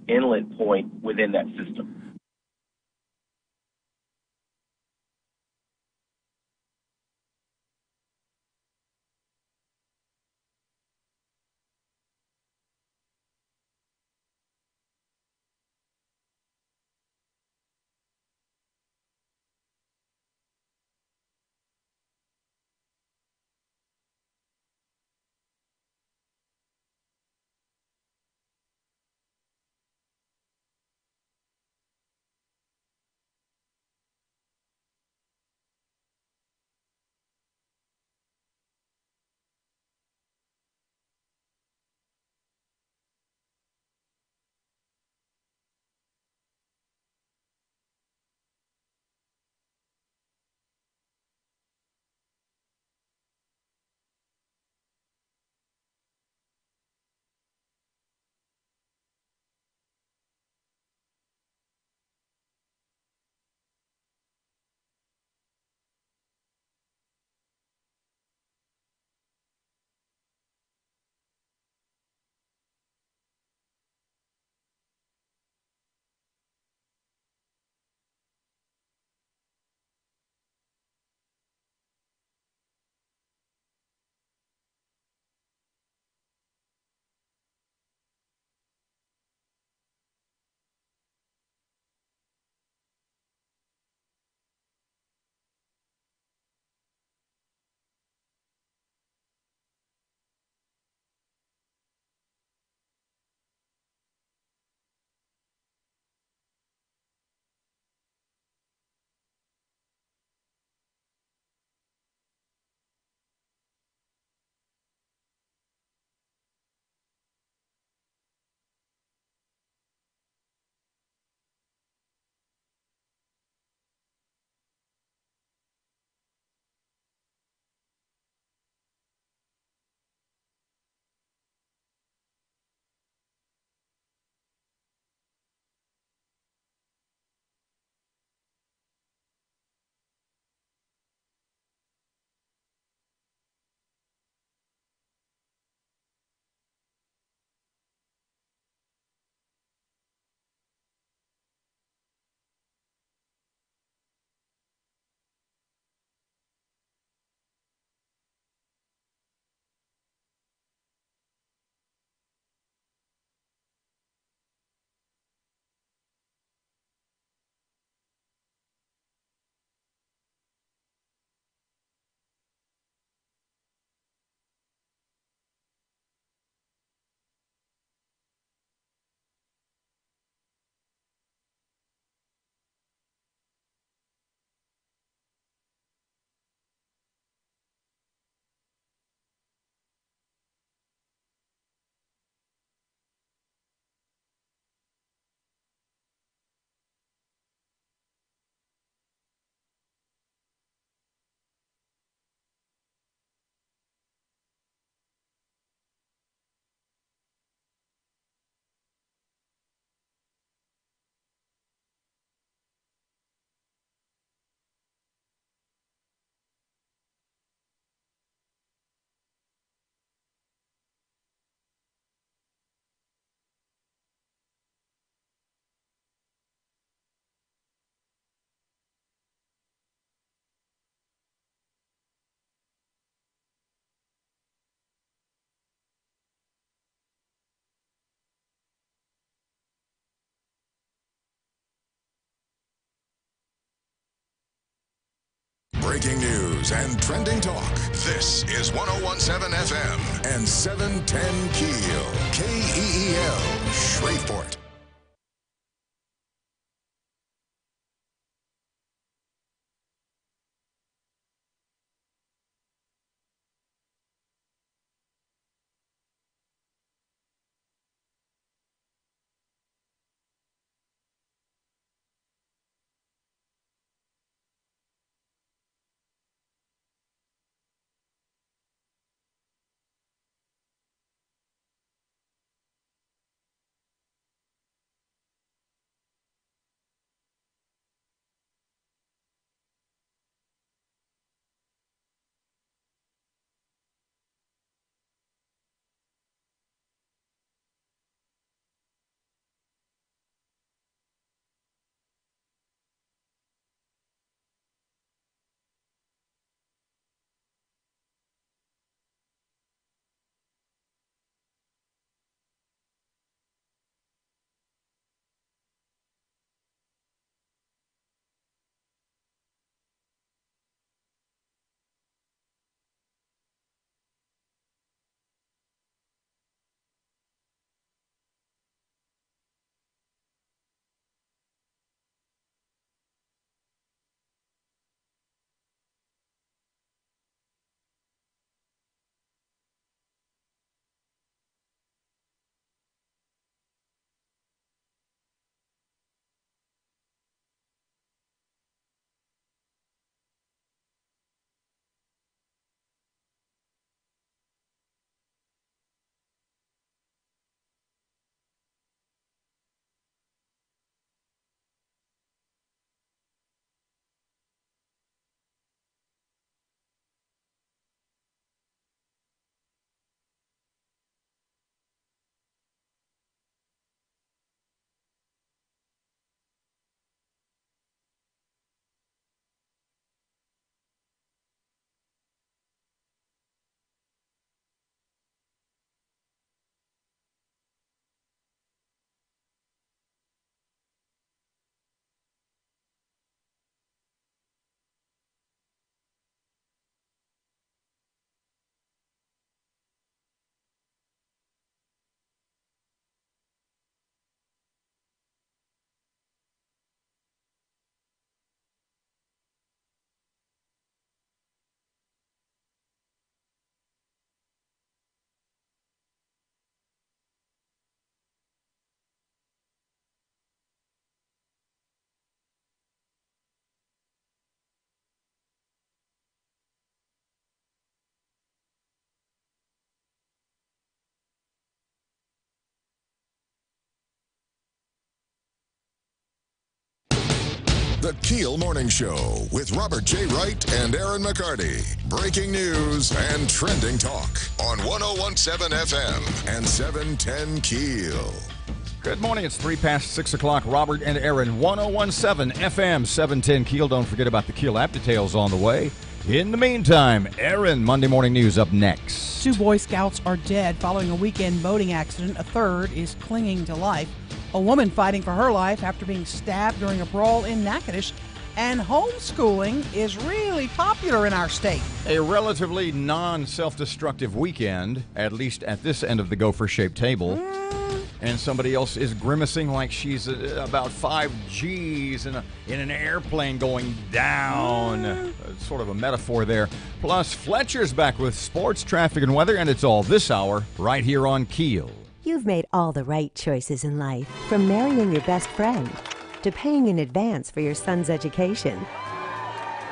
inlet point within that system. Breaking news and trending talk. This is 1017 FM and 710 KEEL. KEEL, Shreveport. The KEEL Morning Show with Robert J. Wright and Erin McCarty. Breaking news and trending talk on 101.7 FM and 710 KEEL. Good morning. It's 3 past 6 o'clock. Robert and Erin, 101.7 FM, 710 KEEL. Don't forget about the KEEL app. Details on the way. In the meantime, Erin, Monday Morning News up next. 2 Boy Scouts are dead following a weekend boating accident. A third is clinging to life. A woman fighting for her life after being stabbed during a brawl in Natchitoches. And homeschooling is really popular in our state. A relatively non-self-destructive weekend, at least at this end of the gopher-shaped table. And somebody else is grimacing like she's about 5 Gs in an airplane going down. Sort of a metaphor there. Plus, Fletcher's back with sports, traffic, and weather, and it's all this hour right here on KEEL. You've made all the right choices in life, from marrying your best friend to paying in advance for your son's education.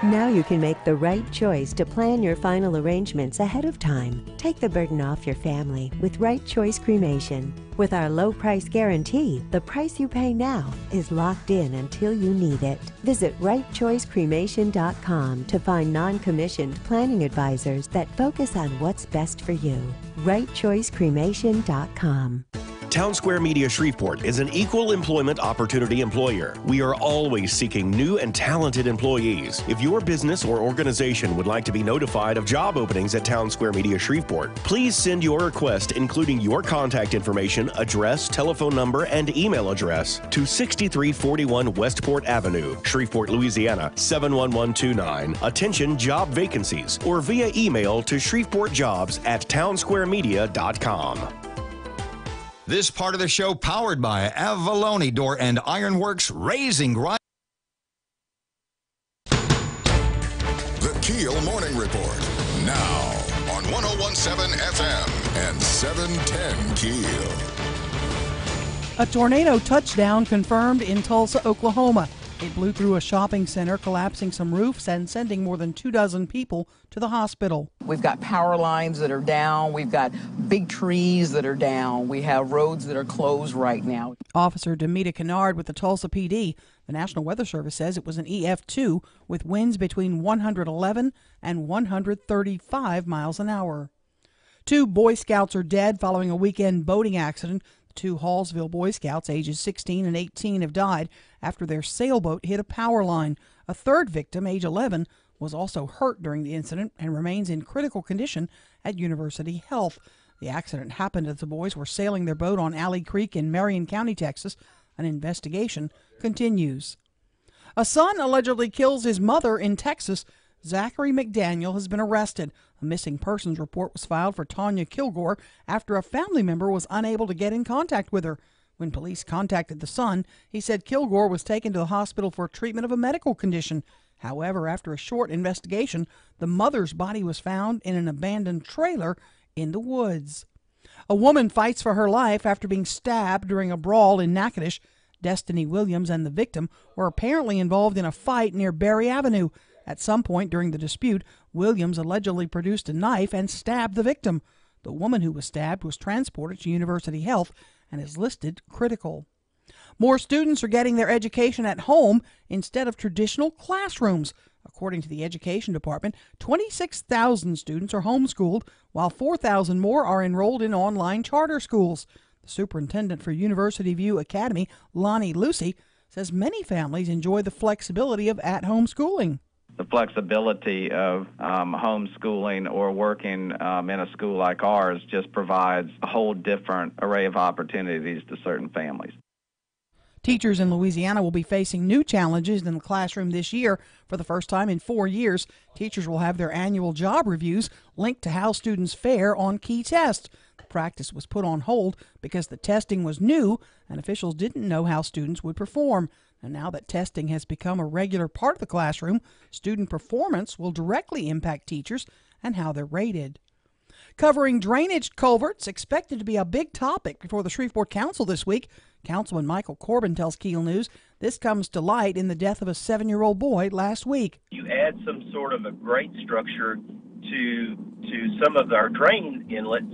Now you can make the right choice to plan your final arrangements ahead of time. Take the burden off your family with Right Choice Cremation. With our low price guarantee, the price you pay now is locked in until you need it. Visit rightchoicecremation.com to find non-commissioned planning advisors that focus on what's best for you. rightchoicecremation.com. Town Square Media Shreveport is an equal employment opportunity employer. We are always seeking new and talented employees. If your business or organization would like to be notified of job openings at Town Square Media Shreveport, please send your request, including your contact information, address, telephone number, and email address to 6341 Westport Avenue, Shreveport, Louisiana, 71129. Attention job vacancies, or via email to shreveportjobs@townsquaremedia.com. This part of the show powered by Avalone Door and Ironworks, raising grind. The KEEL Morning Report, now on 101.7 FM and 710 KEEL. A tornado touchdown confirmed in Tulsa, Oklahoma. It blew through a shopping center, collapsing some roofs and sending more than 24 people to the hospital. We've got power lines that are down. We've got big trees that are down. We have roads that are closed right now. Officer Demita Kennard with the Tulsa PD. The National Weather Service says it was an EF2 with winds between 111 and 135 miles an hour. 2 Boy Scouts are dead following a weekend boating accident. 2 Hallsville Boy Scouts, ages 16 and 18, have died after their sailboat hit a power line. A third victim, age 11, was also hurt during the incident and remains in critical condition at University Health. The accident happened as the boys were sailing their boat on Alley Creek in Marion County, Texas. An investigation continues. A son allegedly kills his mother in Texas. Zachary McDaniel has been arrested. A missing persons report was filed for Tanya Kilgore after a family member was unable to get in contact with her. When police contacted the son, he said Kilgore was taken to the hospital for treatment of a medical condition. However, after a short investigation, the mother's body was found in an abandoned trailer in the woods. A woman fights for her life after being stabbed during a brawl in Natchitoches. Destiny Williams and the victim were apparently involved in a fight near Berry Avenue. At some point during the dispute, Williams allegedly produced a knife and stabbed the victim. The woman who was stabbed was transported to University Health and is listed critical. More students are getting their education at home instead of traditional classrooms. According to the Education Department, 26,000 students are homeschooled, while 4,000 more are enrolled in online charter schools. The superintendent for University View Academy, Lonnie Lucy, says many families enjoy the flexibility of at-home schooling. The flexibility of homeschooling or working in a school like ours just provides a whole different array of opportunities to certain families. Teachers in Louisiana will be facing new challenges in the classroom this year. For the first time in 4 years, teachers will have their annual job reviews linked to how students fare on key tests. The practice was put on hold because the testing was new and officials didn't know how students would perform. And now that testing has become a regular part of the classroom, student performance will directly impact teachers and how they're rated. Covering drainage culverts expected to be a big topic before the Shreveport Council this week. Councilman Michael Corbin tells KEEL News this comes to light in the death of a 7-year-old boy last week. You add some sort of a grate structure to some of our drain inlets,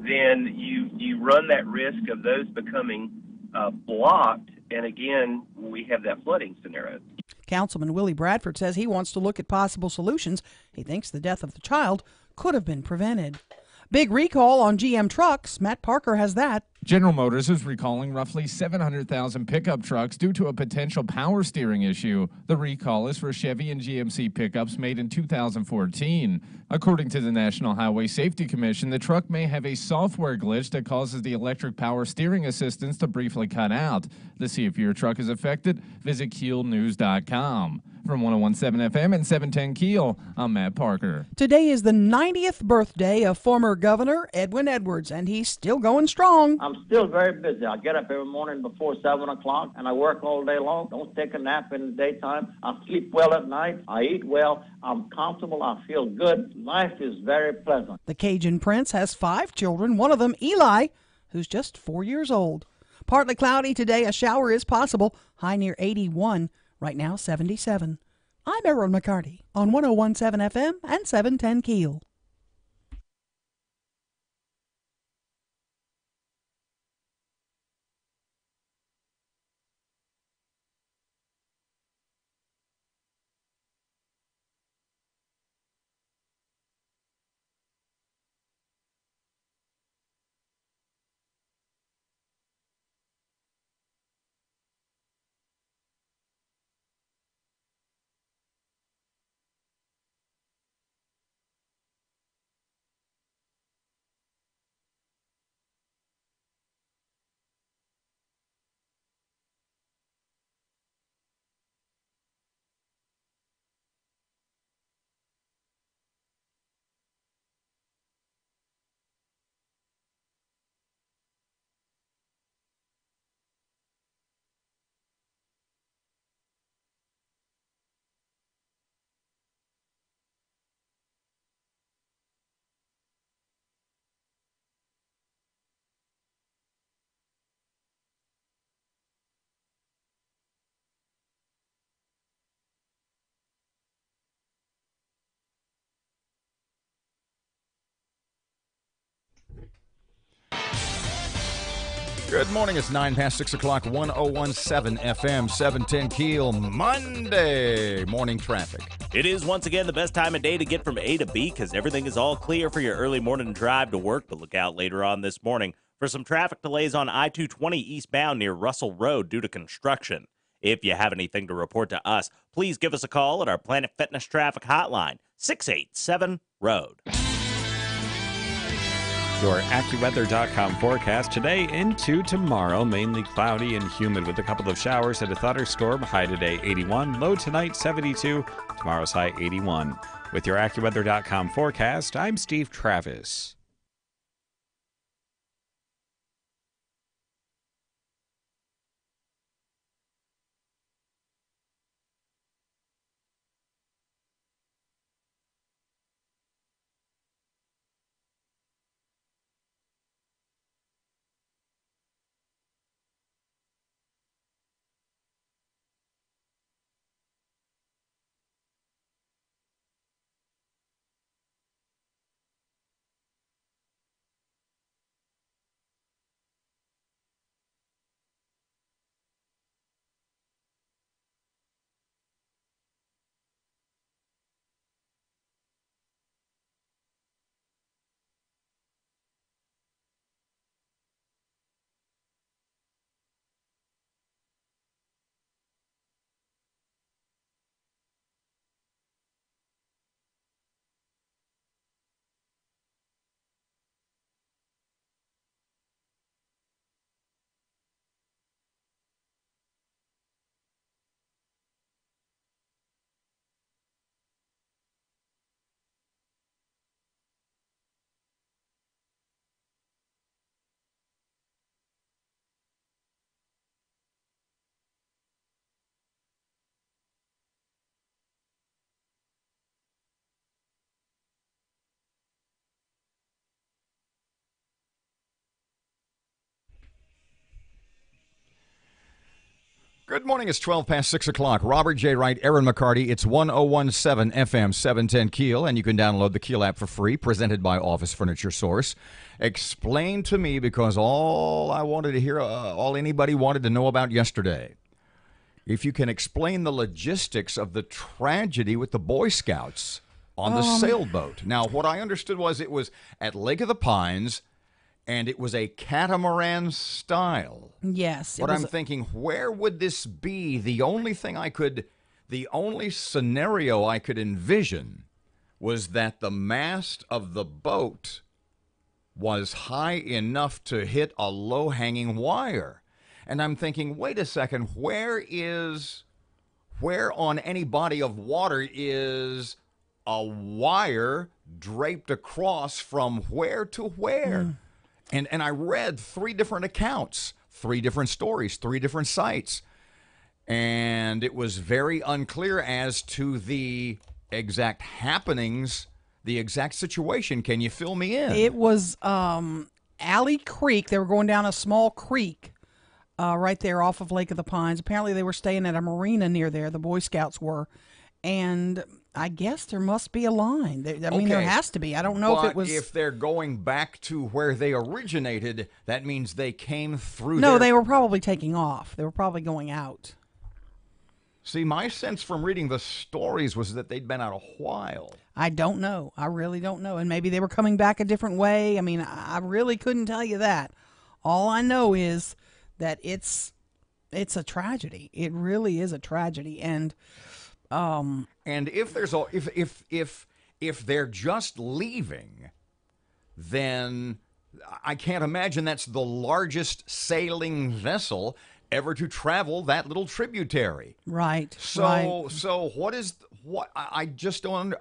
then you run that risk of those becoming blocked, and again, we have that flooding scenario. Councilman Willie Bradford says he wants to look at possible solutions. He thinks the death of the child could have been prevented. Big recall on GM trucks. Matt Parker has that. General Motors is recalling roughly 700,000 pickup trucks due to a potential power steering issue. The recall is for Chevy and GMC pickups made in 2014. According to the National Highway Safety Commission, the truck may have a software glitch that causes the electric power steering assistance to briefly cut out. To see if your truck is affected, visit KEELnews.com. From 101.7 FM and 710 KEEL, I'm Matt Parker. Today is the 90th birthday of former Governor Edwin Edwards, and he's still going strong. I'm still very busy. I get up every morning before 7 o'clock, and I work all day long. Don't take a nap in the daytime. I sleep well at night. I eat well. I'm comfortable. I feel good. Life is very pleasant. The Cajun Prince has 5 children, one of them Eli, who's just 4 years old. Partly cloudy today. A shower is possible. High near 81. Right now, 77. I'm Erin McCarty on 101.7 FM and 710 KEEL. Good morning. It's 9 past 6 o'clock, 101.7 FM, 710 KEEL, Monday morning traffic. It is once again the best time of day to get from A to B because everything is all clear for your early morning drive to work. But look out later on this morning for some traffic delays on I-220 eastbound near Russell Road due to construction. If you have anything to report to us, please give us a call at our Planet Fitness traffic hotline, 687-ROAD. Your AccuWeather.com forecast today into tomorrow. Mainly cloudy and humid with a couple of showers and a thunderstorm. High today 81, low tonight 72, tomorrow's high 81. With your AccuWeather.com forecast, I'm Steve Travis. Good morning. It's 12 past 6 o'clock. Robert J. Wright, Erin McCarty. It's 101.7 FM, 710 KEEL, and you can download the KEEL app for free, presented by Office Furniture Source. Explain to me, because all I wanted to hear, all anybody wanted to know about yesterday. if you can explain the logistics of the tragedy with the Boy Scouts on the sailboat. Now, what I understood was it was at Lake of the Pines, and it was a catamaran style. Yes. But I'm thinking, where would this be? The only scenario I could envision was that the mast of the boat was high enough to hit a low-hanging wire. And I'm thinking, wait a second, where on any body of water is a wire draped across from where to where? And I read 3 different accounts, 3 different stories, 3 different sites. And it was very unclear as to the exact happenings, the exact situation. Can you fill me in? It was Alley Creek. They were going down a small creek right there off of Lake of the Pines. Apparently they were staying at a marina near there, the Boy Scouts were. And I guess there must be a line. I mean, there has to be. I don't know if it was... if they're going back to where they originated, that means they came through No, they were probably taking off. They were probably going out. See, my sense from reading the stories was that they'd been out a while. I don't know. I really don't know. And maybe they were coming back a different way. I mean, I really couldn't tell you that. All I know is that it's a tragedy. It really is a tragedy. And if there's if they're just leaving, then I can't imagine that's the largest sailing vessel ever to travel that little tributary. Right. So what I just don't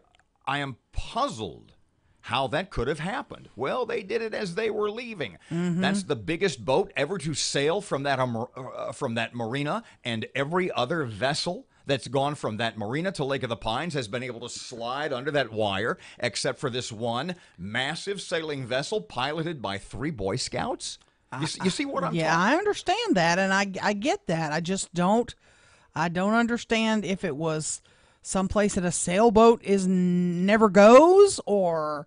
I am puzzled how that could have happened. Well, they did it as they were leaving. That's the biggest boat ever to sail from that marina, and every other vessel that's gone from that marina to Lake of the Pines has been able to slide under that wire, except for this one massive sailing vessel piloted by 3 Boy Scouts. You see what I'm talking about? Yeah, I understand that, and I get that. I just don't understand if it was someplace that a sailboat never goes, or,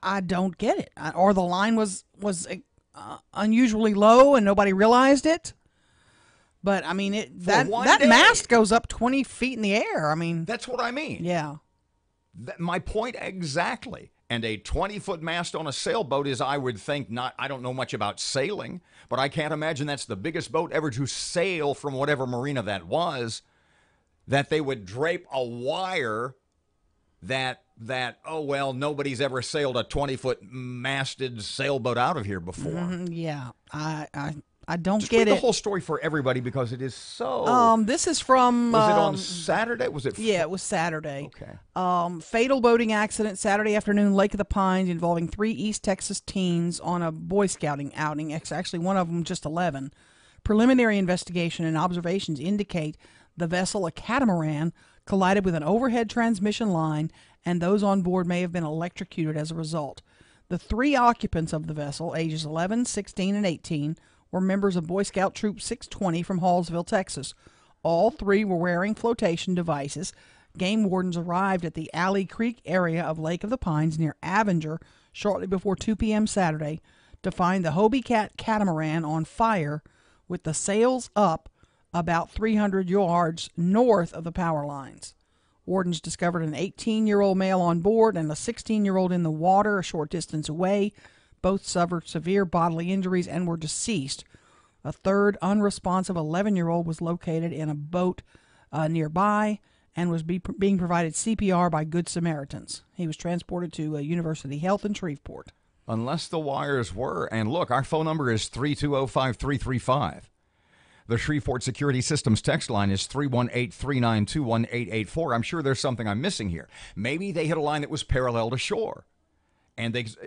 I don't get it. Or the line was unusually low and nobody realized it. But, I mean, that mast goes up 20 feet in the air. I mean... That's what I mean. Yeah. My point exactly. And a 20-foot mast on a sailboat is, I would think, I don't know much about sailing, but I can't imagine that's the biggest boat ever to sail from whatever marina that was, that they would drape a wire that nobody's ever sailed a 20-foot masted sailboat out of here before. Yeah, I don't Just get read it. the whole story for everybody because it is so... This is from... Was it on Saturday? Was it... Yeah, it was Saturday. Okay. Fatal boating accident Saturday afternoon, Lake of the Pines, involving 3 East Texas teens on a Boy Scouting outing. Actually, one of them just 11. Preliminary investigation and observations indicate the vessel, a catamaran, collided with an overhead transmission line, and those on board may have been electrocuted as a result. The 3 occupants of the vessel, ages 11, 16, and 18, were members of Boy Scout Troop 620 from Hallsville, Texas. All 3 were wearing flotation devices. Game wardens arrived at the Alley Creek area of Lake of the Pines near Avenger shortly before 2 p.m. Saturday to find the Hobie Cat catamaran on fire with the sails up about 300 yards north of the power lines. Wardens discovered an 18-year-old male on board and a 16-year-old in the water a short distance away. Both suffered severe bodily injuries and were deceased. A third unresponsive 11-year-old was located in a boat nearby and was being provided CPR by Good Samaritans. He was transported to University Health in Shreveport. Unless the wires were, and look, our phone number is 320-5335. The Shreveport Security Systems text line is 318-392-1884. I'm sure there's something I'm missing here. Maybe they hit a line that was parallel to shore. And it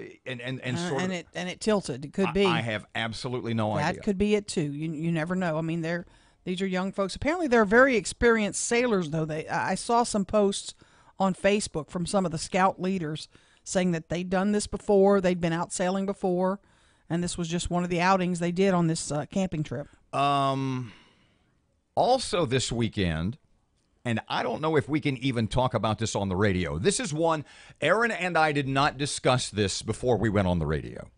tilted. It could be. I have absolutely no idea. That could be it too. You never know. I mean, these are young folks. Apparently, they're very experienced sailors. Though I saw some posts on Facebook from some of the scout leaders saying that they'd done this before. They'd been out sailing before, and this was just one of the outings they did on this camping trip. Also this weekend. And I don't know if we can even talk about this on the radio. This is one, Erin and I did not discuss this before we went on the radio.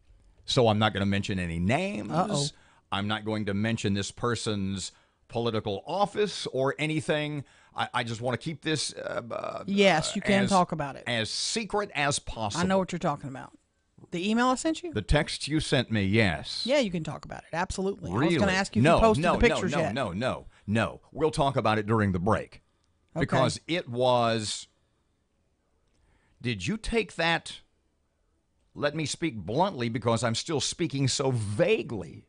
So I'm not going to mention any names. Uh-oh. I'm not going to mention this person's political office or anything. I just want to keep this yes, you can talk about it. As secret as possible. I know what you're talking about. The email I sent you? The text you sent me, yes. Yeah, you can talk about it. Absolutely. Really? I was going to ask you if you posted the pictures yet. No. We'll talk about it during the break. Okay. Because it was... Did you take that... Let me speak bluntly because I'm still speaking so vaguely.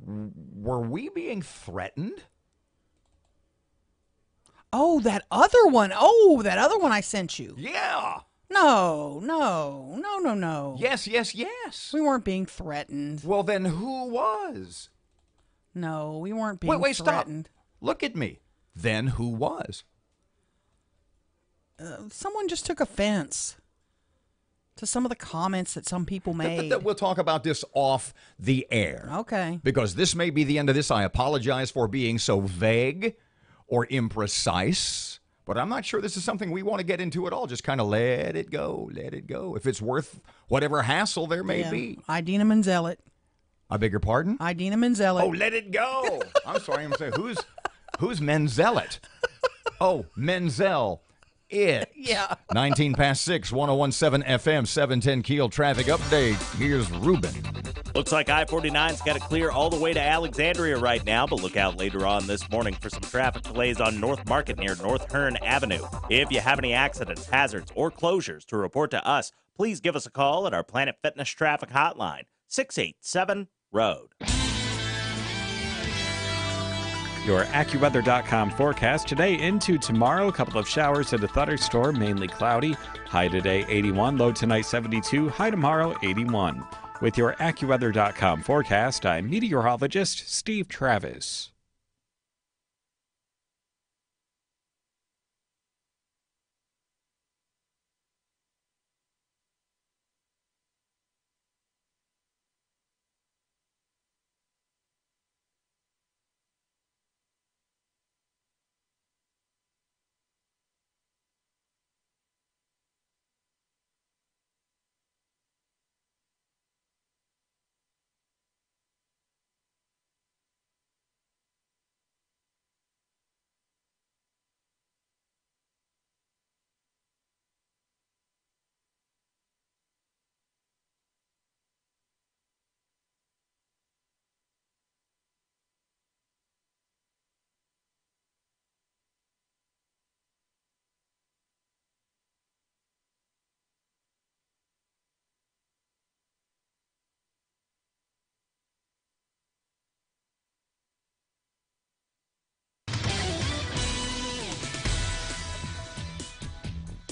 Were we being threatened? Oh, that other one. Oh, that other one I sent you. Yeah. No. Yes. We weren't being threatened. Well, then who was? No, we weren't being threatened. Stop. Look at me. Then who was? Someone just took offense to some of the comments that some people made. We'll talk about this off the air. Okay. Because this may be the end of this. I apologize for being so vague or imprecise, but I'm not sure this is something we want to get into at all. Just kind of let it go. If it's worth whatever hassle there may be. Idina Menzelit. I beg your pardon? Idina Menzelit. Oh, let it go. I'm sorry. I'm saying, who's Menzelit? Oh, Menzel. Yeah. 19 past 6, 101.7 FM, 710 Keel traffic update. Here's Ruben. Looks like I-49's got it clear all the way to Alexandria right now, but look out later on this morning for some traffic delays on North Market near North Hearn Avenue. If you have any accidents, hazards, or closures to report to us, please give us a call at our Planet Fitness traffic hotline, 687-ROAD. Your AccuWeather.com forecast today into tomorrow. A couple of showers and a thunderstorm, mainly cloudy. High today 81, low tonight 72, high tomorrow 81. With your AccuWeather.com forecast, I'm meteorologist Steve Travis.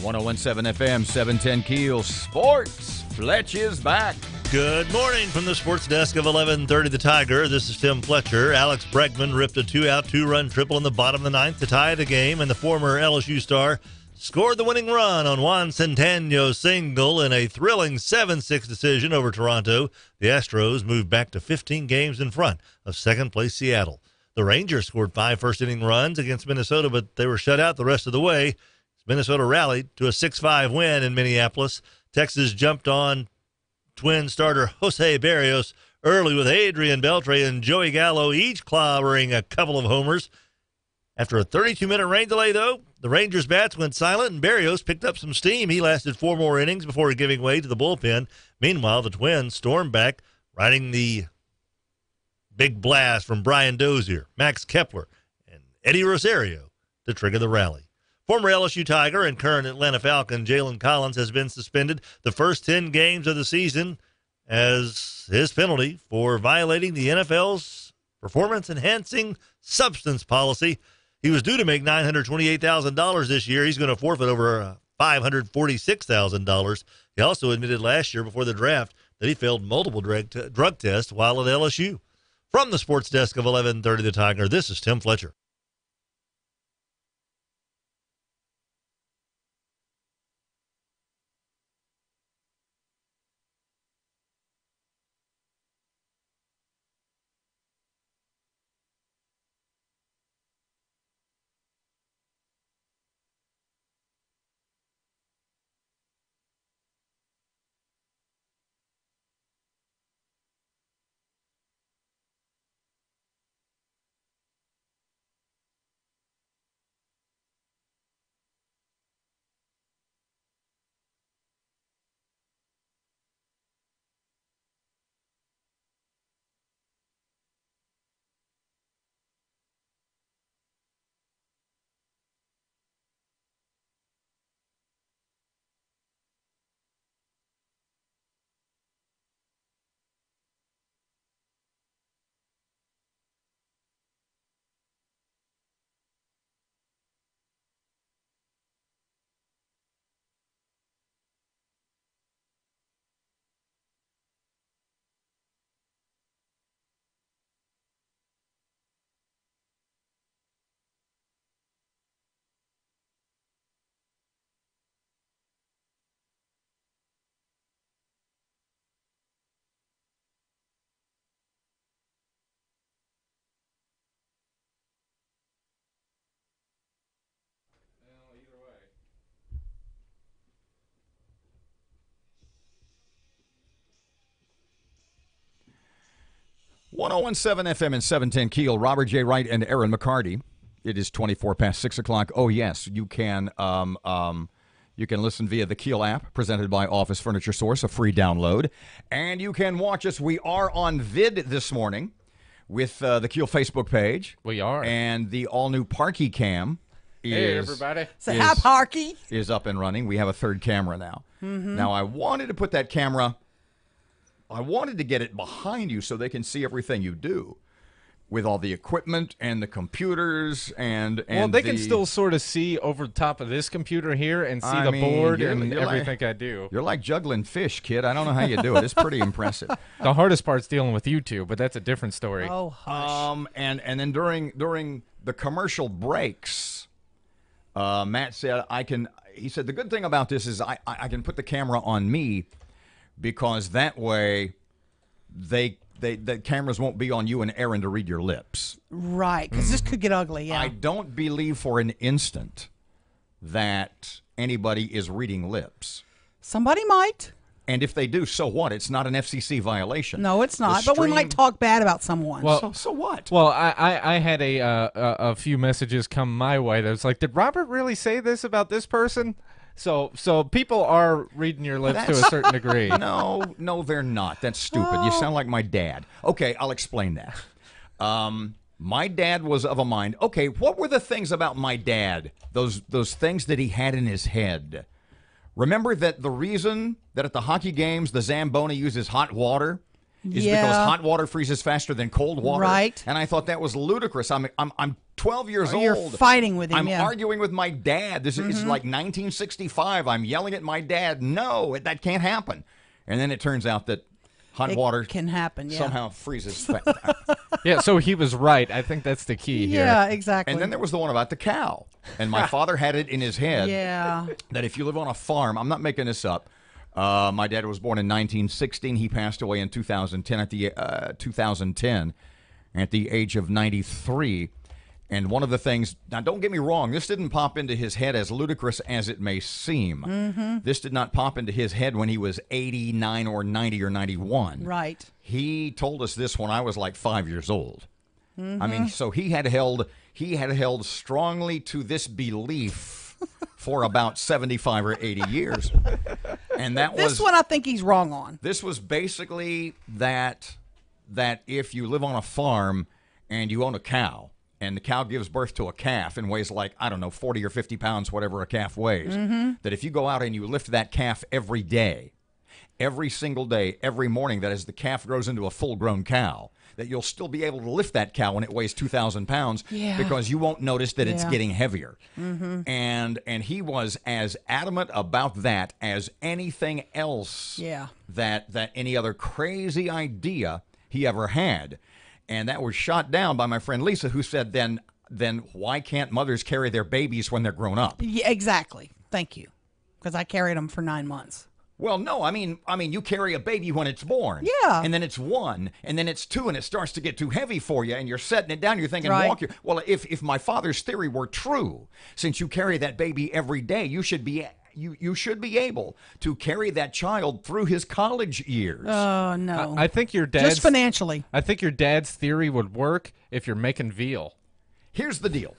.101.7 FM, 710 Keel Sports. Fletch is back. Good morning from the sports desk of 1130 The Tiger. This is Tim Fletcher. Alex Bregman ripped a 2-out, 2-run triple in the bottom of the ninth to tie the game, and the former LSU star scored the winning run on Juan Centeno's single in a thrilling 7-6 decision over Toronto. The Astros moved back to 15 games in front of second-place Seattle. The Rangers scored 5 first-inning runs against Minnesota, but they were shut out the rest of the way. Minnesota rallied to a 6-5 win in Minneapolis. Texas jumped on Twin starter Jose Berrios early with Adrian Beltre and Joey Gallo each clobbering a couple of homers. After a 32-minute rain delay, though, the Rangers' bats went silent and Berrios picked up some steam. He lasted 4 more innings before giving way to the bullpen. Meanwhile, the Twins stormed back, riding the big blast from Brian Dozier, Max Kepler, and Eddie Rosario to trigger the rally. Former LSU Tiger and current Atlanta Falcon Jalen Collins has been suspended the first 10 games of the season as his penalty for violating the NFL's performance-enhancing substance policy. He was due to make $928,000 this year. He's going to forfeit over $546,000. He also admitted last year before the draft that he failed multiple drug tests while at LSU. From the sports desk of 1130 The Tiger, this is Tim Fletcher. 1017 FM and 710 Keel. Robert J. Wright and Erin McCarty. It is 24 past 6 o'clock. Oh, yes, you can listen via the Keel app presented by Office Furniture Source, a free download. And you can watch us. We are on vid this morning with the Keel Facebook page. We are. And the all-new Parky Cam Hey, everybody. Say hi, Parky. Is up and running. We have a third camera now. Mm-hmm. Now, I wanted to put that camera, I wanted to get it behind you so they can see everything you do with all the equipment and the computers and well, they can still sort of see over the top of this computer here and see the board and everything I do. You're like juggling fish, kid. I don't know how you do it. It's pretty impressive. The hardest part's dealing with you two, but that's a different story. Oh, hush. And then during the commercial breaks, Matt said he said the good thing about this is I can put the camera on me because that way the cameras won't be on you and Erin to read your lips. Right, because this could get ugly, yeah. I don't believe for an instant that anybody is reading lips. Somebody might. And if they do, so what? It's not an FCC violation. No, it's not. But we might talk bad about someone. Well, so what? Well, I had a few messages come my way that was like, did Robert really say this about this person? So people are reading your lips to a certain degree. No, they're not. That's stupid. You sound like my dad. Okay, I'll explain that. My dad was of a mind. Okay, what were the things about my dad? Those things that he had in his head. Remember that the reason that at the hockey games the Zamboni uses hot water is because hot water freezes faster than cold water. Right. And I thought that was ludicrous. I'm 12 years old. You're fighting with him, I'm arguing with my dad. This is like 1965. I'm yelling at my dad. No, that can't happen. And then it turns out that hot water can happen, somehow freezes. Yeah, so he was right. I think that's the key here. Yeah, exactly. And then there was the one about the cow. And my father had it in his head that if you live on a farm, I'm not making this up. My dad was born in 1916. He passed away in 2010 at the age of 93. And one of the things, now don't get me wrong, this didn't pop into his head as ludicrous as it may seem. This did not pop into his head when he was 89 or 90 or 91. Right. He told us this when I was like 5 years old. I mean, so he had held strongly to this belief for about 75 or 80 years. And that this one I think he's wrong on. This was basically that if you live on a farm and you own a cow, and the cow gives birth to a calf and weighs like, I don't know, 40 or 50 pounds, whatever a calf weighs, that if you go out and you lift that calf every day, every single day, every morning, that as the calf grows into a full-grown cow, that you'll still be able to lift that cow when it weighs 2,000 pounds because you won't notice that it's getting heavier. And he was as adamant about that as anything else that any other crazy idea he ever had. And that was shot down by my friend Lisa, who said, then why can't mothers carry their babies when they're grown up? Yeah, exactly. Thank you. Because I carried them for 9 months. Well, no, I mean, you carry a baby when it's born. Yeah. And then it's 1, and then it's 2, and it starts to get too heavy for you, and you're setting it down, you're thinking, right. Well, if my father's theory were true, since you carry that baby every day, you should be able to carry that child through his college years. Oh, no. I think your dad's... Just financially. I think your dad's theory would work if you're making veal. Here's the deal.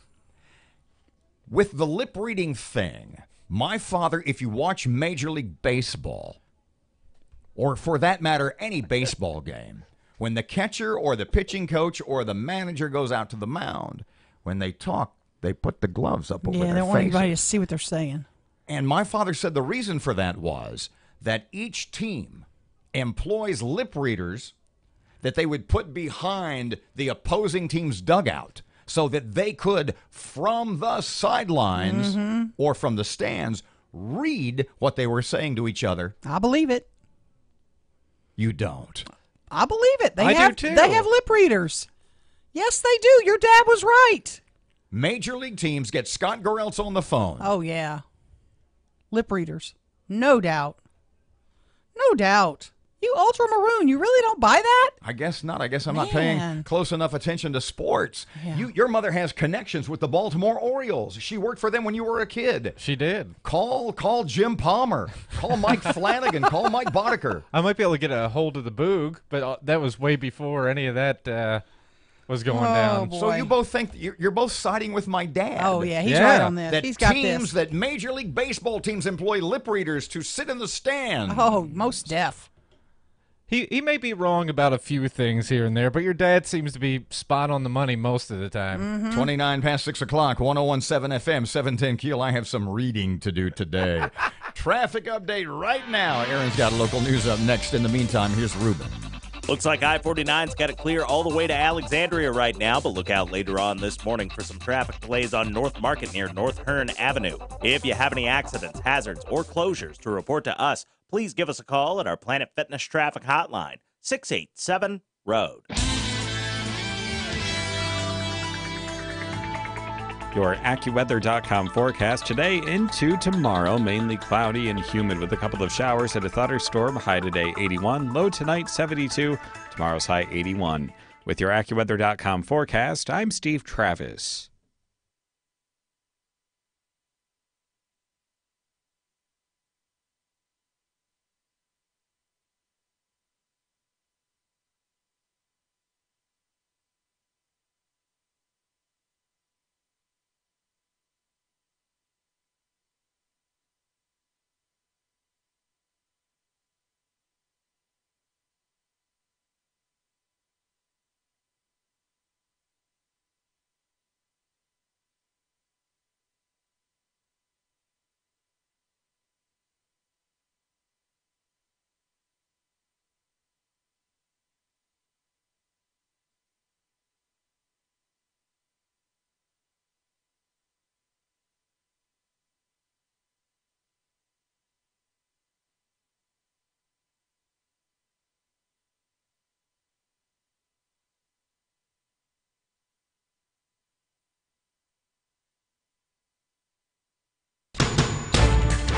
With the lip reading thing, my father, if you watch Major League Baseball, or for that matter, any baseball game, when the catcher or the pitching coach or the manager goes out to the mound, when they talk, they put the gloves up over their faces. Yeah, they want everybody to see what they're saying. And my father said the reason for that was that each team employs lip readers that they would put behind the opposing team's dugout so that they could, from the sidelines or from the stands, read what they were saying to each other. I believe it. You don't. I believe it. I do too. They have lip readers. Yes, they do. Your dad was right. Major league teams get Scott Goreltz on the phone. Oh, yeah. Lip readers. No doubt. No doubt. You ultramaroon, you really don't buy that? I guess not. I guess I'm not paying close enough attention to sports. Yeah. Your mother has connections with the Baltimore Orioles. She worked for them when you were a kid. She did. Call Jim Palmer. Call Mike Flanagan. Call Mike Boddicker. I might be able to get a hold of the Boog, but that was way before any of that was going down. Boy. So you both think you're both siding with my dad. Oh, yeah, he's right on this. That He's got teams, this. that Major League Baseball teams employ lip readers to sit in the stand. Oh, most deaf. He may be wrong about a few things here and there, but your dad seems to be spot on the money most of the time. Mm-hmm. 29 past 6 o'clock, 101.7 FM, 710 Keel. I have some reading to do today. Traffic update right now. Erin's got local news up next. In the meantime, here's Ruben. Looks like I-49's got it clear all the way to Alexandria right now, but look out later on this morning for some traffic delays on North Market near North Hearn Avenue. If you have any accidents, hazards, or closures to report to us, please give us a call at our Planet Fitness traffic hotline, 687-ROAD. Your AccuWeather.com forecast today into tomorrow. Mainly cloudy and humid with a couple of showers and a thunderstorm. High today 81. Low tonight 72. Tomorrow's high 81. With your AccuWeather.com forecast, I'm Steve Travis.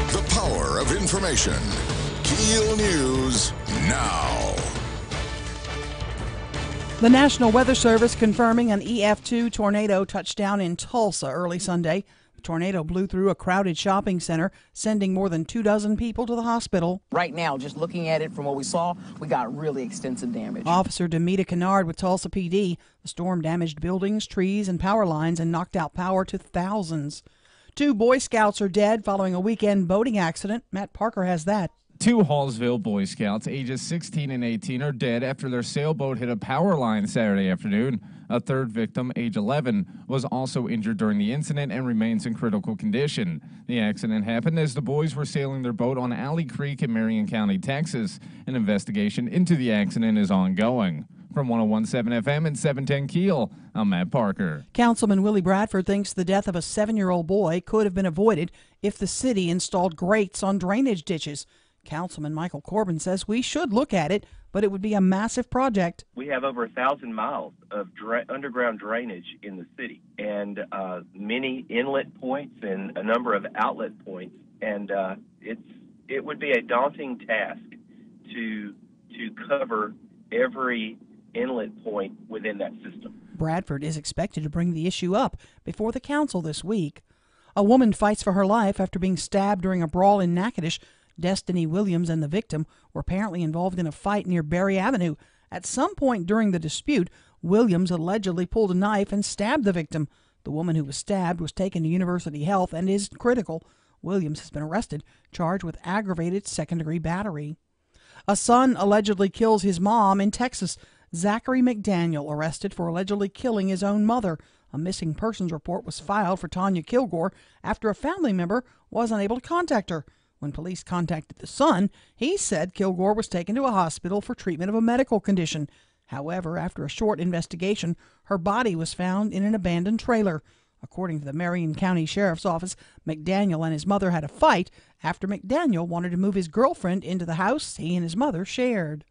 The power of information. KEEL News now. The National Weather Service confirming an EF2 tornado touched down in Tulsa early Sunday. The tornado blew through a crowded shopping center, sending more than 24 people to the hospital. Right now, just looking at it from what we saw, we got really extensive damage. Officer Demita Kennard with Tulsa PD. The storm damaged buildings, trees, and power lines and knocked out power to thousands. 2 Boy Scouts are dead following a weekend boating accident. Matt Parker has that. 2 Hallsville Boy Scouts, ages 16 and 18, are dead after their sailboat hit a power line Saturday afternoon. A third victim, age 11, was also injured during the incident and remains in critical condition. The accident happened as the boys were sailing their boat on Alley Creek in Marion County, Texas. An investigation into the accident is ongoing. From 101.7 FM and 710 Keel, I'm Matt Parker. Councilman Willie Bradford thinks the death of a 7-year-old boy could have been avoided if the city installed grates on drainage ditches. Councilman Michael Corbin says we should look at it, but it would be a massive project. We have over 1,000 miles of underground drainage in the city, and many inlet points and a number of outlet points, and it would be a daunting task to cover every inlet point within that system. Bradford is expected to bring the issue up before the council this week. A woman fights for her life after being stabbed during a brawl in Natchitoches. Destiny Williams and the victim were apparently involved in a fight near Berry Avenue. At some point during the dispute, Williams allegedly pulled a knife and stabbed the victim. The woman who was stabbed was taken to University Health and is critical. Williams has been arrested, charged with aggravated second-degree battery. A son allegedly kills his mom in Texas. Zachary McDaniel arrested for allegedly killing his own mother. A missing persons report was filed for Tanya Kilgore after a family member was unable to contact her. When police contacted the son, he said Kilgore was taken to a hospital for treatment of a medical condition. However, after a short investigation, her body was found in an abandoned trailer. According to the Marion County Sheriff's Office, McDaniel and his mother had a fight after McDaniel wanted to move his girlfriend into the house he and his mother shared.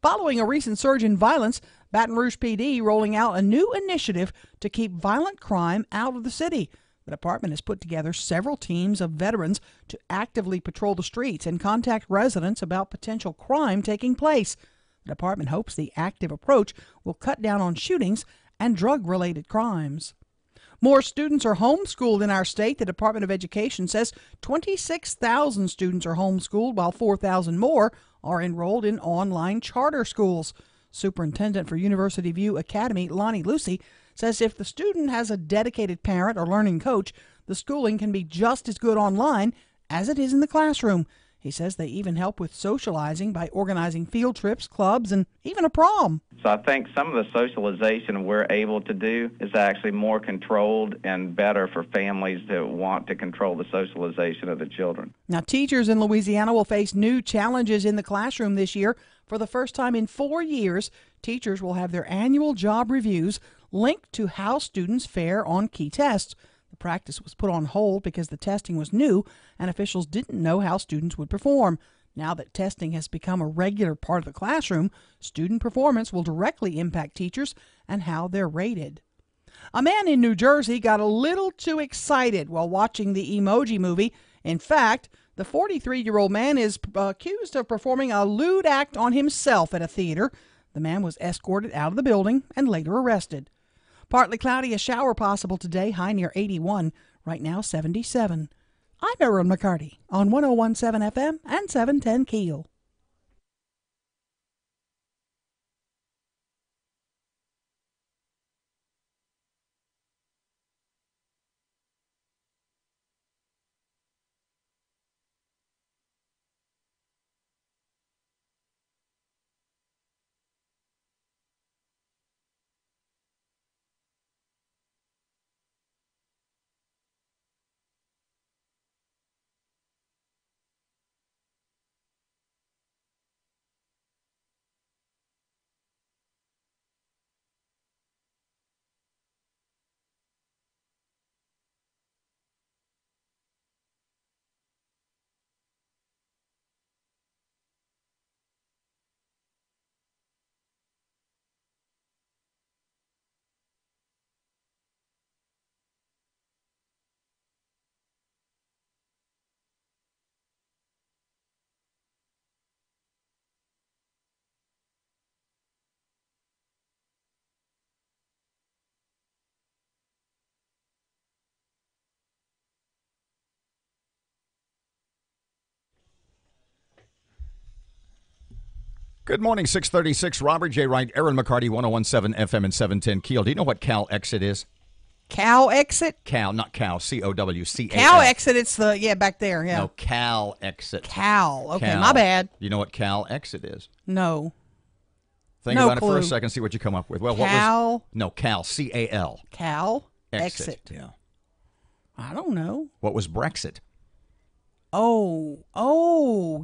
Following a recent surge in violence, Baton Rouge PD rolling out a new initiative to keep violent crime out of the city. The department has put together several teams of veterans to actively patrol the streets and contact residents about potential crime taking place. The department hopes the active approach will cut down on shootings and drug-related crimes. More students are homeschooled in our state. The Department of Education says 26,000 students are homeschooled, while 4,000 more are enrolled in online charter schools. Superintendent for University View Academy, Lonnie Lucy, says if the student has a dedicated parent or learning coach, the schooling can be just as good online as it is in the classroom. He says they even help with socializing by organizing field trips, clubs, and even a prom. So I think some of the socialization we're able to do is actually more controlled and better for families that want to control the socialization of the children. Now, teachers in Louisiana will face new challenges in the classroom this year. For the first time in 4 years, teachers will have their annual job reviews linked to how students fare on key tests. The practice was put on hold because the testing was new and officials didn't know how students would perform. Now that testing has become a regular part of the classroom, student performance will directly impact teachers and how they're rated. A man in New Jersey got a little too excited while watching the Emoji Movie. In fact, the 43-year-old man is accused of performing a lewd act on himself at a theater. The man was escorted out of the building and later arrested. Partly cloudy, a shower possible today, high near 81, right now 77. I'm Erin McCarty on 101.7 FM and 710 KEEL. Good morning, 636. Robert J. Wright, Erin McCarty, 101.7 FM and 710 KEEL. Do you know what Cal Exit is? Cal Exit? Cal, not Cal, C-O-W-C-A-L. Cal Exit, it's the, back there, yeah. No, Cal Exit. Cal, okay, Cal. my bad. You know what Cal Exit is? No. Think no about clue. it for a second, see what you come up with. Well, Cal? What was, no, Cal, C-A-L. Cal Exit. Yeah. I don't know. What was Brexit?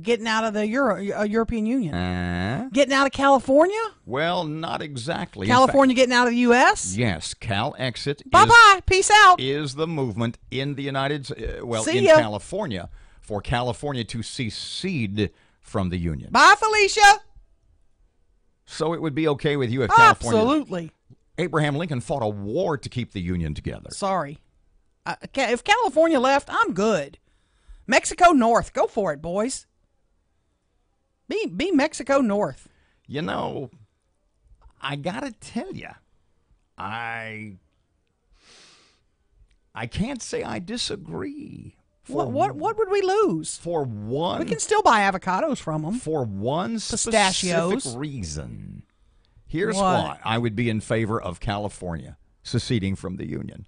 Getting out of the European Union. Getting out of California? Well, not exactly. California getting out of the U.S.? Yes, Cal Exit. Bye-bye. Peace out. Is the movement in the in ya. California for California to secede from the Union. Bye, Felicia. So it would be okay with you if California... Absolutely. Abraham Lincoln fought a war to keep the Union together. Sorry. If California left, I'm good. Mexico North. Go for it, boys. Be Mexico North. You know, I got to tell you, I can't say I disagree. What would we lose? For one... We can still buy avocados from them. For one Pistachios. specific reason. Here's What? why I would be in favor of California seceding from the Union.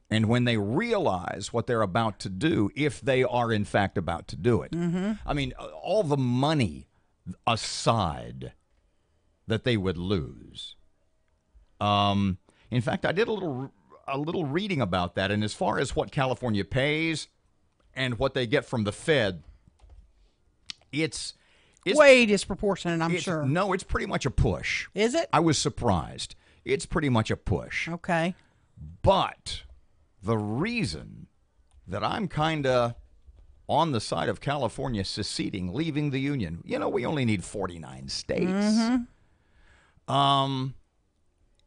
And when they realize what they're about to do, if they are in fact about to do it, I mean, all the money aside that they would lose. In fact, I did a little reading about that, and as far as what California pays and what they get from the Fed, it's way disproportionate, I'm sure. No, it's pretty much a push. Is it? I was surprised. It's pretty much a push. Okay. But the reason that I'm kind of on the side of California seceding, leaving the Union, we only need 49 states.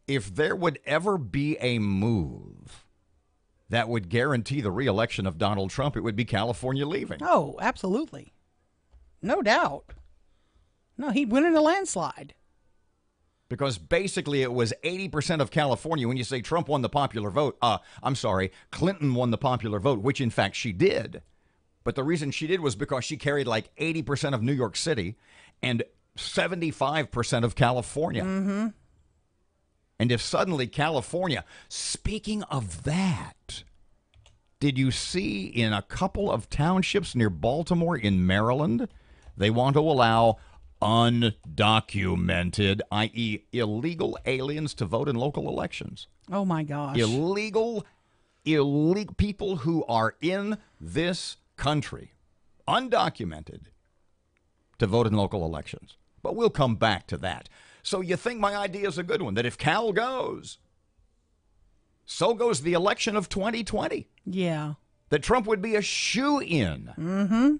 If there would ever be a move that would guarantee the reelection of Donald Trump, it would be California leaving. Oh, absolutely. No doubt. No, he'd win in a landslide. Because basically it was 80% of California. When you say Trump won the popular vote, I'm sorry, Clinton won the popular vote, which in fact she did. But the reason she did was because she carried like 80% of New York City and 75% of California. Mm-hmm. And if suddenly California, speaking of that, did you see in a couple of townships near Baltimore in Maryland, they want to allow undocumented, i.e. illegal aliens to vote in local elections. Oh, my gosh. Illegal people who are in this country, undocumented, to vote in local elections. But we'll come back to that. So you think my idea is a good one, that if Cal goes, so goes the election of 2020. Yeah. That Trump would be a shoo-in. Mm-hmm.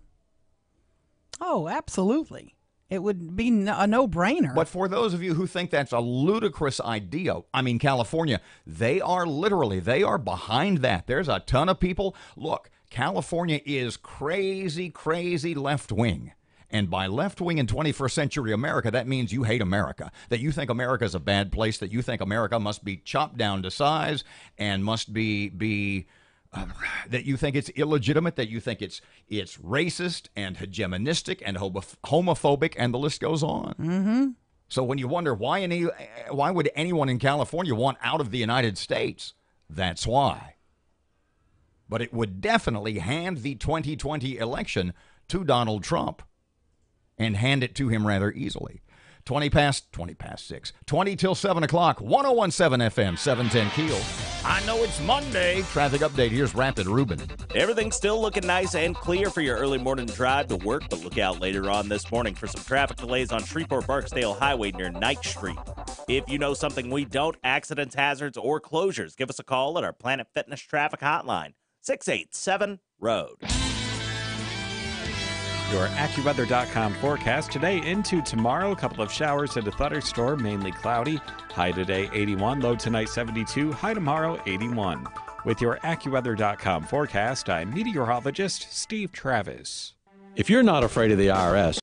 Oh, absolutely. It would be a no-brainer. But for those of you who think that's a ludicrous idea, I mean, California, they are behind that. There's a ton of people. Look, California is crazy, crazy left-wing. And by left-wing in 21st century America, that means you hate America, that you think America is a bad place, that you think America must be chopped down to size and must be that you think it's illegitimate, that you think it's racist and hegemonistic and homophobic, and the list goes on. Mm-hmm. So when you wonder why would anyone in California want out of the United States, that's why. But it would definitely hand the 2020 election to Donald Trump and hand it to him rather easily. 20 past 6. 20 till 7 o'clock, 101.7 FM, 710 KEEL. I know it's Monday. Traffic update. Here's Rapid Ruben. Everything's still looking nice and clear for your early morning drive to work, but look out later on this morning for some traffic delays on Shreveport-Barksdale Highway near Knight Street. If you know something we don't, accidents, hazards, or closures, give us a call at our Planet Fitness traffic hotline, 687-ROAD. Your AccuWeather.com forecast today into tomorrow. A couple of showers and a thunderstorm, mainly cloudy. High today 81, low tonight 72, high tomorrow 81. With your AccuWeather.com forecast, I'm meteorologist Steve Travis. If you're not afraid of the IRS,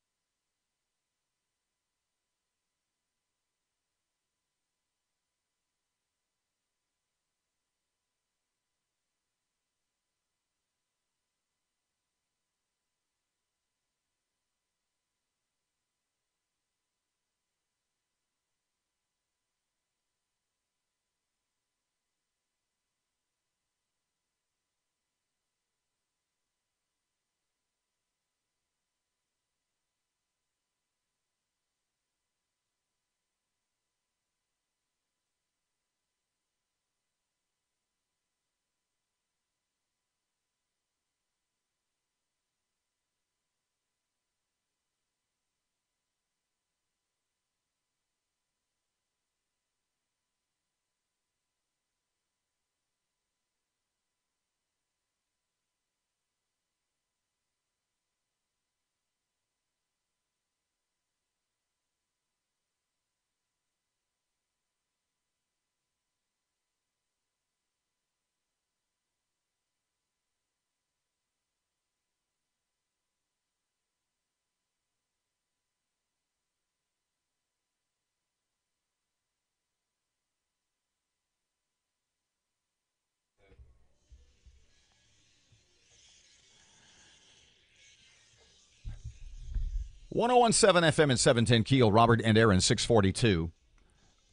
.101.7 FM and 710 KEEL. Robert and Erin, 642.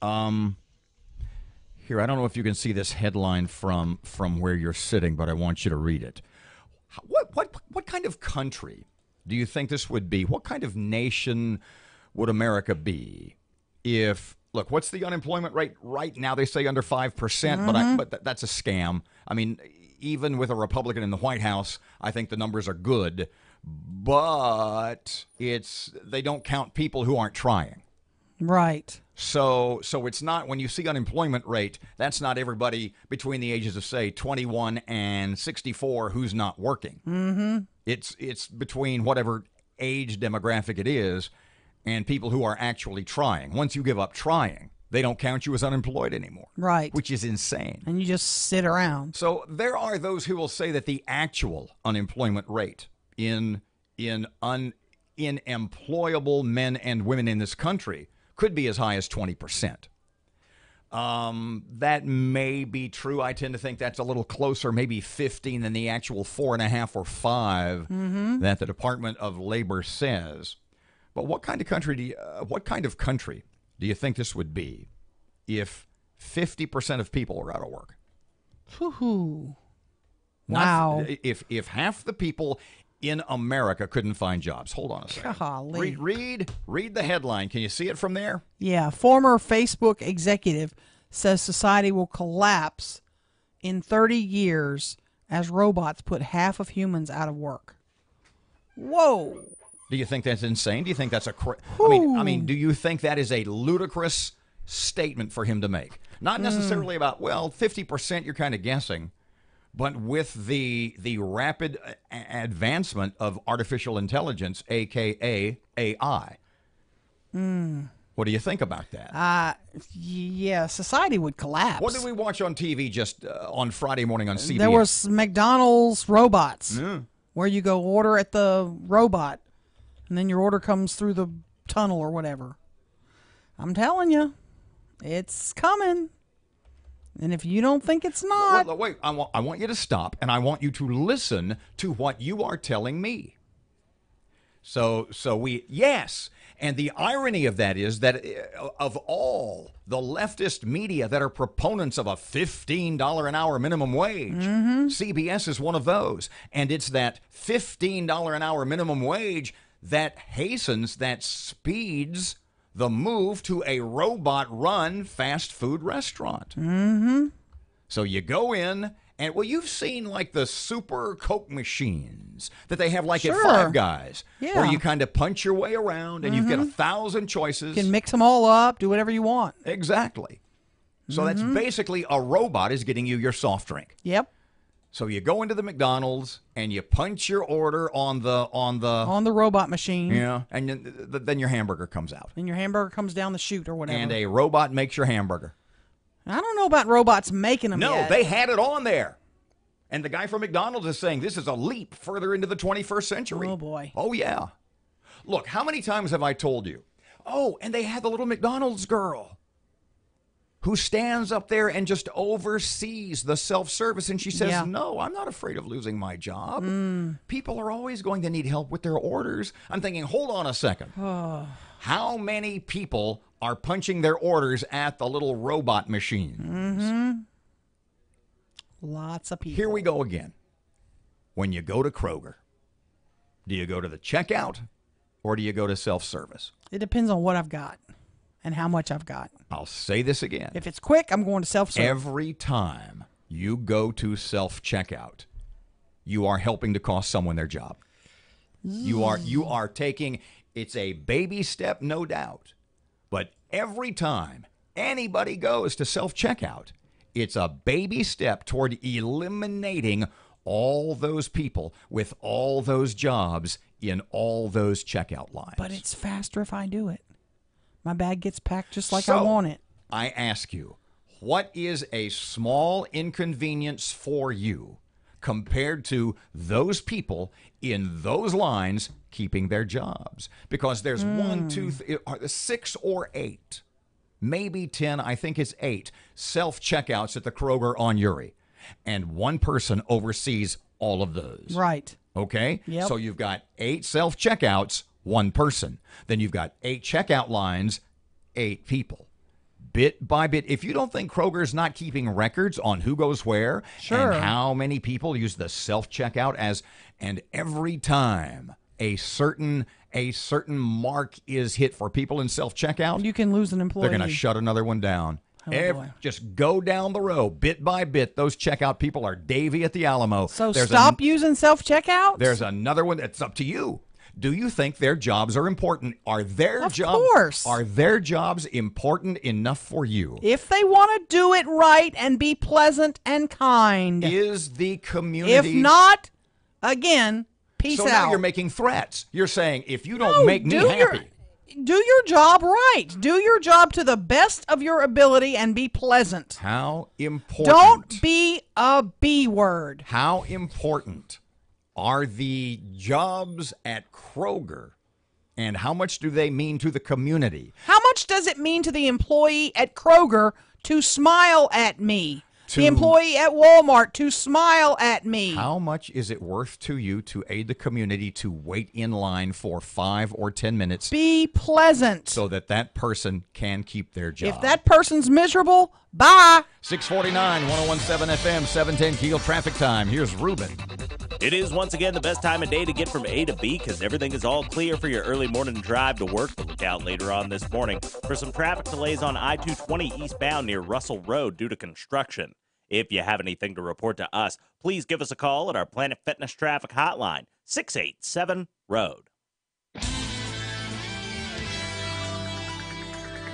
Here, I don't know if you can see this headline from where you're sitting, but I want you to read it. What kind of country do you think this would be? What kind of nation would America be if, look, what's the unemployment rate right now? They say under 5%, but that's a scam. I mean, even with a Republican in the White House, I think the numbers are good, but they don't count people who aren't trying. Right. So it's not, when you see unemployment rate, that's not everybody between the ages of, say, 21 and 64 who's not working. Mm-hmm. It's between whatever age demographic it is and people who are actually trying. Once you give up trying, they don't count you as unemployed anymore. Right. Which is insane. And you just sit around. So there are those who will say that the actual unemployment rate in employable men and women in this country could be as high as 20%. That may be true. I tend to think that's a little closer, maybe 15 than the actual 4.5 or 5 that the Department of Labor says. But what kind of country do you think this would be if 50% of people were out of work? Woo-hoo. Wow. If half the people in America couldn't find jobs. Hold on a second. Golly. Read the headline. Can you see it from there? Yeah. Former Facebook executive says society will collapse in 30 years as robots put half of humans out of work. Whoa. Do you think that's insane? Do you think that's I mean, do you think that is a ludicrous statement for him to make? Not necessarily about, 50% you're kind of guessing. But with the rapid advancement of artificial intelligence, a.k.a. AI, what do you think about that? Yeah, society would collapse. What did we watch on TV just on Friday morning on CBS? There was McDonald's robots where you go order at the robot, and then your order comes through the tunnel or whatever. I'm telling you, it's coming. And if you don't think it's not... Well, wait, I want you to stop, and I want you to listen to what you are telling me. Yes, and the irony of that is that of all the leftist media that are proponents of a $15 an hour minimum wage, CBS is one of those. And it's that $15 an hour minimum wage that speeds the move to a robot-run fast food restaurant. So you go in, and you've seen like the super Coke machines that they have like at Five Guys, where you kind of punch your way around and you get 1,000 choices. You can mix them all up, do whatever you want. Exactly. So that's basically a robot is getting you your soft drink. Yep. So you go into the McDonald's and you punch your order on the robot machine. Yeah, and then your hamburger comes out. And your hamburger comes down the chute or whatever. And a robot makes your hamburger. I don't know about robots making them yet. No, they had it on there. And the guy from McDonald's is saying this is a leap further into the 21st century. Oh, boy. Oh, yeah. Look, how many times have I told you? Oh, and they had the little McDonald's girl who stands up there and just oversees the self-service. And she says, no, I'm not afraid of losing my job. People are always going to need help with their orders. I'm thinking, hold on a second. How many people are punching their orders at the little robot machine? Lots of people. Here we go again. When you go to Kroger, do you go to the checkout or do you go to self-service? It depends on what I've got and how much I've got. I'll say this again. If it's quick, I'm going to self-service. Every time you go to self-checkout, you are helping to cost someone their job. You are taking, it's a baby step, no doubt. But every time anybody goes to self-checkout, it's a baby step toward eliminating all those people with all those jobs in all those checkout lines. But it's faster if I do it. My bag gets packed just like I want it. I ask you, what is a small inconvenience for you compared to those people in those lines keeping their jobs? Because there's 6 or 8, maybe 10, I think it's 8 self-checkouts at the Kroger on Uri. And one person oversees all of those. Right. Okay? Yep. So you've got 8 self-checkouts, 1 person. Then you've got 8 checkout lines, 8 people. Bit by bit, if you don't think Kroger's not keeping records on who goes where and how many people use the self-checkout and every time a certain mark is hit for people in self-checkout, you can lose an employee. They're going to shut another one down. Just go down the row, bit by bit. Those checkout people are Davy at the Alamo. So stop using self-checkout? There's another one that's up to you. Do you think their jobs are important? Are their jobs important enough for you? If they want to do it right and be pleasant and kind. Is the community... If not, again, peace out. So now you're making threats. You're saying, if you don't make me happy... do your job right. Do your job to the best of your ability and be pleasant. How important? Don't be a B word. How important are the jobs at Kroger, and how much do they mean to the community? How much does it mean to the employee at Kroger to smile at me? The employee at Walmart to smile at me. How much is it worth to you to aid the community to wait in line for 5 or 10 minutes? Be pleasant. So that person can keep their job. If that person's miserable, bye. 649, 1017 FM, 710 KEEL traffic time. Here's Ruben. It is once again the best time of day to get from A to B because everything is all clear for your early morning drive to work. But look out later on this morning for some traffic delays on I-220 eastbound near Russell Road due to construction. If you have anything to report to us, please give us a call at our Planet Fitness traffic hotline, 687-ROAD.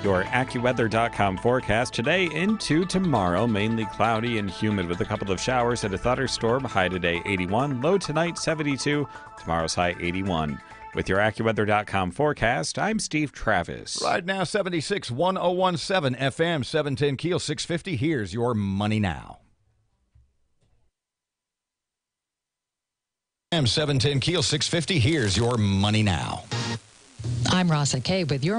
Your AccuWeather.com forecast today into tomorrow. Mainly cloudy and humid with a couple of showers and a thunderstorm. High today 81, low tonight 72, tomorrow's high 81. With your AccuWeather.com forecast, I'm Steve Travis. Right now, 76, 1017 FM, 710 KEEL, 650. Here's your money now. 710 KEEL, 650. Here's your money now. I'm Rasa Kay with your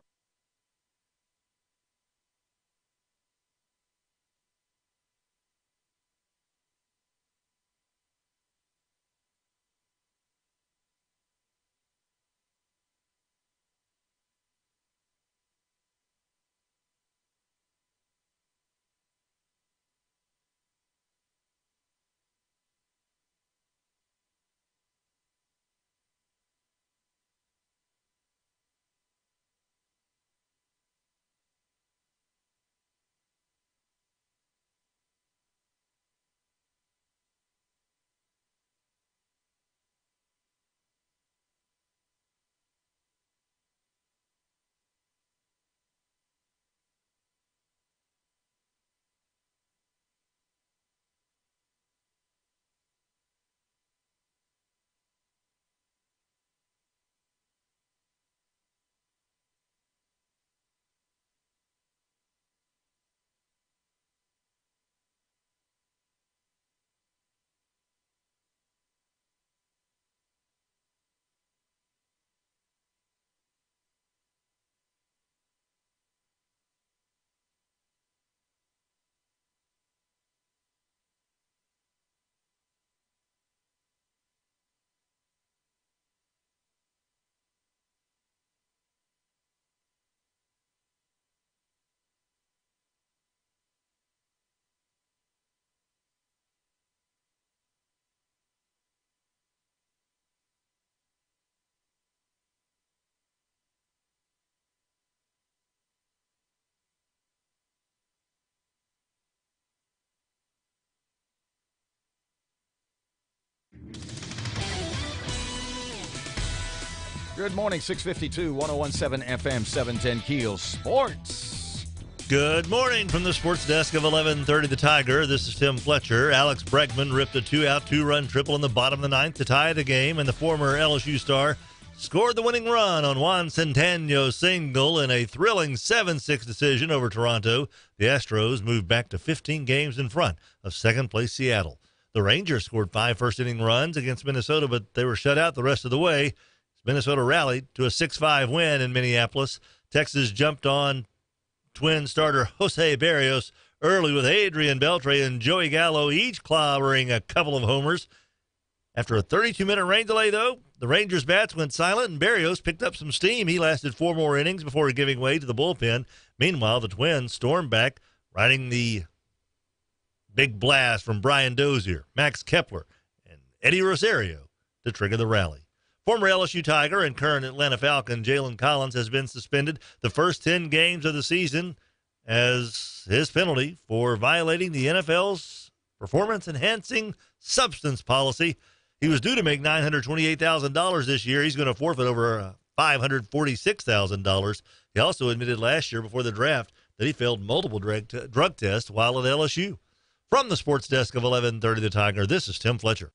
Good morning, 652, 1017 FM, 710 KEEL Sports. Good morning from the sports desk of 1130 The Tiger. This is Tim Fletcher. Alex Bregman ripped a 2-out, 2-run triple in the bottom of the ninth to tie the game, and the former LSU star scored the winning run on Juan Centeno's single in a thrilling 7-6 decision over Toronto. The Astros moved back to 15 games in front of second-place Seattle. The Rangers scored 5 first-inning runs against Minnesota, but they were shut out the rest of the way. Minnesota rallied to a 6-5 win in Minneapolis. Texas jumped on Twin starter Jose Berrios early with Adrian Beltre and Joey Gallo each clobbering a couple of homers. After a 32-minute rain delay, though, the Rangers' bats went silent and Berrios picked up some steam. He lasted 4 more innings before giving way to the bullpen. Meanwhile, the Twins stormed back, riding the big blast from Brian Dozier, Max Kepler, and Eddie Rosario to trigger the rally. Former LSU Tiger and current Atlanta Falcon Jalen Collins has been suspended the first 10 games of the season as his penalty for violating the NFL's performance-enhancing substance policy. He was due to make $928,000 this year. He's going to forfeit over $546,000. He also admitted last year before the draft that he failed multiple drug tests while at LSU. From the sports desk of 1130 The Tiger, this is Tim Fletcher.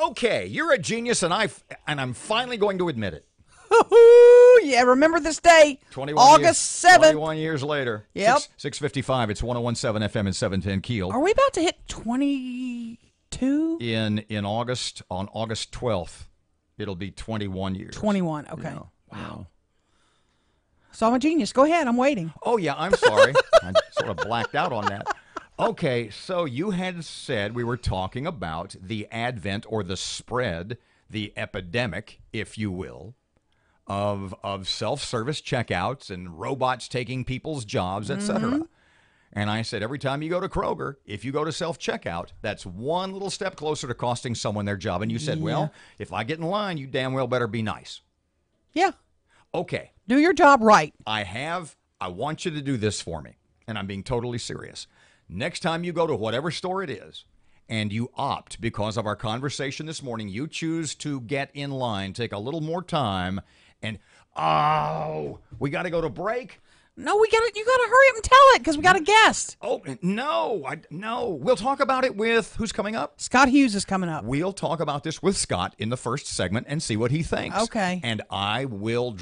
Okay, you're a genius, and I'm finally going to admit it. Yeah, remember this day. 21 August years, 7th. 21 years later. Yep. 6:55. It's 101.7 FM and 710 Keel. Are we about to hit 22? In August, on August 12th, it'll be 21 years. 21, okay. Yeah. Wow. So I'm a genius. Go ahead. I'm waiting. Oh, yeah, I'm sorry. I sort of blacked out on that. Okay, so you had said we were talking about the advent or the spread, the epidemic, if you will, of self-service checkouts and robots taking people's jobs, etc. And I said, every time you go to Kroger, if you go to self-checkout, that's one little step closer to costing someone their job. And you said, well, if I get in line, you damn well better be nice. Yeah. Okay. Do your job right. I want you to do this for me, and I'm being totally serious. Next time you go to whatever store it is, and you opt, because of our conversation this morning, you choose to get in line, take a little more time, and, we got to go to break? No, you got to hurry up and tell it because we got a guest. Oh, no. We'll talk about it with, who's coming up? Scott Hughes is coming up. We'll talk about this with Scott in the first segment and see what he thinks. Okay. And I will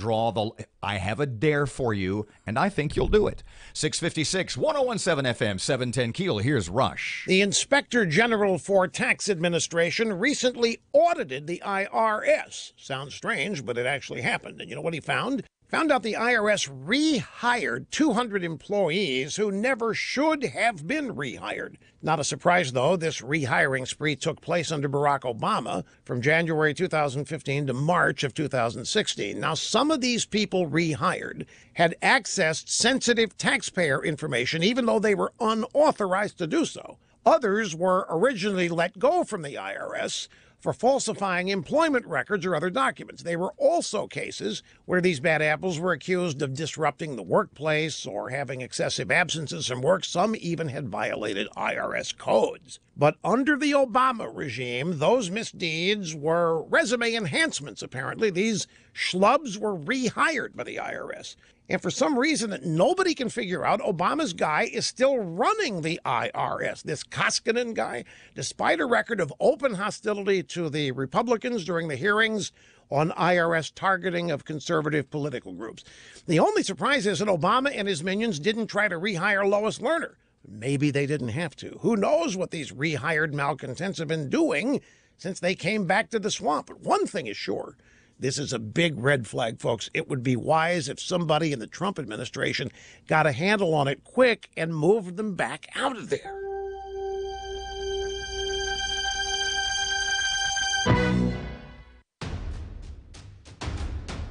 I have a dare for you, and I think you'll do it. 656, 101.7 FM, 710 Keel. Here's Rush. The Inspector General for Tax Administration recently audited the IRS. Sounds strange, but it actually happened. And you know what he found? Found out the IRS rehired 200 employees who never should have been rehired. Not a surprise, though, this rehiring spree took place under Barack Obama from January 2015 to March of 2016. Now, some of these people rehired had accessed sensitive taxpayer information, even though they were unauthorized to do so. Others were originally let go from the IRS for falsifying employment records or other documents. They were also cases where these bad apples were accused of disrupting the workplace or having excessive absences from work. Some even had violated IRS codes. But under the Obama regime, those misdeeds were resume enhancements, apparently. These schlubs were rehired by the IRS. And for some reason that nobody can figure out, Obama's guy is still running the IRS. This Koskinen guy, despite a record of open hostility to the Republicans during the hearings on IRS targeting of conservative political groups. The only surprise is that Obama and his minions didn't try to rehire Lois Lerner. Maybe they didn't have to. Who knows what these rehired malcontents have been doing since they came back to the swamp. But one thing is sure. This is a big red flag, folks. It would be wise if somebody in the Trump administration got a handle on it quick and moved them back out of there.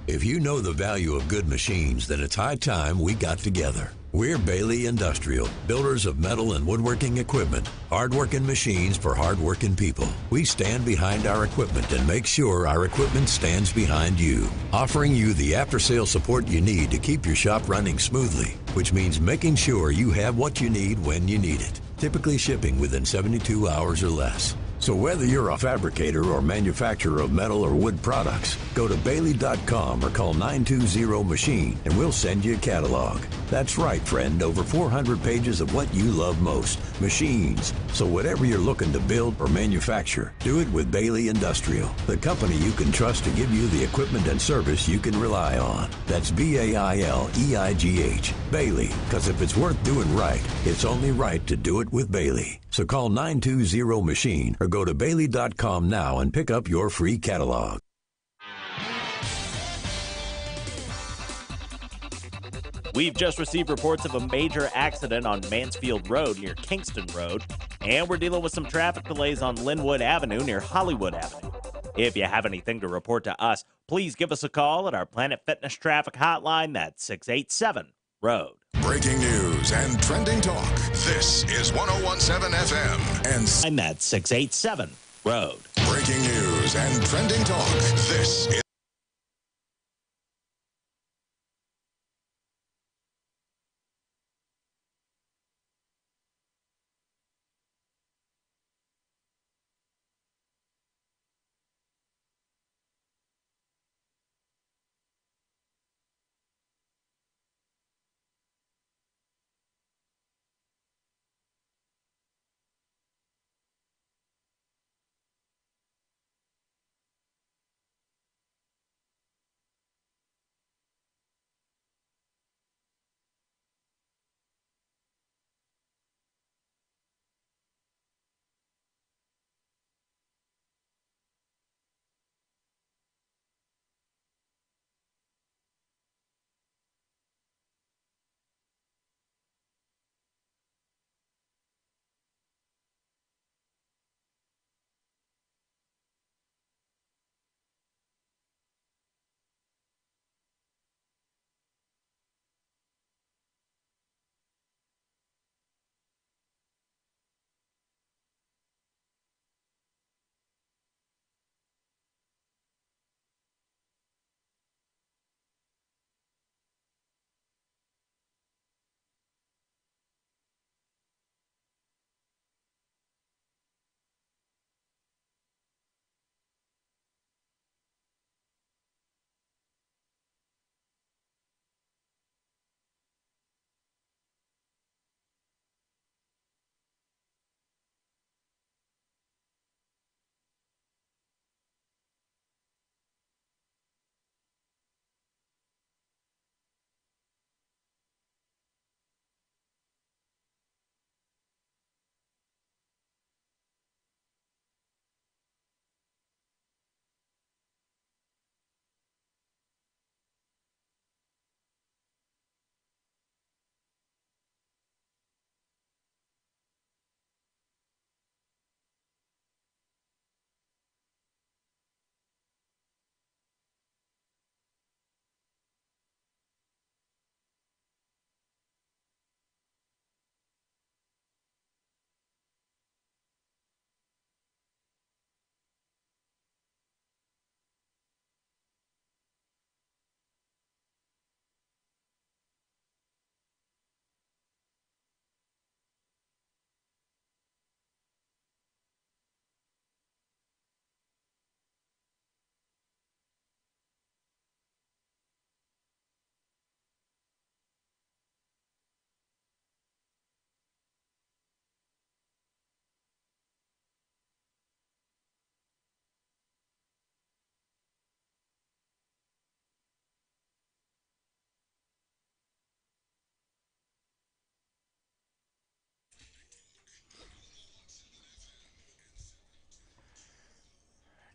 If you know the value of good machines, then it's high time we got together. We're Bailey Industrial, builders of metal and woodworking equipment, hardworking machines for hardworking people. We stand behind our equipment and make sure our equipment stands behind you, offering you the after-sale support you need to keep your shop running smoothly, which means making sure you have what you need when you need it, typically shipping within 72 hours or less. So whether you're a fabricator or manufacturer of metal or wood products, go to Bailey.com or call 920-MACHINE and we'll send you a catalog. That's right, friend, over 400 pages of what you love most, machines. So whatever you're looking to build or manufacture, do it with Bailey Industrial, the company you can trust to give you the equipment and service you can rely on. That's BAILEIGH, Bailey, because if it's worth doing right, it's only right to do it with Bailey. So call 920-MACHINE or go to Bailey.com now and pick up your free catalog. We've just received reports of a major accident on Mansfield Road near Kingston Road, and we're dealing with some traffic delays on Linwood Avenue near Hollywood Avenue. If you have anything to report to us, please give us a call at our Planet Fitness traffic hotline. That's 687-ROAD. Breaking news and trending talk. This is 101.7 FM. And that's 687-ROAD. Breaking news and trending talk. This is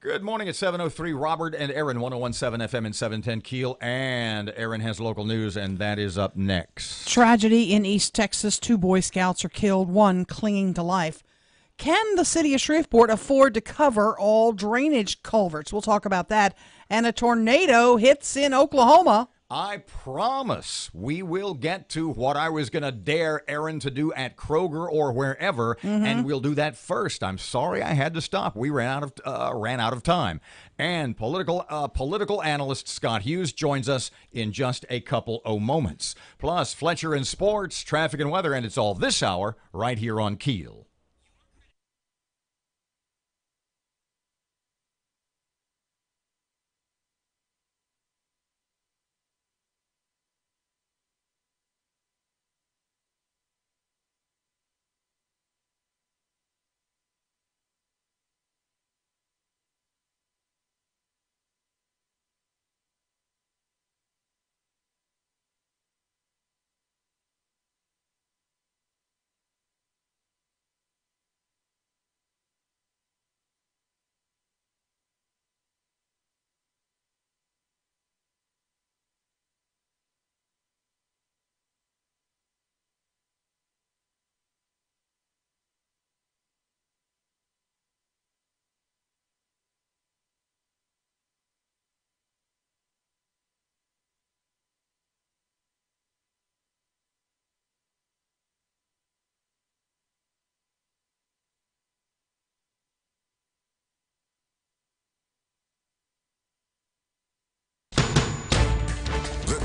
Good morning at 7:03. Robert and Erin, 101.7 FM and 710 Keel. And Erin has local news, and that is up next. Tragedy in East Texas. 2 Boy Scouts are killed, one clinging to life. Can the city of Shreveport afford to cover all drainage culverts? We'll talk about that. And a tornado hits in Oklahoma. I promise we will get to what I was going to dare Erin to do at Kroger or wherever, and we'll do that first. I'm sorry I had to stop. We ran out of time. And political analyst Scott Hughes joins us in just a couple of moments. Plus, Fletcher in sports, traffic and weather, and it's all this hour right here on Keel.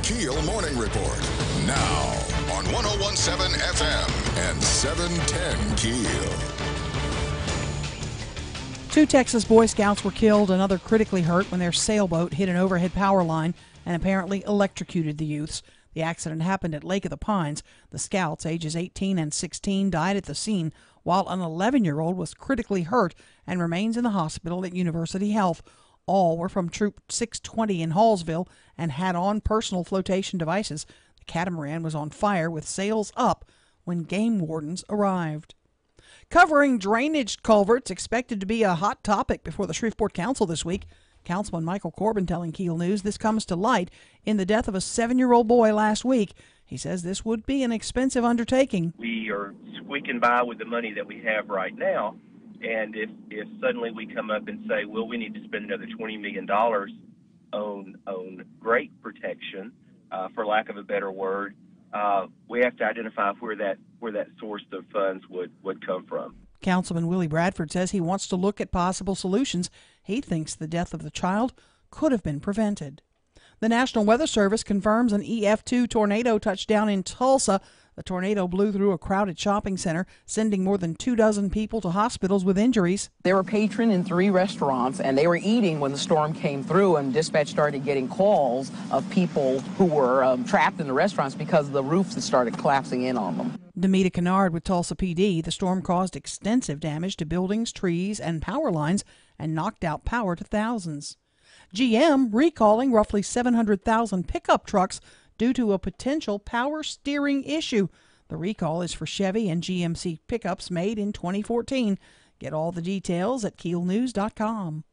KEEL Morning Report. Now on 101.7 FM and 710 KEEL. 2 Texas Boy Scouts were killed, another critically hurt when their sailboat hit an overhead power line and apparently electrocuted the youths. The accident happened at Lake of the Pines. The Scouts, ages 18 and 16, died at the scene, while an 11-year-old was critically hurt and remains in the hospital at University Health. All were from Troop 620 in Hallsville and had on personal flotation devices. The catamaran was on fire with sails up when game wardens arrived. Covering drainage culverts expected to be a hot topic before the Shreveport Council this week. Councilman Michael Corbin telling KEEL News this comes to light in the death of a 7-year-old boy last week. He says this would be an expensive undertaking. We are squeaking by with the money that we have right now. And if suddenly we come up and say, well, we need to spend another $20 million on grate protection, for lack of a better word, we have to identify where that source of funds would come from. Councilman Willie Bradford says he wants to look at possible solutions. He thinks the death of the child could have been prevented. The National Weather Service confirms an EF2 tornado touched down in Tulsa. The tornado blew through a crowded shopping center, sending more than 24 people to hospitals with injuries. They were patron in 3 restaurants, and they were eating when the storm came through, and dispatch started getting calls of people who were trapped in the restaurants because the roofs had started collapsing in on them. Demita Kennard with Tulsa PD. The storm caused extensive damage to buildings, trees, and power lines and knocked out power to thousands. GM recalling roughly 700,000 pickup trucks due to a potential power steering issue. The recall is for Chevy and GMC pickups made in 2014. Get all the details at KeelNews.com.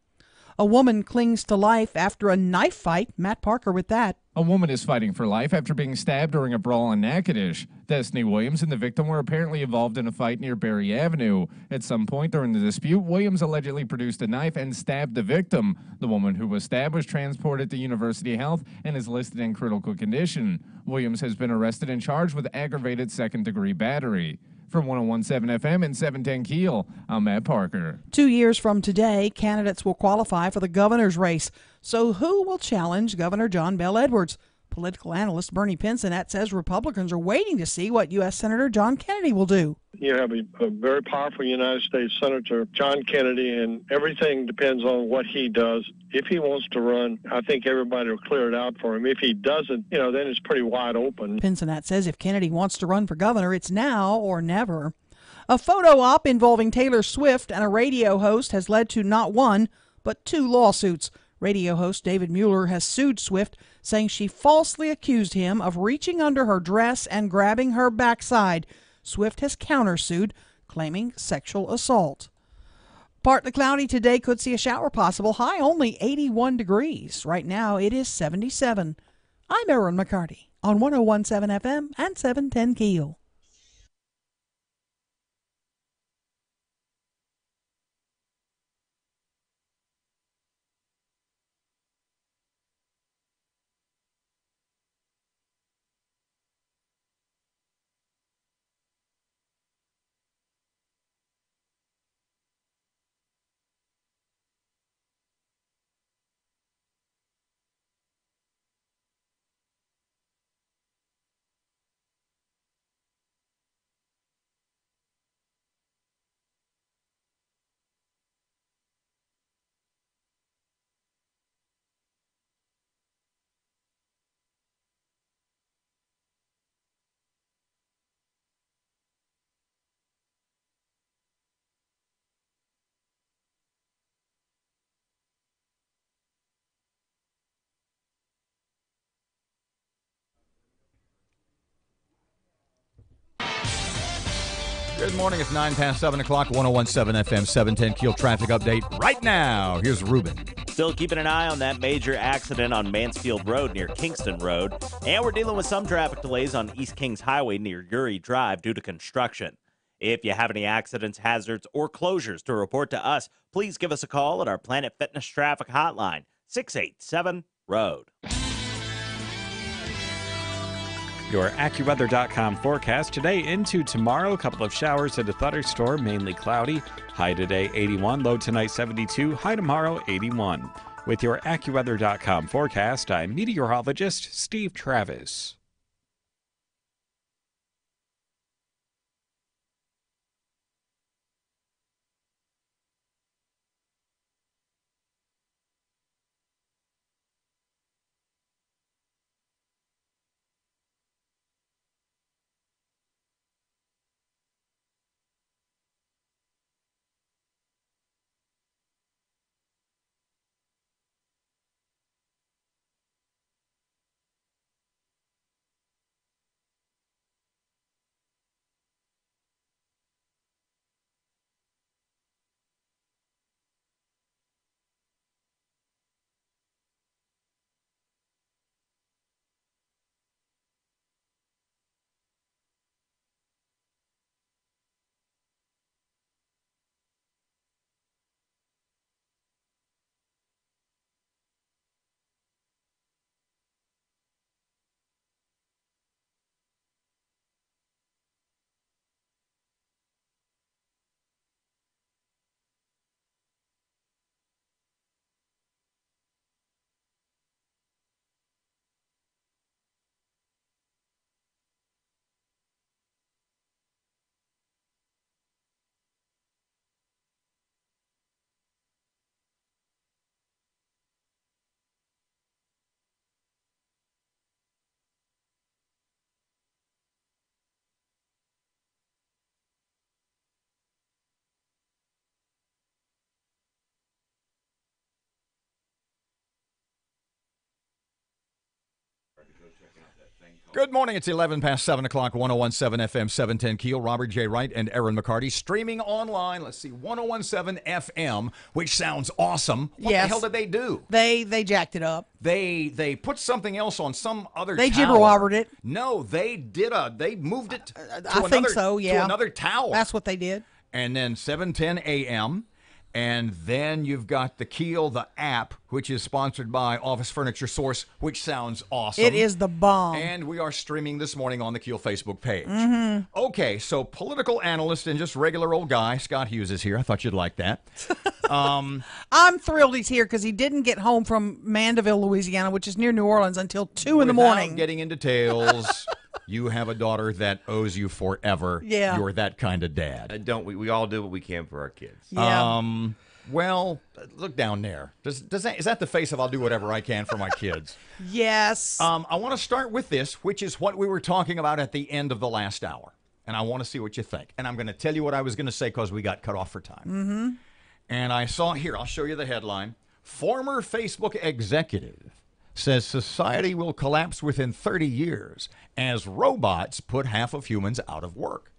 A woman clings to life after a knife fight. Matt Parker with that. A woman is fighting for life after being stabbed during a brawl in Natchitoches. Destiny Williams and the victim were apparently involved in a fight near Berry Avenue. At some point during the dispute, Williams allegedly produced a knife and stabbed the victim. The woman who was stabbed was transported to University Health and is listed in critical condition. Williams has been arrested and charged with aggravated second-degree battery. From 101.7 FM and 710 KEEL, I'm Matt Parker. 2 years from today, candidates will qualify for the governor's race. So who will challenge Governor John Bel Edwards? Political analyst Bernie Pincinat says Republicans are waiting to see what U.S. Senator John Kennedy will do. You have a very powerful United States Senator, John Kennedy, and everything depends on what he does. If he wants to run, I think everybody will clear it out for him. If he doesn't, then it's pretty wide open. Pincinat says if Kennedy wants to run for governor, it's now or never. A photo op involving Taylor Swift and a radio host has led to not one, but 2 lawsuits. Radio host David Mueller has sued Swift, saying she falsely accused him of reaching under her dress and grabbing her backside. Swift has countersued, claiming sexual assault. Partly cloudy today, could see a shower possible. High only 81 degrees. Right now it is 77. I'm Erin McCarty on 101.7 FM and 710 KEEL. Good morning. It's 9 past 7 o'clock, 101.7 FM, 710 KEEL traffic update right now. Here's Ruben. Still keeping an eye on that major accident on Mansfield Road near Kingston Road. And we're dealing with some traffic delays on East Kings Highway near Uri Drive due to construction. If you have any accidents, hazards, or closures to report to us, please give us a call at our Planet Fitness traffic hotline, 687-ROAD. Your AccuWeather.com forecast today into tomorrow. A couple of showers and a thunderstorm, mainly cloudy. High today 81, low tonight 72, high tomorrow 81. With your AccuWeather.com forecast, I'm meteorologist Steve Travis. Good morning. It's 11 past 7 o'clock, 101.7 FM, 710 KEEL. Robert J. Wright and Erin McCarty streaming online. Let's see, 101.7 FM, which sounds awesome. What the hell did they do? They jacked it up. They put something else on some other They tower. jibber-wobbered it. No, they moved it to I think so, to yeah. another tower. That's what they did. And then 7:10 a.m., and then you've got the KEEL, the app, which is sponsored by Office Furniture Source, which sounds awesome. It is the bomb. And we are streaming this morning on the KEEL Facebook page. Mm-hmm. Okay, so political analyst and just regular old guy, Scott Hughes is here. I thought you'd like that. I'm thrilled he's here because he didn't get home from Mandeville, Louisiana, which is near New Orleans, until 2 in the morning. Without getting into details, you have a daughter that owes you forever. Yeah. You're that kind of dad. Don't we? We all do what we can for our kids. Yeah. Well, look down there. Is that the face of I'll do whatever I can for my kids? Yes. I want to start with this, which is what we were talking about at the end of the last hour. And I want to see what you think. And I'm going to tell you what I was going to say because we got cut off for time. Mm-hmm. And I saw here, I'll show you the headline. Former Facebook executive says society will collapse within 30 years as robots put half of humans out of work.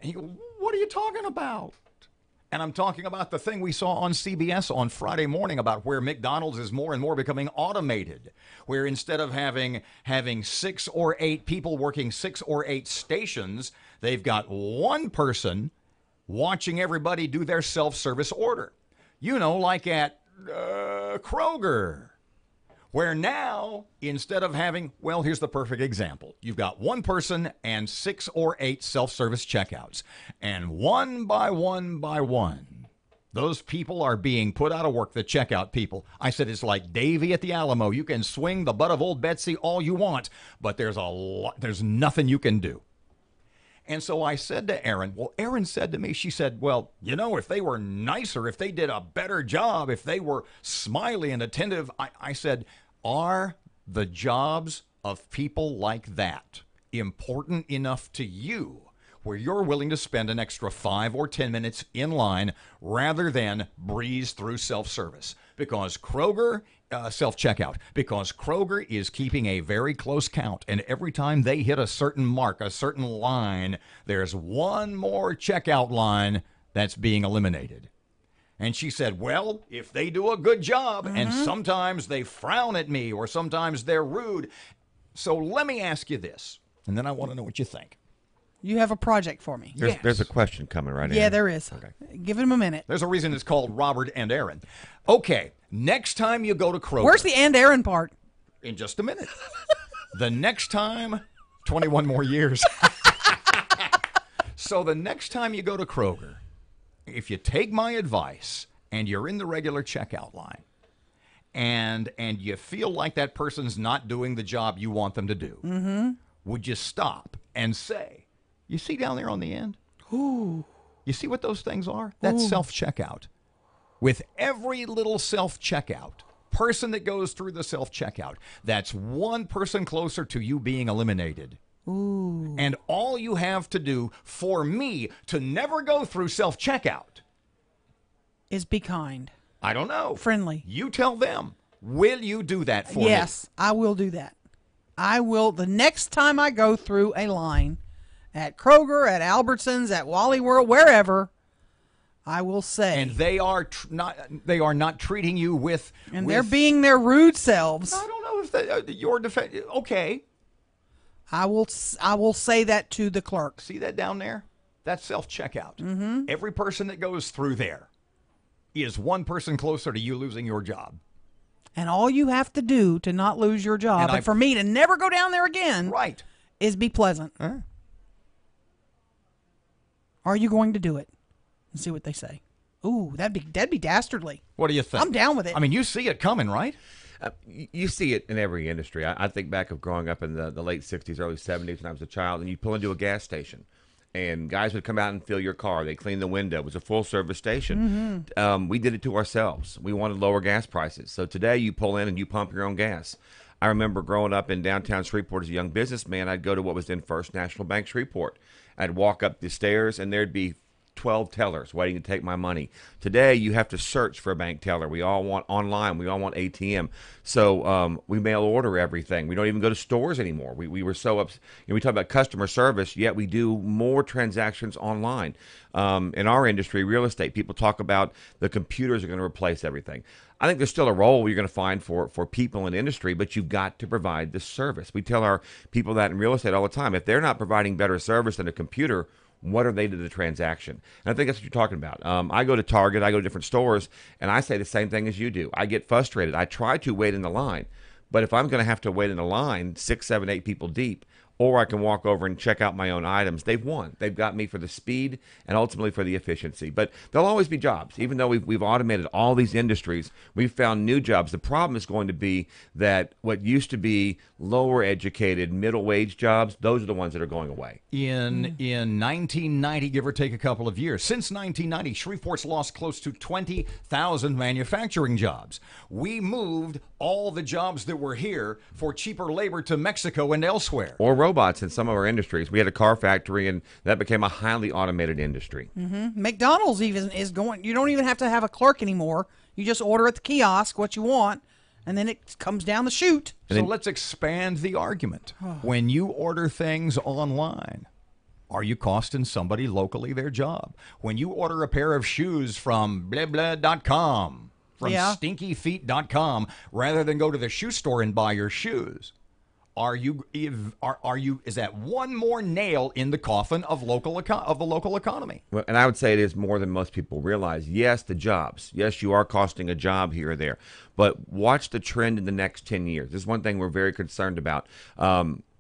And you go, what are you talking about? And I'm talking about the thing we saw on CBS on Friday morning about where McDonald's is more and more becoming automated, where instead of having 6 or 8 people working 6 or 8 stations, they've got one person watching everybody do their self-service order. You know, like at Kroger, where now, instead of having, well, here's the perfect example. You've got one person and 6 or 8 self-service checkouts. And one by one, those people are being put out of work, the checkout people. I said, it's like Davy at the Alamo. You can swing the butt of old Betsy all you want, but there's nothing you can do. And so I said to Erin, well, Erin said to me, she said, well, you know, if they were nicer, if they did a better job, if they were smiley and attentive, I said, are the jobs of people like that important enough to you where you're willing to spend an extra 5 or 10 minutes in line rather than breeze through self-service? Because Kroger, self-checkout, because Kroger is keeping a very close count, and every time they hit a certain mark, a certain line, there's one more checkout line that's being eliminated. And she said, well, if they do a good job, and sometimes they frown at me, or sometimes they're rude. So let me ask you this, and then I want to know what you think. You have a project for me. There's a question coming right in. Yeah, there is. Okay. Give him a minute. There's a reason it's called Robert and Erin. Okay, next time you go to Kroger. Where's the and Erin part? In just a minute. The next time, 21 more years. So the next time you go to Kroger, if you take my advice and you're in the regular checkout line and you feel like that person's not doing the job you want them to do, would you stop and say, you see down there on the end? Ooh. You see what those things are? That's self-checkout. With every little self-checkout, person that goes through the self-checkout, that's one person closer to you being eliminated. Ooh. And all you have to do for me to never go through self-checkout is be kind. I don't know. Friendly. You tell them. Will you do that for me? Yes, I will do that. I will. The next time I go through a line at Kroger, at Albertsons, at Wally World, wherever, I will say. And they are not treating you with. And they're being their rude selves. I don't know if your defense. Okay. I will say that to the clerk. See that down there? That's self-checkout. Every person that goes through there is one person closer to you losing your job. And all you have to do to not lose your job, and for me to never go down there again, is be pleasant. Are you going to do it? And see what they say. Ooh, that'd be dastardly. What do you think? I'm down with it. I mean, you see it coming, right? You see it in every industry. I think back of growing up in the late 60s, early 70s when I was a child, and you'd pull into a gas station, and guys would come out and fill your car. They'd clean the window. It was a full-service station. We did it to ourselves. We wanted lower gas prices. So today you pull in and you pump your own gas. I remember growing up in downtown Shreveport as a young businessman, I'd go to what was then First National Bank Shreveport. I'd walk up the stairs, and there'd be 12 tellers waiting to take my money. Today, you have to search for a bank teller. We all want online. We all want ATM. So we mail order everything. We don't even go to stores anymore. We were so upset. We talk about customer service, yet we do more transactions online. In our industry, real estate, people talk about the computers are going to replace everything. I think there's still a role you're going to find for people in industry, but you've got to provide the service. We tell our people that in real estate all the time. If they're not providing better service than a computer, what are they to the transaction? And I think that's what you're talking about. I go to Target, I go to different stores, and I say the same thing as you do. I get frustrated. I try to wait in the line, but if I'm going to have to wait in the line 6, 7, 8 people deep, or I can walk over and check out my own items, they've won. They've got me for the speed and ultimately for the efficiency. But there'll always be jobs. Even though we've automated all these industries, we've found new jobs. The problem is going to be that what used to be lower educated, middle wage jobs, those are the ones that are going away. In 1990, give or take a couple of years, since 1990, Shreveport's lost close to 20,000 manufacturing jobs. We moved all the jobs that were here for cheaper labor to Mexico and elsewhere. Or robots in some of our industries. We had a car factory, and that became a highly automated industry. McDonald's even is going. You don't even have to have a clerk anymore. You just order at the kiosk what you want, and then it comes down the chute. So let's expand the argument. When you order things online, Are you costing somebody locally their job? When you order a pair of shoes from blah.com, from stinkyfeet.com, rather than go to the shoe store and buy your shoes, is that one more nail in the coffin of the local economy? Well, and I would say it is more than most people realize. Yes, the jobs. Yes, you are costing a job here or there. But watch the trend in the next 10 years. This is one thing we're very concerned about.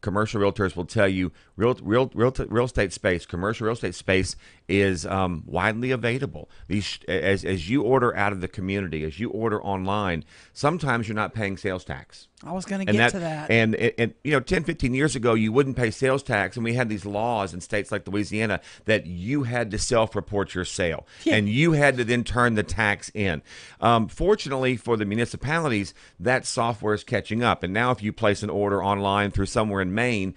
Commercial realtors will tell you real estate space, commercial real estate space is widely available. These as you order out of the community, as you order online, sometimes you're not paying sales tax. I was going to get to that. And 10, 15 years ago, you wouldn't pay sales tax, and we had these laws in states like Louisiana that you had to self-report your sale, and you had to then turn the tax in. Fortunately for the municipalities, that software is catching up, and now if you place an order online through somewhere in Maine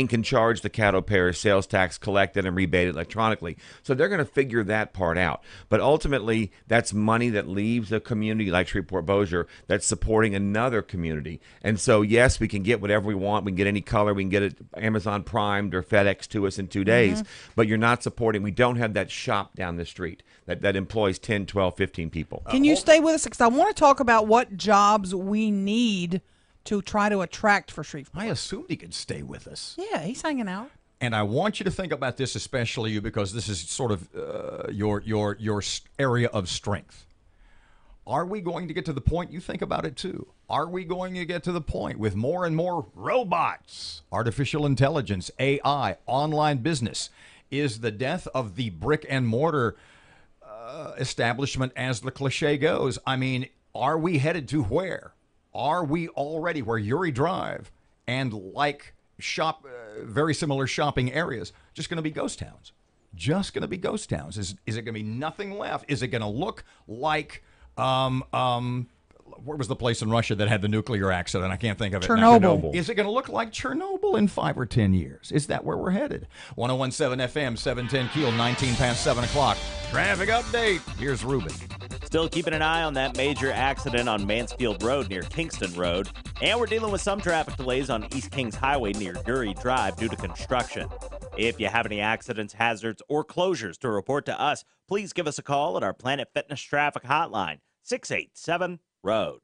can charge the cattle parish sales tax collected and rebated electronically. So they're going to figure that part out. But ultimately, that's money that leaves a community like Shreveport-Bossier that's supporting another community. And so, yes, we can get whatever we want. We can get any color. We can get it Amazon Primed or FedEx to us in 2 days. But you're not supporting. We don't have that shop down the street that employs 10, 12, 15 people. Can you stay with us? Because I want to talk about what jobs we need to try to attract for Shreveport. I assumed he could stay with us. Yeah, he's hanging out. And I want you to think about this, especially you, because this is sort of your area of strength. Are we going to get to the point, you think about it too, are we going to get to the point with more and more robots, artificial intelligence, AI, online business? Is the death of the brick and mortar establishment, as the cliche goes? I mean, are we headed to where? Are we already where Uri Drive and very similar shopping areas, just going to be ghost towns? Just going to be ghost towns. Is it going to be nothing left? Is it going to look like where was the place in Russia that had the nuclear accident? I can't think of it now. Chernobyl. Is it going to look like Chernobyl in 5 or 10 years? Is that where we're headed? 101.7 FM, 710 Keel, 19 past 7 o'clock. Traffic update. Here's Ruben. Still keeping an eye on that major accident on Mansfield Road near Kingston Road. And we're dealing with some traffic delays on East Kings Highway near Uri Drive due to construction. If you have any accidents, hazards, or closures to report to us, please give us a call at our Planet Fitness Traffic Hotline, 687-ROAD.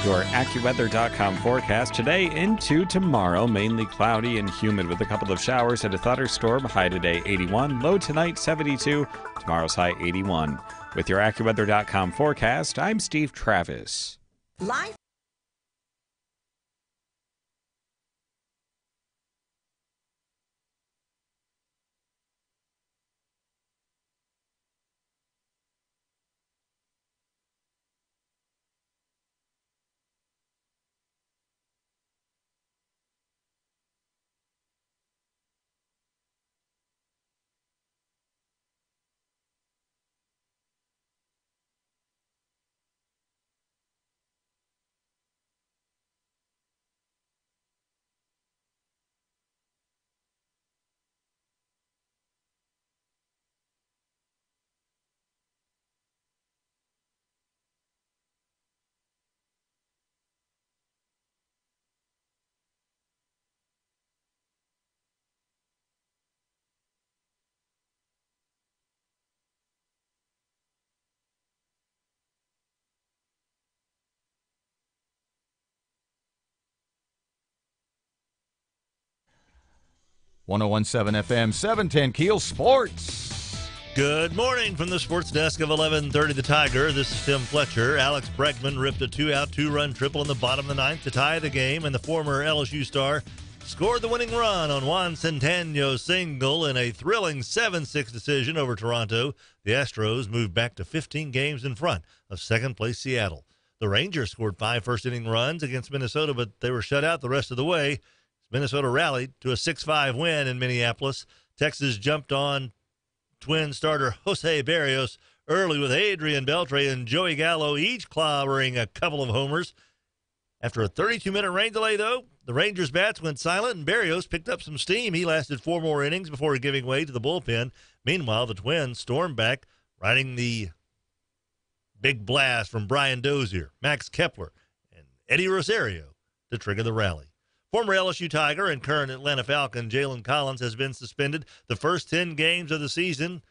Your AccuWeather.com forecast today into tomorrow, mainly cloudy and humid with a couple of showers and a thunderstorm. High today 81, low tonight 72, tomorrow's high 81. With your AccuWeather.com forecast, I'm Steve Travis. Life. .101.7 FM, 710 Keel Sports. Good morning from the sports desk of 1130 The Tiger. This is Tim Fletcher. Alex Bregman ripped a 2-out, 2-run triple in the bottom of the ninth to tie the game, and the former LSU star scored the winning run on Juan Centeno's single in a thrilling 7-6 decision over Toronto. The Astros moved back to 15 games in front of second-place Seattle. The Rangers scored 5 first-inning runs against Minnesota, but they were shut out the rest of the way. Minnesota rallied to a 6-5 win in Minneapolis. Texas jumped on Twin starter Jose Berrios early with Adrian Beltre and Joey Gallo each clobbering a couple of homers. After a 32-minute rain delay, though, the Rangers' bats went silent and Berrios picked up some steam. He lasted 4 more innings before giving way to the bullpen. Meanwhile, the Twins stormed back, riding the big blast from Brian Dozier, Max Kepler, and Eddie Rosario to trigger the rally. Former LSU Tiger and current Atlanta Falcon Jalen Collins has been suspended the first 10 games of the season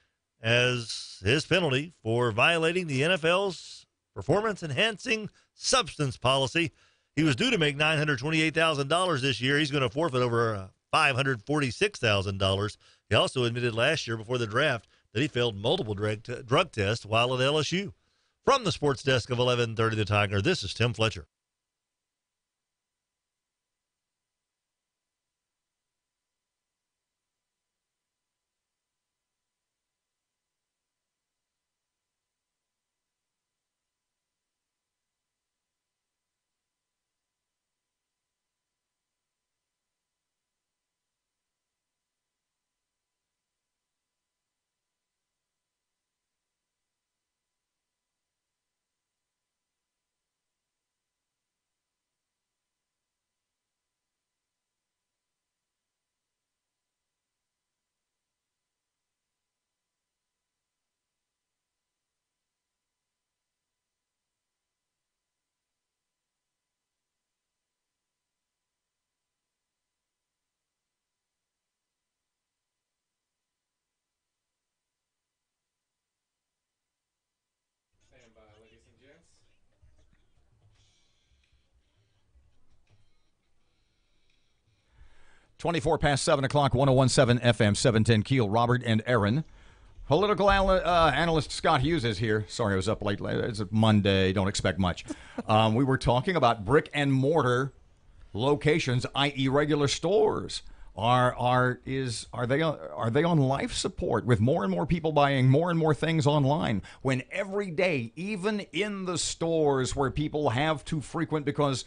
as his penalty for violating the NFL's performance-enhancing substance policy. He was due to make $928,000 this year. He's going to forfeit over $546,000. He also admitted last year before the draft that he failed multiple drug tests while at LSU. From the sports desk of 1130 The Tiger, this is Tim Fletcher. Stand by, ladies and gents. 24 past 7 o'clock, 1017 FM, 710 Keel. Robert and Erin. Political analyst Scott Hughes is here. Sorry I was up late. It's a Monday. Don't expect much. We were talking about brick and mortar locations, i.e. regular stores. Are they on life support with more and more people buying more and more things online when every day, even in the stores where people have to frequent because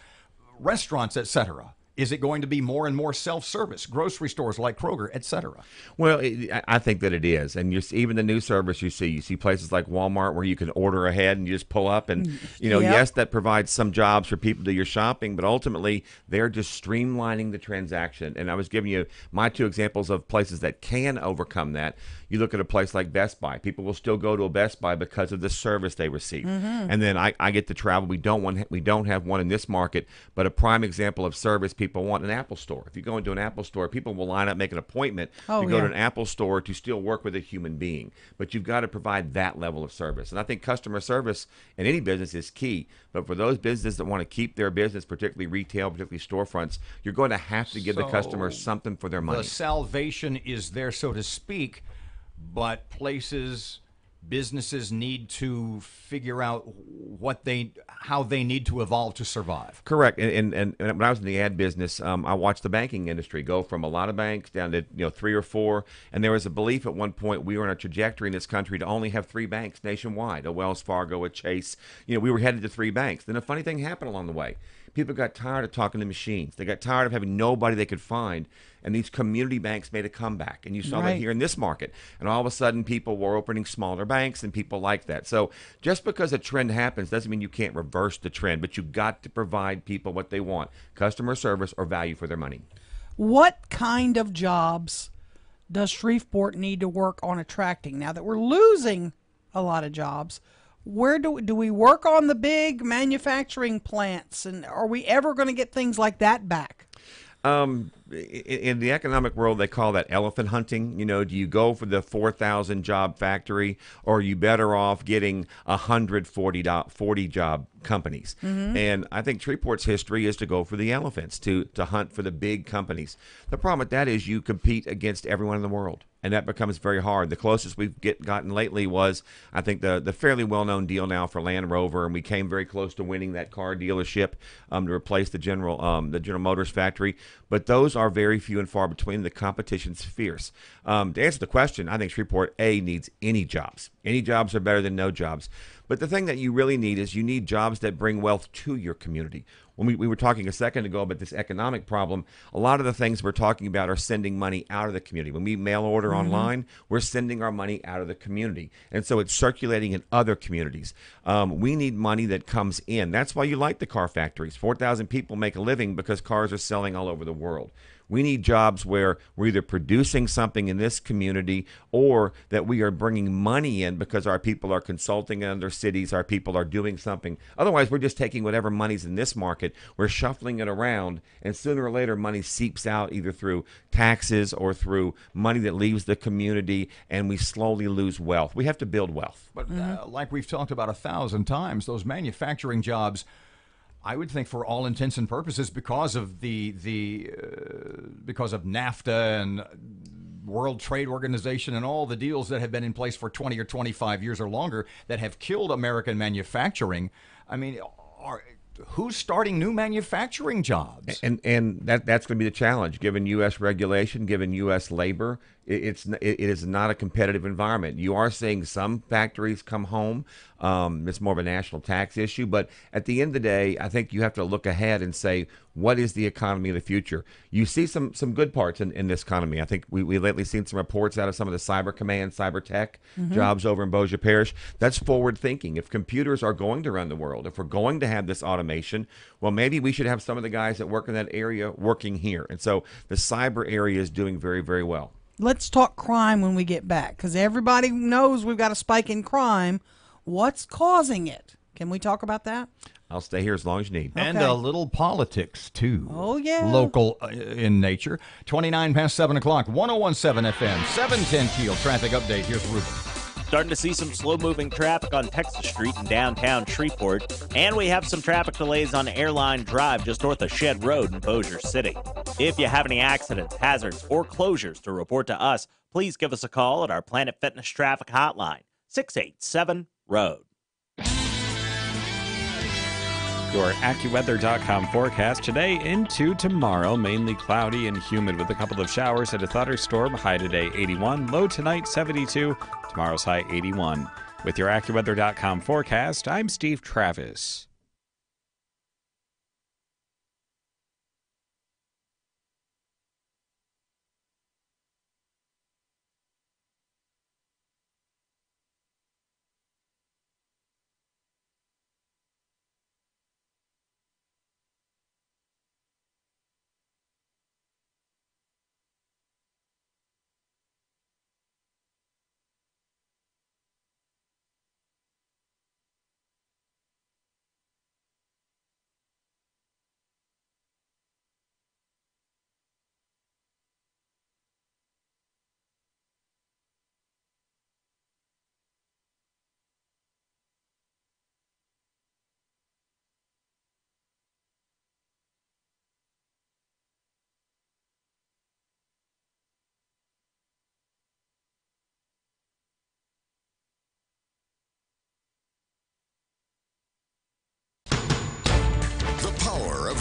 restaurants, etc., is it going to be more and more self-service, grocery stores like Kroger, etc.? Well, I think that it is. And even the new service you see places like Walmart where you can order ahead and you just pull up. And, yes, that provides some jobs for people to do your shopping, but ultimately they're just streamlining the transaction. And I was giving you my two examples of places that can overcome that. You look at a place like Best Buy. People will still go to a Best Buy because of the service they receive. Mm-hmm. And then I get to travel. We don't have one in this market, but a prime example of service people want, an Apple store. If you go into an Apple store, people will line up, make an appointment to go to an Apple store to still work with a human being. But you've got to provide that level of service. And I think customer service in any business is key. But for those businesses that want to keep their business, particularly retail, particularly storefronts, you're going to have to give the customer something for their money. The salvation is there, so to speak, but businesses need to figure out how they need to evolve to survive. Correct. And when I was in the ad business, I watched the banking industry go from a lot of banks down to 3 or 4. And there was a belief at one point we were on a trajectory in this country to only have 3 banks nationwide: a Wells Fargo, a Chase. We were headed to 3 banks. Then a funny thing happened along the way. People got tired of talking to machines. They got tired of having nobody they could find. And these community banks made a comeback. And you saw that here in this market. And all of a sudden, people were opening smaller banks, and people like that. So just because a trend happens doesn't mean you can't reverse the trend. But you've got to provide people what they want: customer service or value for their money. What kind of jobs does Shreveport need to work on attracting? Now that we're losing a lot of jobs, where do we work on the big manufacturing plants? And are we ever going to get things like that back? In the economic world, they call that elephant hunting. Do you go for the 4,000 job factory, or are you better off getting 140 job companies? Mm-hmm. And I think Shreveport's history is to go for the elephants, to hunt for the big companies. The problem with that is you compete against everyone in the world, and that becomes very hard. The closest we've gotten lately was, I think, the fairly well-known deal now for Land Rover, and we came very close to winning that car dealership to replace the General Motors factory. But those are very few and far between. The competition's fierce. To answer the question, I think Shreveport needs any jobs. Any jobs are better than no jobs. But the thing that you really need is you need jobs that bring wealth to your community. When we were talking a second ago about this economic problem, a lot of the things we're talking about are sending money out of the community. When we mail order online, we're sending our money out of the community. And so it's circulating in other communities. We need money that comes in. That's why you like the car factories. 4,000 people make a living because cars are selling all over the world. We need jobs where we're either producing something in this community or that we are bringing money in because our people are consulting in other cities, our people are doing something. Otherwise, we're just taking whatever money's in this market, we're shuffling it around, and sooner or later money seeps out either through taxes or through money that leaves the community, and we slowly lose wealth. We have to build wealth. But like we've talked about 1,000 times, those manufacturing jobs, I would think, for all intents and purposes, because of because of NAFTA and World Trade Organization and all the deals that have been in place for 20 or 25 years or longer that have killed American manufacturing. I mean, who's starting new manufacturing jobs? And that's going to be the challenge, given U.S. regulation, given U.S. labor. It is not a competitive environment. You are seeing some factories come home. It's more of a national tax issue. But at the end of the day, I think you have to look ahead and say, what is the economy of the future? You see some good parts in this economy. I think we lately seen some reports out of some of the cyber command, cyber tech jobs over in Bossier Parish. That's forward thinking. If computers are going to run the world, if we're going to have this automation, well, maybe we should have some of the guys that work in that area working here. And so the cyber area is doing very, very well. Let's talk crime when we get back, because everybody knows we've got a spike in crime. What's causing it? Can we talk about that? I'll stay here as long as you need. And a little politics, too. Oh, yeah. Local in nature. 29 past 7 o'clock, 101.7 FM, 710 KEEL. Traffic update. Here's Ruben. Starting to see some slow-moving traffic on Texas Street in downtown Shreveport. And we have some traffic delays on Airline Drive just north of Shed Road in Bossier City. If you have any accidents, hazards, or closures to report to us, please give us a call at our Planet Fitness Traffic Hotline, 687-ROAD. Your AccuWeather.com forecast today into tomorrow. Mainly cloudy and humid with a couple of showers and a thunderstorm. High today 81. Low tonight 72. Tomorrow's high 81. With your AccuWeather.com forecast, I'm Steve Travis.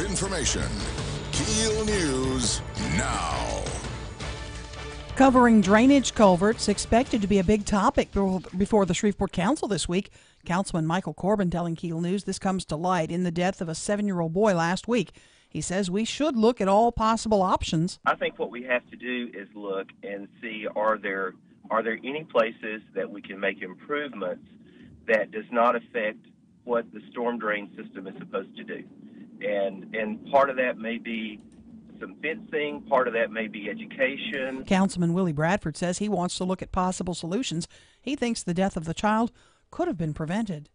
Information. KEEL News now. Covering drainage culverts expected to be a big topic before the Shreveport Council this week. Councilman Michael Corbin telling KEEL News this comes to light in the death of a 7-year-old boy last week. He says we should look at all possible options. I think what we have to do is look and see, are there any places that we can make improvements that does not affect what the storm drain system is supposed to do. And part of that may be some fencing, part of that may be education. Councilman Willie Bradford says he wants to look at possible solutions. He thinks the death of the child could have been prevented.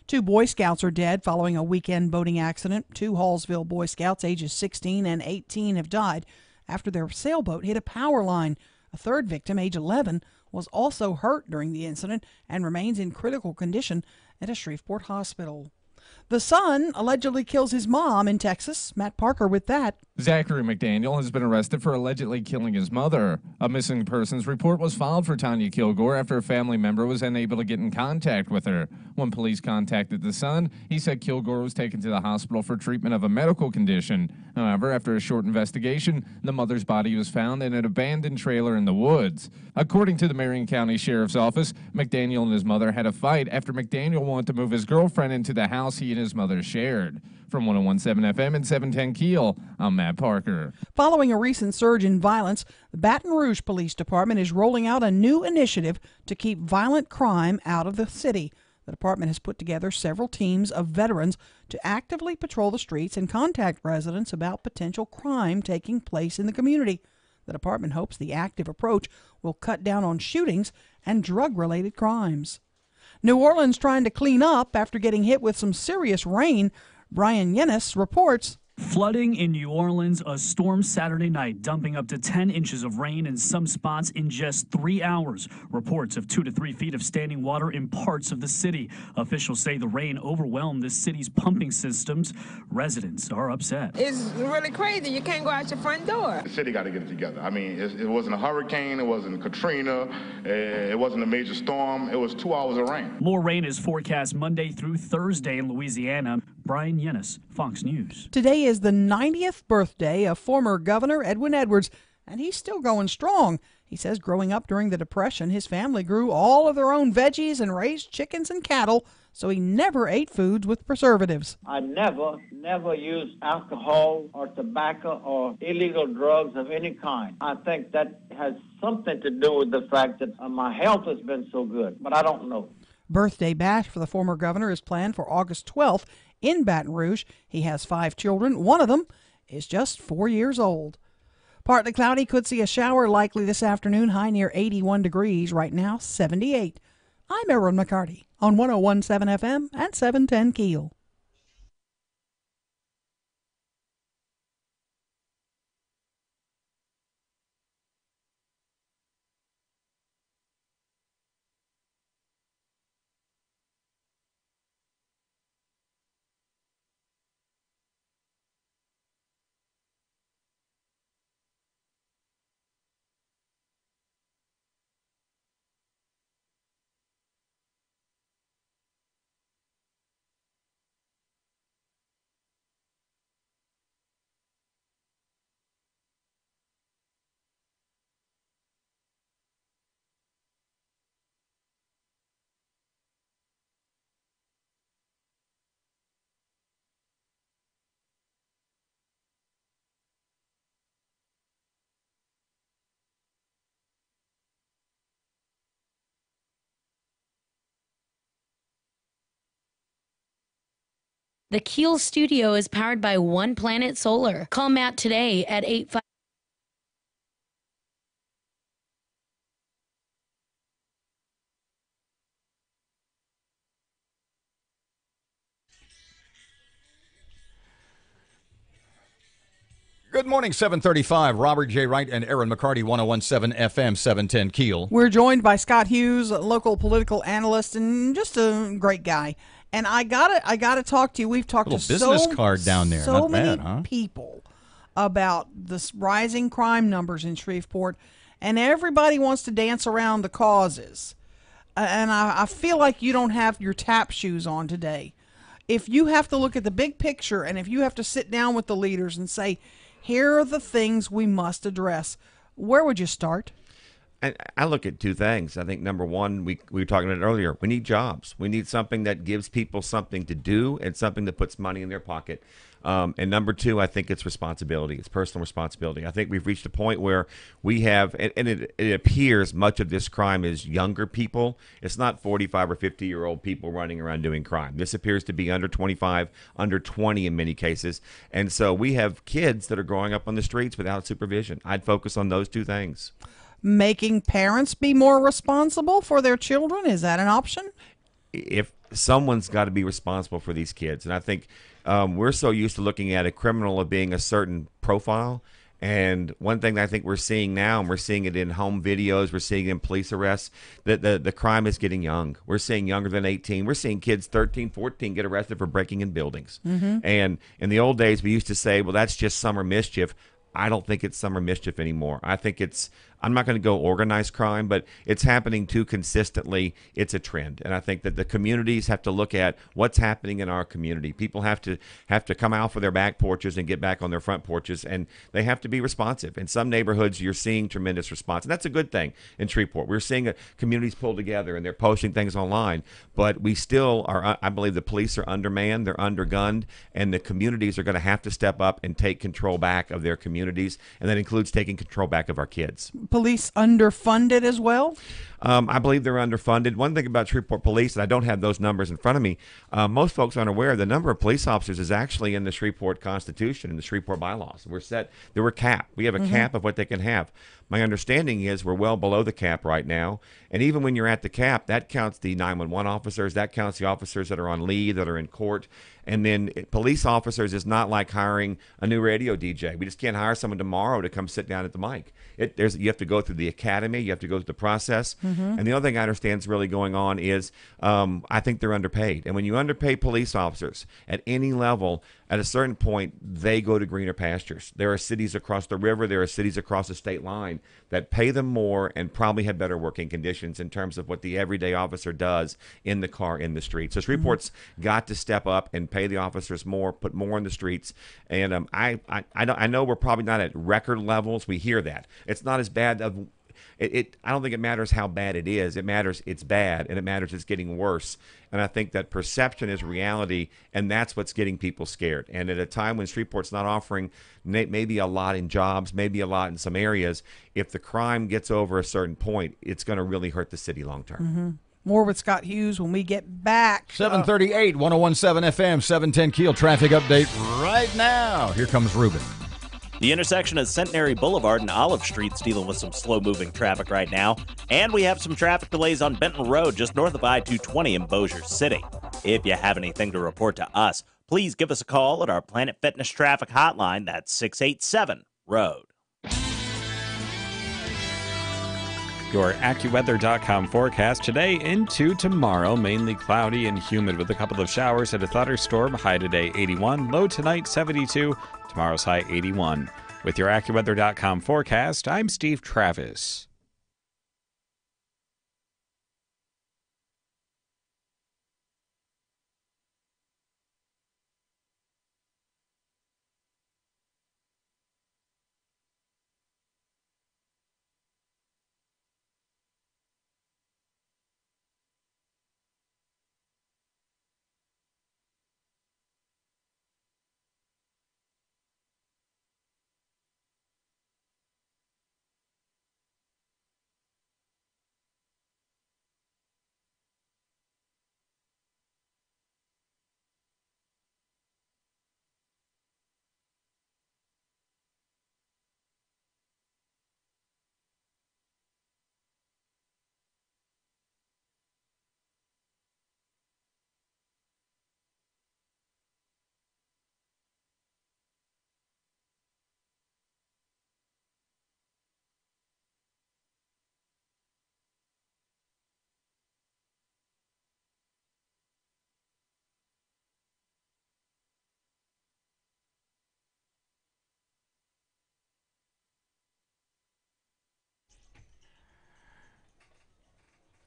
2 Boy Scouts are dead following a weekend boating accident. 2 Hallsville Boy Scouts ages 16 and 18 have died after their sailboat hit a power line. A third victim, age 11, was also hurt during the incident and remains in critical condition at a Shreveport hospital. The son allegedly kills his mom in Texas. Matt Parker with that. Zachary McDaniel has been arrested for allegedly killing his mother. A missing persons report was filed for Tanya Kilgore after a family member was unable to get in contact with her. When police contacted the son, he said Kilgore was taken to the hospital for treatment of a medical condition. However, after a short investigation, the mother's body was found in an abandoned trailer in the woods. According to the Marion County Sheriff's Office, McDaniel and his mother had a fight after McDaniel wanted to move his girlfriend into the house he and his mother shared. From 101.7 FM and 710 KEEL, I'm Matt Parker. Following a recent surge in violence, the Baton Rouge Police Department is rolling out a new initiative to keep violent crime out of the city. The department has put together several teams of veterans to actively patrol the streets and contact residents about potential crime taking place in the community. The department hopes the active approach will cut down on shootings and drug-related crimes. New Orleans trying to clean up after getting hit with some serious rain. Brian Yennis reports. Flooding in New Orleans, a storm Saturday night, dumping up to 10 inches of rain in some spots in just 3 hours. Reports of 2 to 3 feet of standing water in parts of the city. Officials say the rain overwhelmed the city's pumping systems. Residents are upset. It's really crazy. You can't go out your front door. The city got to get it together. I mean, it wasn't a hurricane. It wasn't Katrina. It wasn't a major storm. It was 2 hours of rain. More rain is forecast Monday through Thursday in Louisiana. Brian Yennis, Fox News. Today is the 90th birthday of former Governor Edwin Edwards, and he's still going strong. He says growing up during the Depression, his family grew all of their own veggies and raised chickens and cattle, so he never ate foods with preservatives. I never used alcohol or tobacco or illegal drugs of any kind. I think that has something to do with the fact that my health has been so good, but I don't know. Birthday bash for the former governor is planned for August 12th in Baton Rouge. He has 5 children. One of them is just 4 years old. Partly cloudy, could see a shower likely this afternoon, high near 81 degrees, right now 78. I'm Erin McCarty on 101.7 FM and 710 KEEL. The KEEL studio is powered by One Planet Solar. Call Matt today at 85. Good morning, 735. Robert J. Wright and Erin McCarty, 101.7 FM, 710 KEEL. We're joined by Scott Hughes, a local political analyst and just a great guy. And I gotta talk to you. We've talked to business card down there. so Not many bad, huh? people about the rising crime numbers in Shreveport, and everybody wants to dance around the causes. And I feel like you don't have your tap shoes on today. If you have to look at the big picture, and if you have to sit down with the leaders and say, here are the things we must address, where would you start? I look at 2 things. I think number one, we were talking about it earlier. We need jobs. We need something that gives people something to do and something that puts money in their pocket. And number 2, I think it's responsibility. It's personal responsibility. I think we've reached a point where we have, and it appears much of this crime is younger people. It's not 45 or 50-year-old people running around doing crime. This appears to be under 25, under 20 in many cases. And so we have kids that are growing up on the streets without supervision. I'd focus on those 2 things. Making parents be more responsible for their children, is that an option? If someone's got to be responsible for these kids, and I think we're so used to looking at a criminal of being a certain profile. And one thing that I think we're seeing now, and we're seeing it in home videos, we're seeing it in police arrests, that the crime is getting young. We're seeing younger than 18. We're seeing kids 13, 14 get arrested for breaking in buildings. Mm-hmm. And in the old days, we used to say, well, that's just summer mischief. I don't think it's summer mischief anymore. I think it's, I'm not going to go organized crime, but it's happening too consistently. It's a trend. And I think that the communities have to look at what's happening in our community. People have to come out for their back porches and get back on their front porches, and they have to be responsive. In some neighborhoods, you're seeing tremendous response, and that's a good thing in Shreveport. We're seeing communities pull together, and they're posting things online, but we still are, I believe the police are undermanned, they're undergunned, and the communities are going to have to step up and take control back of their communities, and that includes taking control back of our kids. police underfunded as well? I believe they're underfunded. One thing about Shreveport Police, and I don't have those numbers in front of me, most folks aren't aware the number of police officers is actually in the Shreveport Constitution and the Shreveport bylaws. We're capped. We have a cap of what they can have. My understanding is we're well below the cap right now. And even when you're at the cap, that counts the 911 officers, that counts the officers that are on leave, that are in court. And then police officers is not like hiring a new radio DJ. We just can't hire someone tomorrow to come sit down at the mic. You have to go through the academy. You have to go through the process. And the other thing I understand is really going on is I think they're underpaid. And when you underpay police officers at any level, at a certain point, they go to greener pastures. There are cities across the river. There are cities across the state line that pay them more and probably have better working conditions in terms of what the everyday officer does in the car, in the street. So Shreveport's got to step up and pay the officers more, put more in the streets. And I know we're probably not at record levels. We hear that. It's not as bad of I don't think it matters how bad it is. It matters it's bad, and it matters it's getting worse. And I think that perception is reality, and that's what's getting people scared. And at a time when Shreveport's not offering maybe a lot in jobs, maybe a lot in some areas, if the crime gets over a certain point, it's going to really hurt the city long term. More with Scott Hughes when we get back. 738, 1017 FM, 710 Keel traffic update right now. Here comes Ruben. The intersection of Centenary Boulevard and Olive Street's dealing with some slow-moving traffic right now. And we have some traffic delays on Benton Road just north of I-220 in Bossier City. If you have anything to report to us, please give us a call at our Planet Fitness traffic hotline. That's 687-ROAD. Your AccuWeather.com forecast today into tomorrow. Mainly cloudy and humid with a couple of showers and a thunderstorm. High today 81, low tonight 72. Tomorrow's high 81. With your AccuWeather.com forecast, I'm Steve Travis.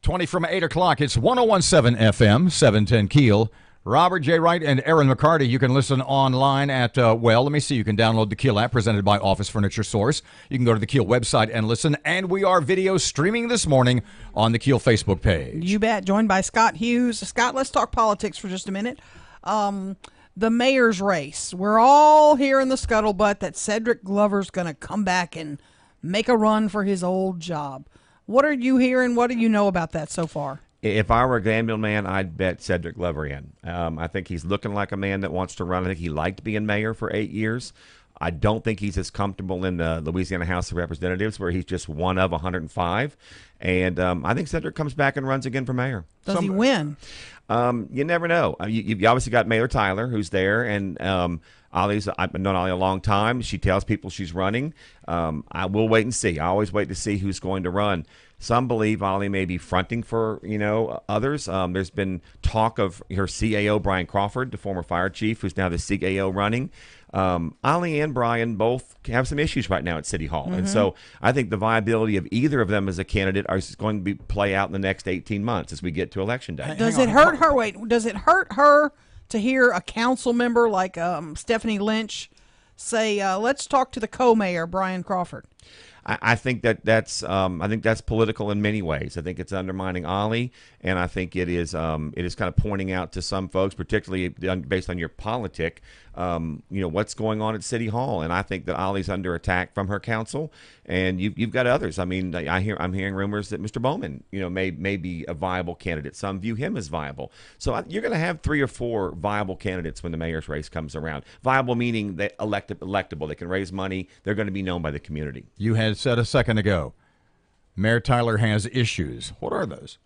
Twenty from 8 o'clock. It's 1017 FM, 710 Keel. Robert J. Wright and Erin McCarty. You can listen online at, let me see. You can download the Keel app presented by Office Furniture Source. You can go to the Keel website and listen. And we are video streaming this morning on the Keel Facebook page. You bet. Joined by Scott Hughes. Scott, let's talk politics for just a minute. The mayor's race. We're all hearing the scuttlebutt that Cedric Glover's going to come back and make a run for his old job. What are you hearing? What do you know about that so far? If I were a gambling man, I'd bet Cedric Glover in. I think he's looking like a man that wants to run. I think he liked being mayor for 8 years. I don't think he's as comfortable in the Louisiana House of Representatives, where he's just one of 105. And I think Cedric comes back and runs again for mayor. Does he win? You never know. You obviously got Mayor Tyler, who's there, and I've known Ollie a long time. She tells people she's running. I will wait and see. I always wait to see who's going to run. Some believe Ollie may be fronting for, others. There's been talk of her CAO, Brian Crawford, the former fire chief, who's now the CAO running. Ollie and Brian both have some issues right now at City Hall. And so I think the viability of either of them as a candidate is going to play out in the next 18 months as we get to Election Day. Does it hurt her? Does it hurt her to hear a council member like Stephanie Lynch say, let's talk to the co-mayor, Brian Crawford? I think that's political in many ways. I think it's undermining Ollie, And I think it is kind of pointing out to some folks, particularly based on your politic, what's going on at City Hall. And I think that Ollie's under attack from her council, and you've got others. I mean, I'm hearing rumors that Mr. Bowman, may be a viable candidate. Some view him as viable. So you're going to have 3 or 4 viable candidates when the mayor's race comes around. Viable meaning that electable. They can raise money. They're going to be known by the community. You had said a second ago, Mayor Tyler has issues. What are those?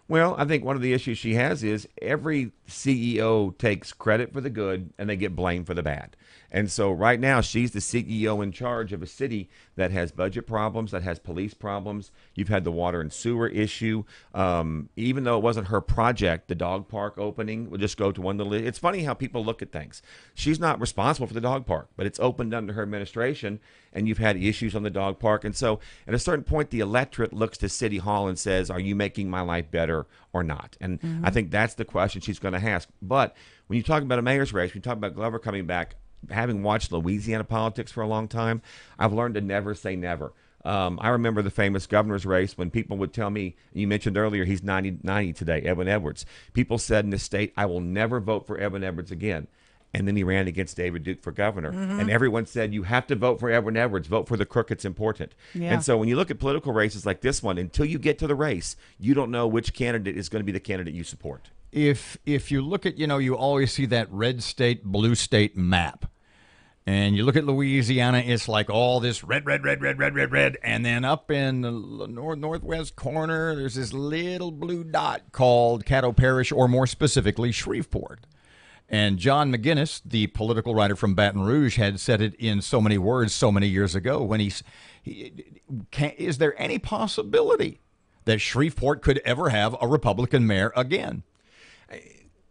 Well, I think one of the issues she has is every CEO takes credit for the good and they get blamed for the bad. And so right now she's the CEO in charge of a city that has budget problems, that has police problems. You've had the water and sewer issue. Even though it wasn't her project, the dog park opening will just go to one of the list. It's funny how people look at things. She's not responsible for the dog park, but it's opened under her administration, and you've had issues on the dog park. And so at a certain point, the electorate looks to City Hall and says, are you making my life better or not? And I think that's the question she's going to ask. But when you talk about a mayor's race, when you talk about Glover coming back, having watched Louisiana politics for a long time, I've learned to never say never. I remember the famous governor's race when people would tell me, you mentioned earlier, he's 90 today, Edwin Edwards. People said in the state, I will never vote for Edwin Edwards again. And then he ran against David Duke for governor. And everyone said, you have to vote for Edwin Edwards. Vote for the crook. It's important. Yeah. And so when you look at political races like this one, until you get to the race, you don't know which candidate is going to be the candidate you support. If you look at, you always see that red state, blue state map. And you look at Louisiana, it's like all this red. And then up in the northwest corner, there's this little blue dot called Caddo Parish, or more specifically, Shreveport. And John McGinnis, the political writer from Baton Rouge, had said it in so many words so many years ago when is there any possibility that Shreveport could ever have a Republican mayor again?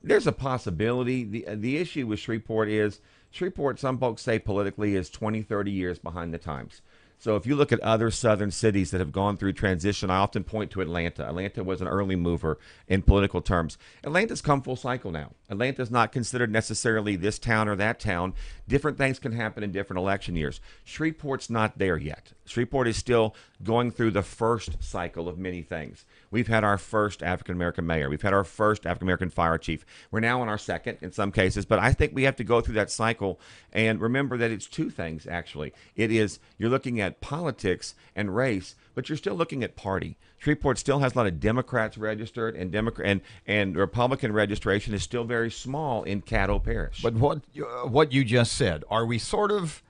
There's a possibility. The issue with Shreveport is Shreveport, some folks say politically, is 20, 30 years behind the times. So if you look at other southern cities that have gone through transition, I often point to Atlanta. Atlanta was an early mover in political terms. Atlanta's come full cycle now. Atlanta's not considered necessarily this town or that town. Different things can happen in different election years. Shreveport's not there yet. Shreveport is still going through the first cycle of many things. We've had our first African-American mayor. We've had our first African-American fire chief. We're now on our second in some cases, but I think we have to go through that cycle and remember that it's 2 things, actually. It is, you're looking at politics and race, but you're still looking at party. Shreveport still has a lot of Democrats registered, and Republican registration is still very small in Caddo Parish. But what you just said, are we sort of,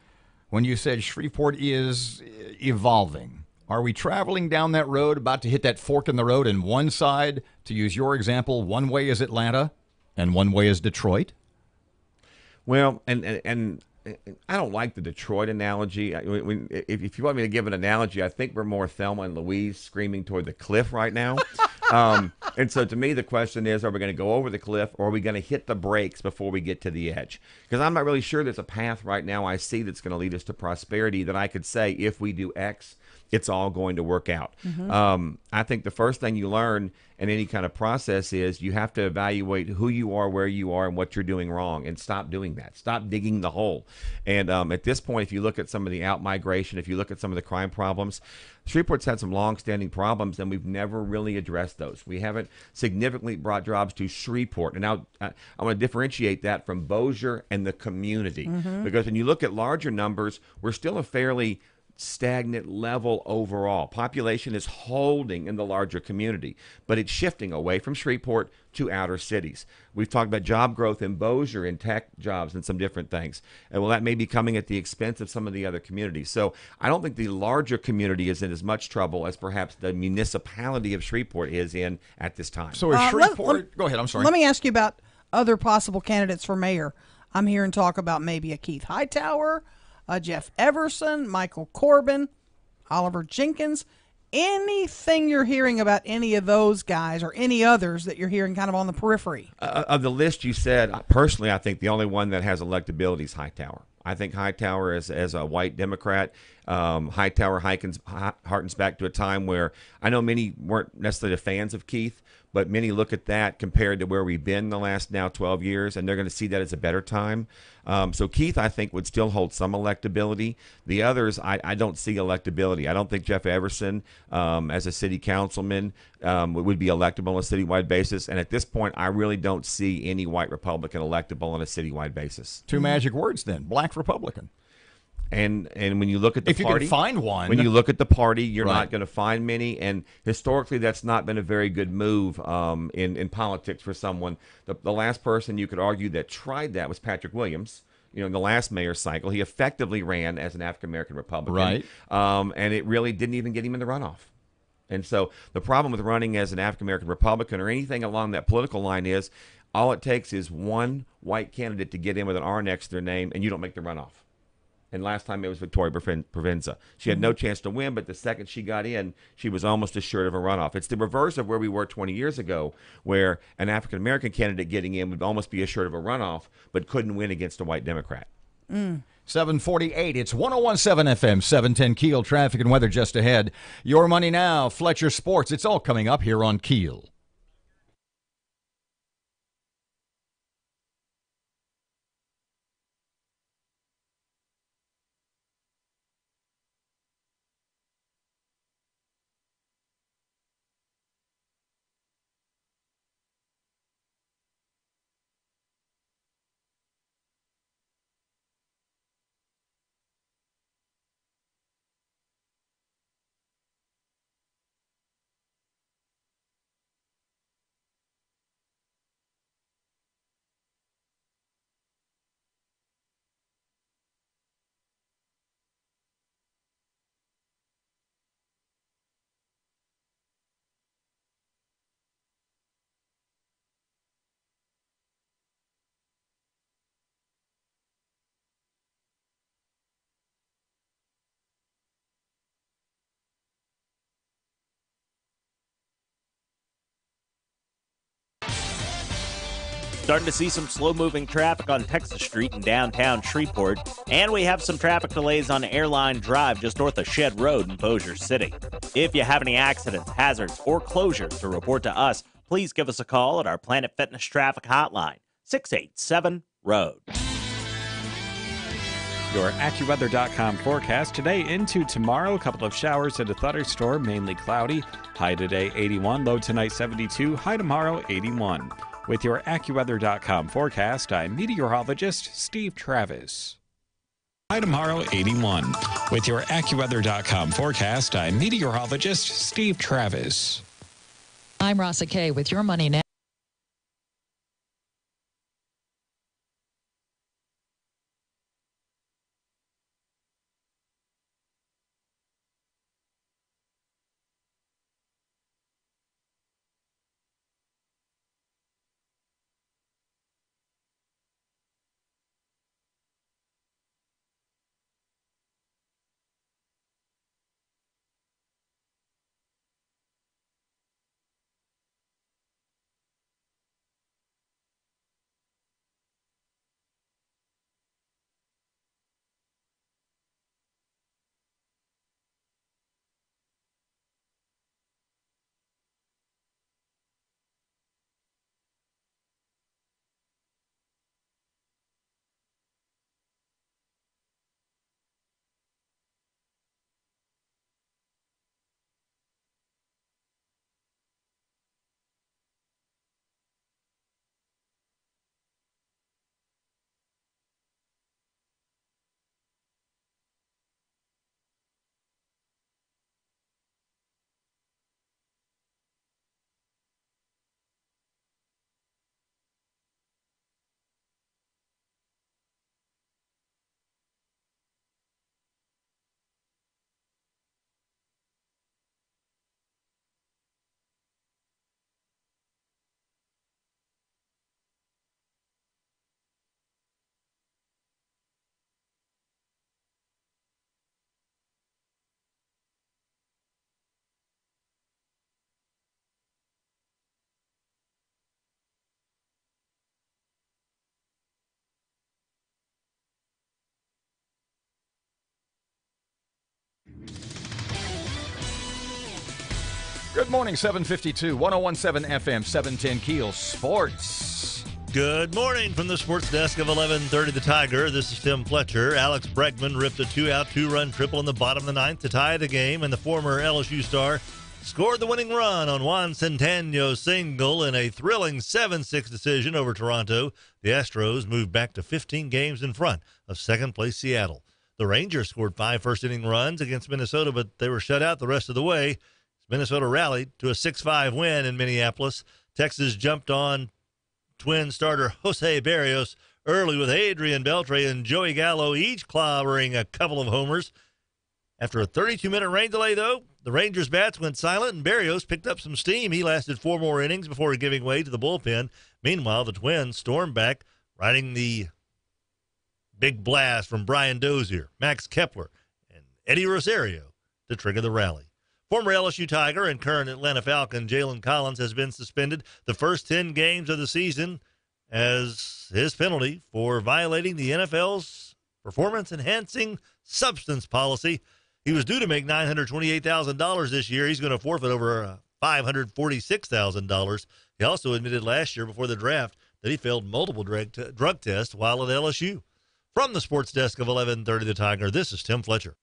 when you said Shreveport is evolving, are we traveling down that road, about to hit that fork in the road, and one side, to use your example, one way is Atlanta and one way is Detroit? Well, and I don't like the Detroit analogy. If you want me to give an analogy, I think we're more Thelma and Louise screaming toward the cliff right now. And so to me, the question is, are we going to go over the cliff, or are we going to hit the brakes before we get to the edge? Because I'm not really sure there's a path right now I see that's going to lead us to prosperity that I could say, if we do X, it's all going to work out. I think the first thing you learn in any kind of process is you have to evaluate who you are, where you are, and what you're doing wrong, and stop doing that. Stop digging the hole. And at this point, if you look at some of the out-migration, if you look at some of the crime problems, Shreveport's had some long-standing problems, and we've never really addressed those. We haven't significantly brought jobs to Shreveport. And now I want to differentiate that from Bossier and the community. Because when you look at larger numbers, we're still a fairly stagnant level overall. Population is holding in the larger community, but it's shifting away from Shreveport to outer cities. We've talked about job growth in Bossier in tech jobs and some different things. And well, that may be coming at the expense of some of the other communities. So I don't think the larger community is in as much trouble as perhaps the municipality of Shreveport is in at this time. So is Shreveport... Go ahead, I'm sorry. Let me ask you about other possible candidates for mayor. I'm hearing talk about maybe a Keith Hightower, Jeff Everson, Michael Corbin, Oliver Jenkins. Anything you're hearing about any of those guys or any others that you're hearing kind of on the periphery? Of the list you said, personally, I think the only one that has electability is Hightower. I think Hightower, as a white Democrat, Hightower harkens back to a time where I know many weren't necessarily fans of Keith, but many look at that compared to where we've been the last now 12 years, and they're going to see that as a better time. So Keith, I think, would still hold some electability. The others, I don't see electability. I don't think Jeff Everson, as a city councilman, would be electable on a citywide basis. And at this point, I really don't see any white Republican electable on a citywide basis. Two magic words then, black Republican. And when you look at the if party, you can find one, when you look at the party, you're Right. not going to find many. And historically, that's not been a very good move in politics for someone. The last person you could argue that tried that was Patrick Williams. In the last mayor cycle, he effectively ran as an African American Republican, Right. And it really didn't even get him in the runoff. And so the problem with running as an African American Republican or anything along that political line is all it takes is one white candidate to get in with an R next to their name, and you don't make the runoff. And last time it was Victoria Provenza. She had no chance to win, but the second she got in, she was almost assured of a runoff. It's the reverse of where we were 20 years ago, where an African-American candidate getting in would almost be assured of a runoff, but couldn't win against a white Democrat. 748. It's 101.7 FM, 710 Keel. Traffic and weather just ahead. Your money now, Fletcher Sports. It's all coming up here on Keel. Starting to see some slow-moving traffic on Texas Street in downtown Shreveport, and we have some traffic delays on Airline Drive just north of Shed Road in Bossier City. If you have any accidents, hazards, or closures to report to us, please give us a call at our Planet Fitness Traffic Hotline, 687-ROAD. Your AccuWeather.com forecast today into tomorrow. A couple of showers and a thunderstorm, mainly cloudy. High today 81, low tonight 72, high tomorrow 81. With your AccuWeather.com forecast, I'm meteorologist Steve Travis. High tomorrow 81. With your AccuWeather.com forecast, I'm meteorologist Steve Travis. I'm Rasa Kay with your money now. Good morning, 752, 1017 FM, 710 KEEL Sports. Good morning from the sports desk of 1130 The Tiger. This is Tim Fletcher. Alex Bregman ripped a 2-out, 2-run triple in the bottom of the ninth to tie the game, and the former LSU star scored the winning run on Juan Centeno's single in a thrilling 7-6 decision over Toronto. The Astros moved back to 15 games in front of second-place Seattle. The Rangers scored 5 first-inning runs against Minnesota, but they were shut out the rest of the way. Minnesota rallied to a 6-5 win in Minneapolis. Texas jumped on Twin starter Jose Berrios early with Adrian Beltre and Joey Gallo each clobbering a couple of homers. After a 32-minute rain delay, though, the Rangers' bats went silent and Berrios picked up some steam. He lasted 4 more innings before giving way to the bullpen. Meanwhile, the Twins stormed back, riding the big blast from Brian Dozier, Max Kepler, and Eddie Rosario to trigger the rally. Former LSU Tiger and current Atlanta Falcon Jalen Collins has been suspended the first 10 games of the season as his penalty for violating the NFL's performance-enhancing substance policy. He was due to make $928,000 this year. He's going to forfeit over $546,000. He also admitted last year before the draft that he failed multiple drug tests while at LSU. From the sports desk of 1130 The Tiger, this is Tim Fletcher.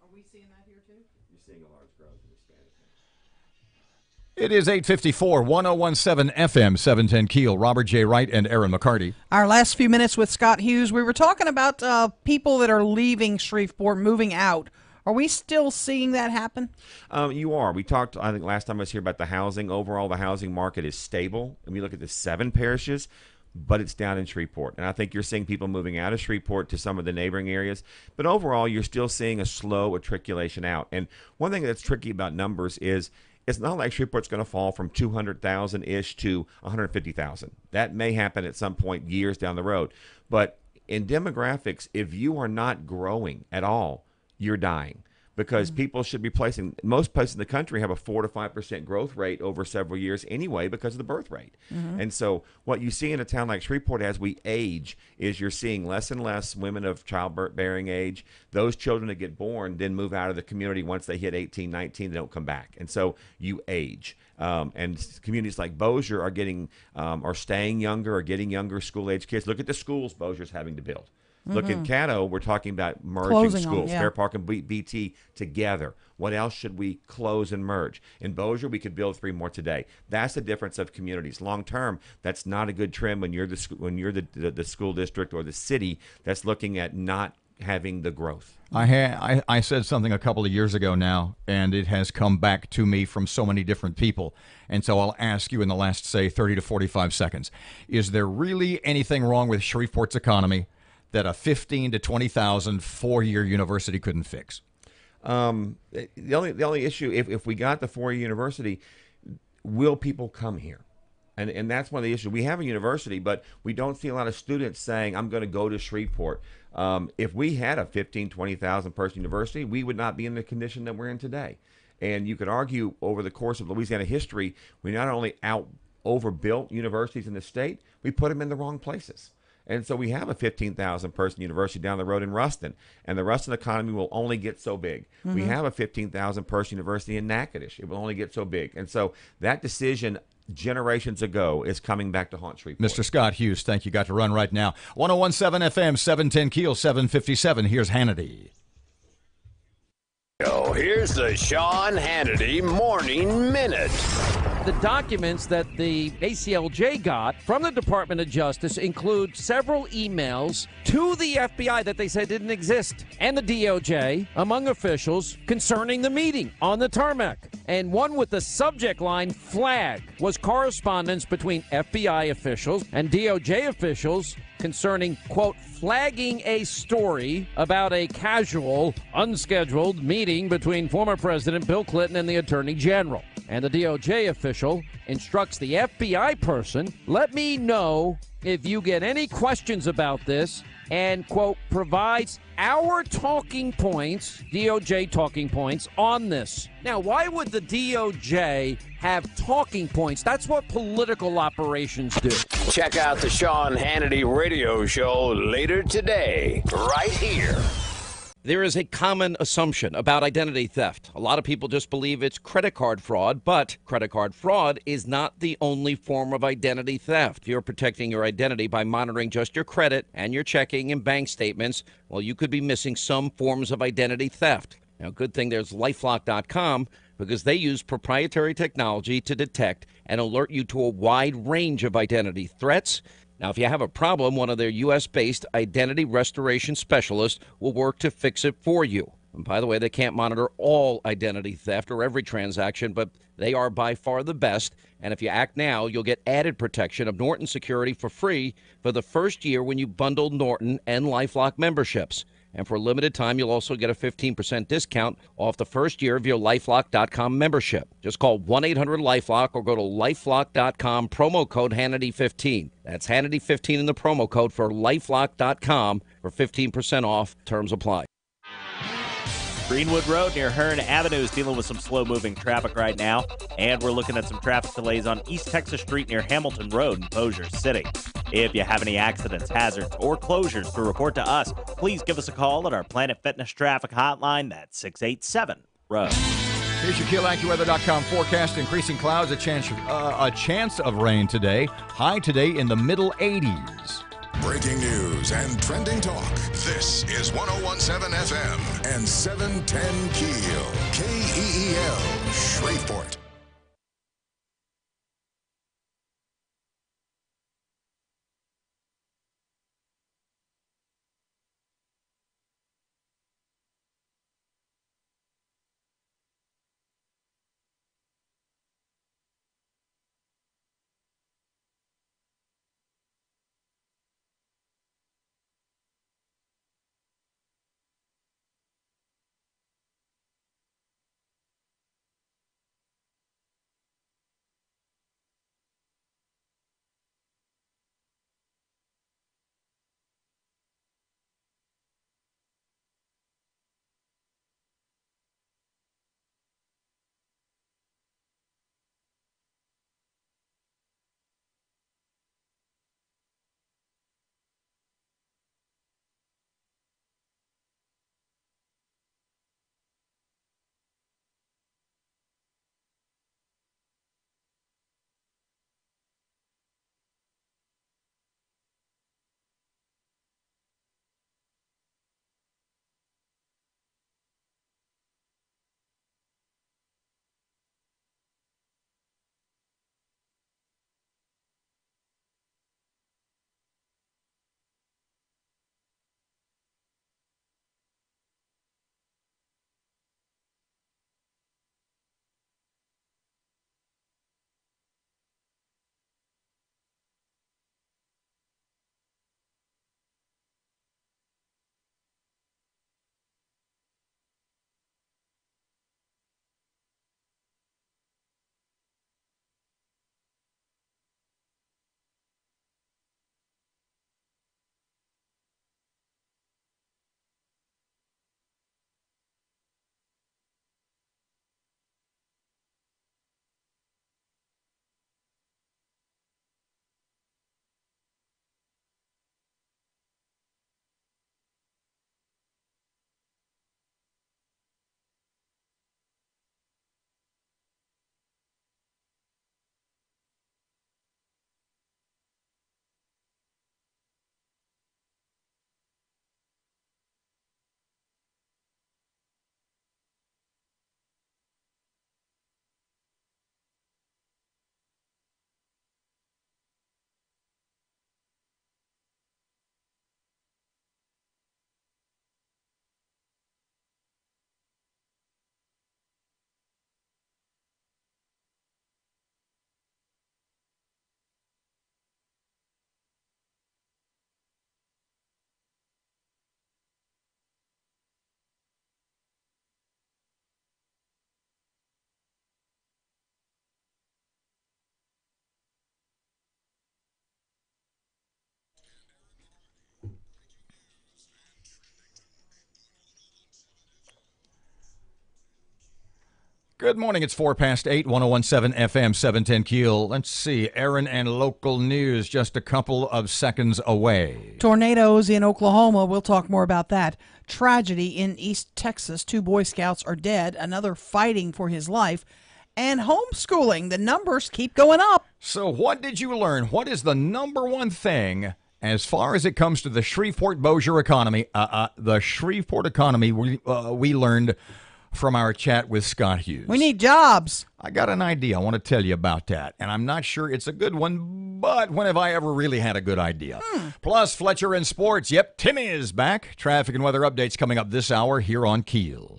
Are we seeing that here too? You're seeing a large growth in Hispanic. It is 854, 1017 FM, 710 KEEL. Robert J. Wright and Erin McCarty. Our last few minutes with Scott Hughes, we were talking about people that are leaving Shreveport, moving out. Are we still seeing that happen? You are. We talked, I think, last time I was here about the housing. Overall, the housing market is stable. And we look at the 7 parishes, but it's down in Shreveport. And I think you're seeing people moving out of Shreveport to some of the neighboring areas. But overall, you're still seeing a slow matriculation out. And one thing that's tricky about numbers is it's not like Shreveport's going to fall from 200,000-ish to 150,000. That may happen at some point years down the road. But in demographics, if you are not growing at all, you're dying. Because people should be placing, most places in the country have a 4 to 5% growth rate over several years anyway because of the birth rate. And so what you see in a town like Shreveport as we age is you're seeing less and less women of childbearing age. Those children that get born then move out of the community once they hit 18, 19, they don't come back. And so you age. And communities like Bossier are getting, are staying younger or getting younger school-age kids. Look at the schools Bossier's having to build. Look at Caddo, we're talking about merging Closing schools, them, yeah. Fair Park and BT together. What else should we close and merge? In Bossier, we could build 3 more today. That's the difference of communities. Long term, that's not a good trend when you're the school district or the city that's looking at not having the growth. I said something a couple of years ago now, and it has come back to me from so many different people. And so I'll ask you in the last, say, 30 to 45 seconds, is there really anything wrong with Shreveport's economy that a 15 to 20,000 4-year university couldn't fix? The only issue, if we got the 4-year university, will people come here? And that's one of the issues. We have a university, but we don't see a lot of students saying, I'm going to go to Shreveport. If we had a 15, 20,000 person university, we would not be in the condition that we're in today. And you could argue over the course of Louisiana history, we not only overbuilt universities in the state, we put them in the wrong places. And so we have a 15,000 person university down the road in Ruston, and the Ruston economy will only get so big. We Mhm. have a 15,000 person university in Natchitoches. It will only get so big. And so that decision generations ago is coming back to haunt Shreveport. Mr. Scott Hughes, thank you. Got to run right now. 1017 FM, 710 Keel, 757. Here's Hannity. Here's the Sean Hannity Morning Minute. The documents that the ACLJ got from the Department of Justice include several emails to the FBI that they said didn't exist, and the DOJ among officials concerning the meeting on the tarmac. And one with the subject line flag was correspondence between FBI officials and DOJ officials concerning, quote, flagging a story about a casual, unscheduled meeting between former President Bill Clinton and the Attorney General. And the DOJ official instructs the FBI person, let me know if you get any questions about this, and, quote, provides our talking points, DOJ talking points, on this. Now, why would the DOJ have talking points? That's what political operations do. Check out the Sean Hannity radio show later today, right here. There is a common assumption about identity theft. A lot of people just believe it's credit card fraud, but credit card fraud is not the only form of identity theft. If you're protecting your identity by monitoring just your credit and your checking and bank statements, well, you could be missing some forms of identity theft. Now, good thing there's LifeLock.com, because they use proprietary technology to detect and alert you to a wide range of identity threats. Now, if you have a problem, one of their U.S.-based identity restoration specialists will work to fix it for you. And by the way, they can't monitor all identity theft or every transaction, but they are by far the best. And if you act now, you'll get added protection of Norton Security for free for the first year when you bundle Norton and LifeLock memberships. And for a limited time, you'll also get a 15% discount off the first year of your LifeLock.com membership. Just call 1-800-LifeLock or go to LifeLock.com, promo code Hannity15. That's Hannity15 in the promo code for LifeLock.com for 15% off. Terms apply. Greenwood Road near Hearn Avenue is dealing with some slow-moving traffic right now, and we're looking at some traffic delays on East Texas Street near Hamilton Road in Bossier City. If you have any accidents, hazards, or closures to report to us, please give us a call at our Planet Fitness traffic hotline. That's 687-ROAD. Here's your KeelAccuWeather.com forecast. Increasing clouds, a chance of rain today. High today in the middle 80s. Breaking news and trending talk. This is 1017 FM and 710 Keel. KEEL, Shreveport. Good morning. It's 8:04, 1017 FM, 710 Keel. Let's see. Erin and local news just a couple of seconds away. Tornadoes in Oklahoma. We'll talk more about that. Tragedy in East Texas. 2 Boy Scouts are dead. Another fighting for his life. And homeschooling. The numbers keep going up. So what did you learn? What is the number one thing as far as it comes to the Shreveport-Bossier economy? The Shreveport economy we learned from our chat with Scott Hughes. We need jobs. I got an idea. I want to tell you about that. And I'm not sure it's a good one, but when have I ever really had a good idea? Plus, Fletcher in sports. Yep, Timmy is back. Traffic and weather updates coming up this hour here on Keel.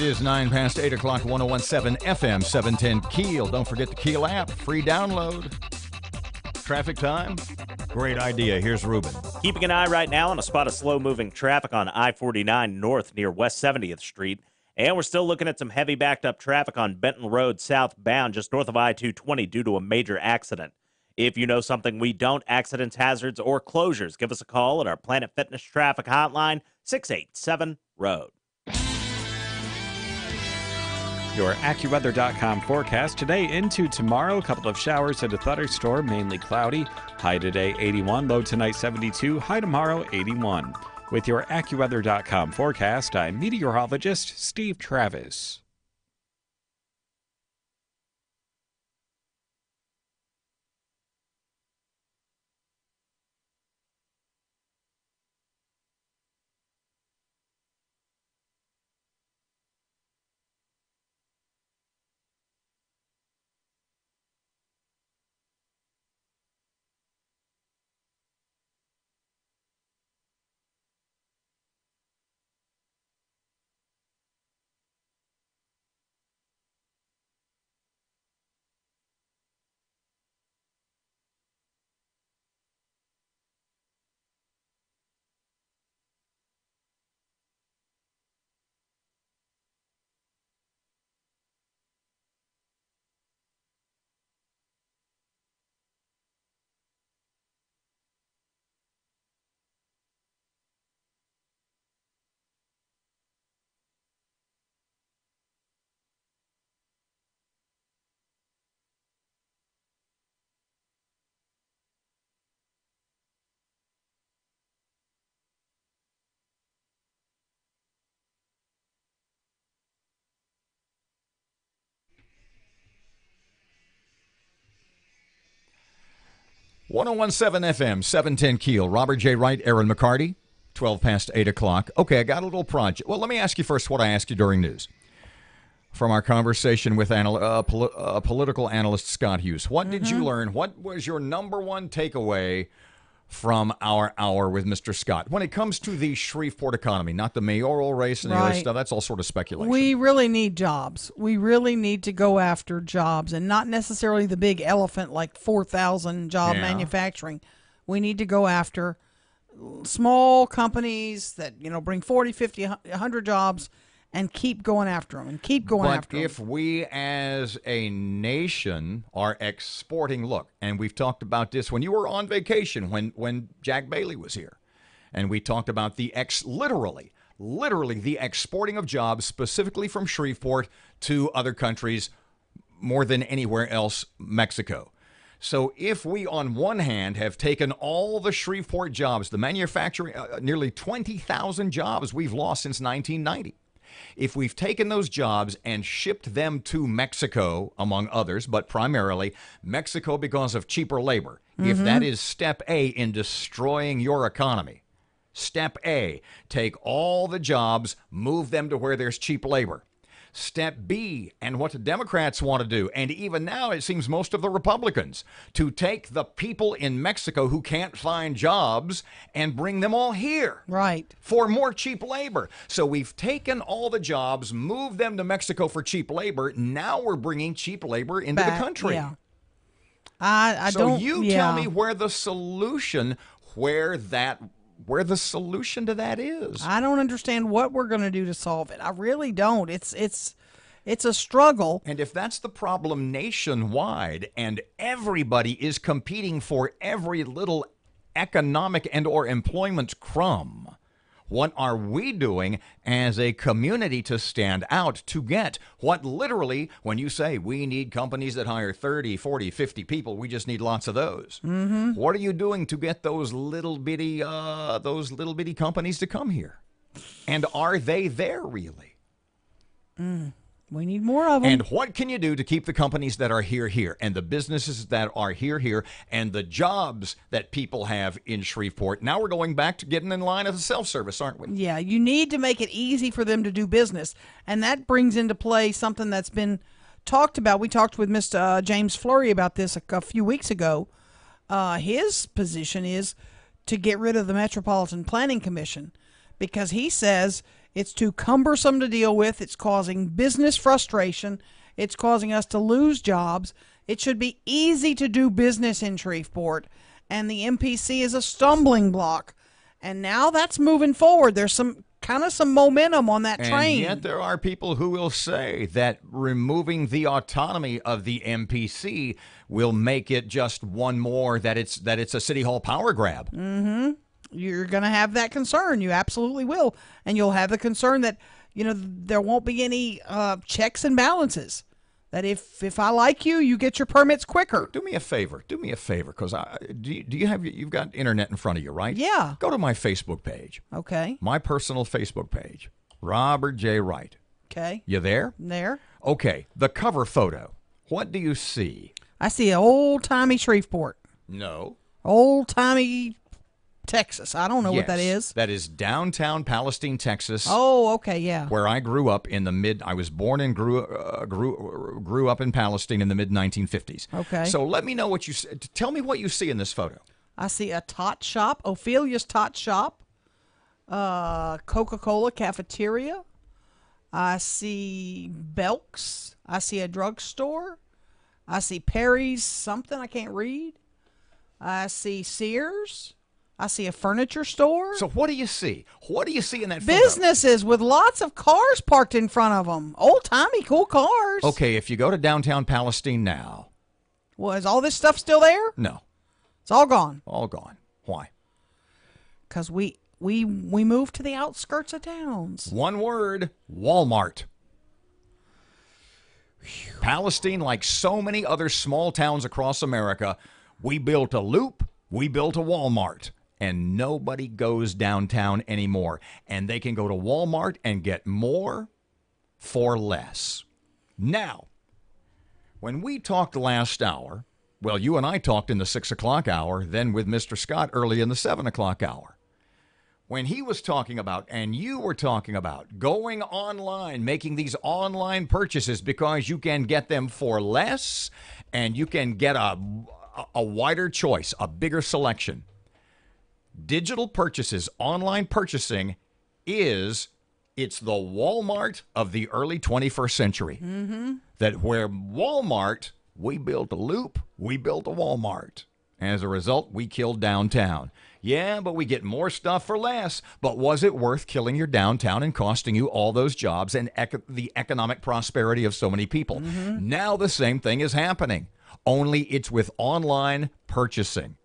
It is 9 past 8 o'clock, 1017 FM, 710 KEEL. Don't forget the KEEL app, free download. Traffic time? Great idea. Here's Ruben. Keeping an eye right now on a spot of slow-moving traffic on I-49 north near West 70th Street. And we're still looking at some heavy backed-up traffic on Benton Road southbound just north of I-220 due to a major accident. If you know something we don't, accidents, hazards, or closures, give us a call at our Planet Fitness Traffic Hotline, 687-ROAD. Your AccuWeather.com forecast today into tomorrow. A couple of showers and a thunderstorm, mainly cloudy. High today 81, low tonight 72, high tomorrow 81. With your AccuWeather.com forecast, I'm meteorologist Steve Travis. .1017 FM, 710 KEEL. Robert J. Wright, Erin McCarty, 12 past 8 o'clock. Okay, I got a little project. Well, let me ask you first what I asked you during news. From our conversation with political analyst Scott Hughes. What did you learn? What was your number one takeaway from our hour with Mr. Scott when it comes to the Shreveport economy? Not the mayoral race and the other stuff. That's all sort of speculation. We really need jobs. We really need to go after jobs, and not necessarily the big elephant like 4,000 job manufacturing. We need to go after small companies that, bring 40, 50, 100 jobs and keep going after them and keep going after them. But if we as a nation are exporting, look, and we've talked about this when you were on vacation, when Jack Bailey was here, and we talked about the literally the exporting of jobs specifically from Shreveport to other countries more than anywhere else, Mexico. So if we, on one hand, have taken all the Shreveport jobs, the manufacturing, nearly 20,000 jobs we've lost since 1990, if we've taken those jobs and shipped them to Mexico, among others, but primarily Mexico because of cheaper labor, if that is step A in destroying your economy, step A, take all the jobs, move them to where there's cheap labor. Step B, and what the Democrats want to do, and even now it seems most of the Republicans, to take the people in Mexico who can't find jobs and bring them all here. Right. For more cheap labor. So we've taken all the jobs, moved them to Mexico for cheap labor. Now we're bringing cheap labor into the country. Yeah. I don't. So you tell me where the solution, where the solution to that is. I don't understand what we're going to do to solve it. I really don't. It's a struggle. And if that's the problem nationwide and everybody is competing for every little economic and or employment crumb, what are we doing as a community to stand out to get what literally, when you say we need companies that hire 30, 40, 50 people, we just need lots of those. What are you doing to get those little bitty companies to come here? And are they there really? We need more of them. And what can you do to keep the companies that are here, and the businesses that are here, and the jobs that people have in Shreveport? Now we're going back to getting in line as a self-service, aren't we? Yeah, you need to make it easy for them to do business. And that brings into play something that's been talked about. We talked with Mr. James Fleury about this a few weeks ago. His position is to get rid of the Metropolitan Planning Commission, because he says it's too cumbersome to deal with. It's causing business frustration. It's causing us to lose jobs. It should be easy to do business in Shreveport, and the MPC is a stumbling block. And now that's moving forward. There's some momentum on that train. And yet there are people who will say that removing the autonomy of the MPC will make it just one more, that it's a City Hall power grab. Mm-hmm. You're going to have that concern. You absolutely will. And you'll have the concern that, there won't be any checks and balances. That if I like you, you get your permits quicker. Do me a favor, because you've got internet in front of you, right? Yeah. Go to my Facebook page. Okay. My personal Facebook page, Robert J. Wright. Okay. You there? There. Okay. The cover photo. What do you see? I see an old-timey Shreveport. No. Old-timey Texas. I don't know what that is. That is downtown Palestine, Texas. Oh, okay, yeah. Where I grew up I was born and grew up in Palestine in the mid-1950s. Okay. So let me know what tell me what you see in this photo. I see a tot shop, Ophelia's Tot Shop, Coca-Cola cafeteria. I see Belk's. I see a drugstore. I see Perry's something I can't read. I see Sears. I see a furniture store. So what do you see? What do you see in that photo? Businesses with lots of cars parked in front of them. Old-timey, cool cars. Okay, if you go to downtown Palestine now. Well, is all this stuff still there? No. It's all gone. All gone. Why? Because we moved to the outskirts of towns. One word, Walmart. Palestine, like so many other small towns across America, we built a loop, we built a Walmart. And nobody goes downtown anymore. And they can go to Walmart and get more for less. Now, when we talked last hour, well, you and I talked in the 6 o'clock hour, then with Mr. Scott early in the 7 o'clock hour. When he was talking about, and you were talking about, going online, making these online purchases because you can get them for less and you can get a wider choice, a bigger selection. Digital purchases, online purchasing it's the Walmart of the early 21st century. Mm-hmm. That where Walmart, we built a loop, we built a Walmart. As a result, we killed downtown. Yeah, but we get more stuff for less. But was it worth killing your downtown and costing you all those jobs and the economic prosperity of so many people? Mm-hmm. Now the same thing is happening, only it's with online purchasing.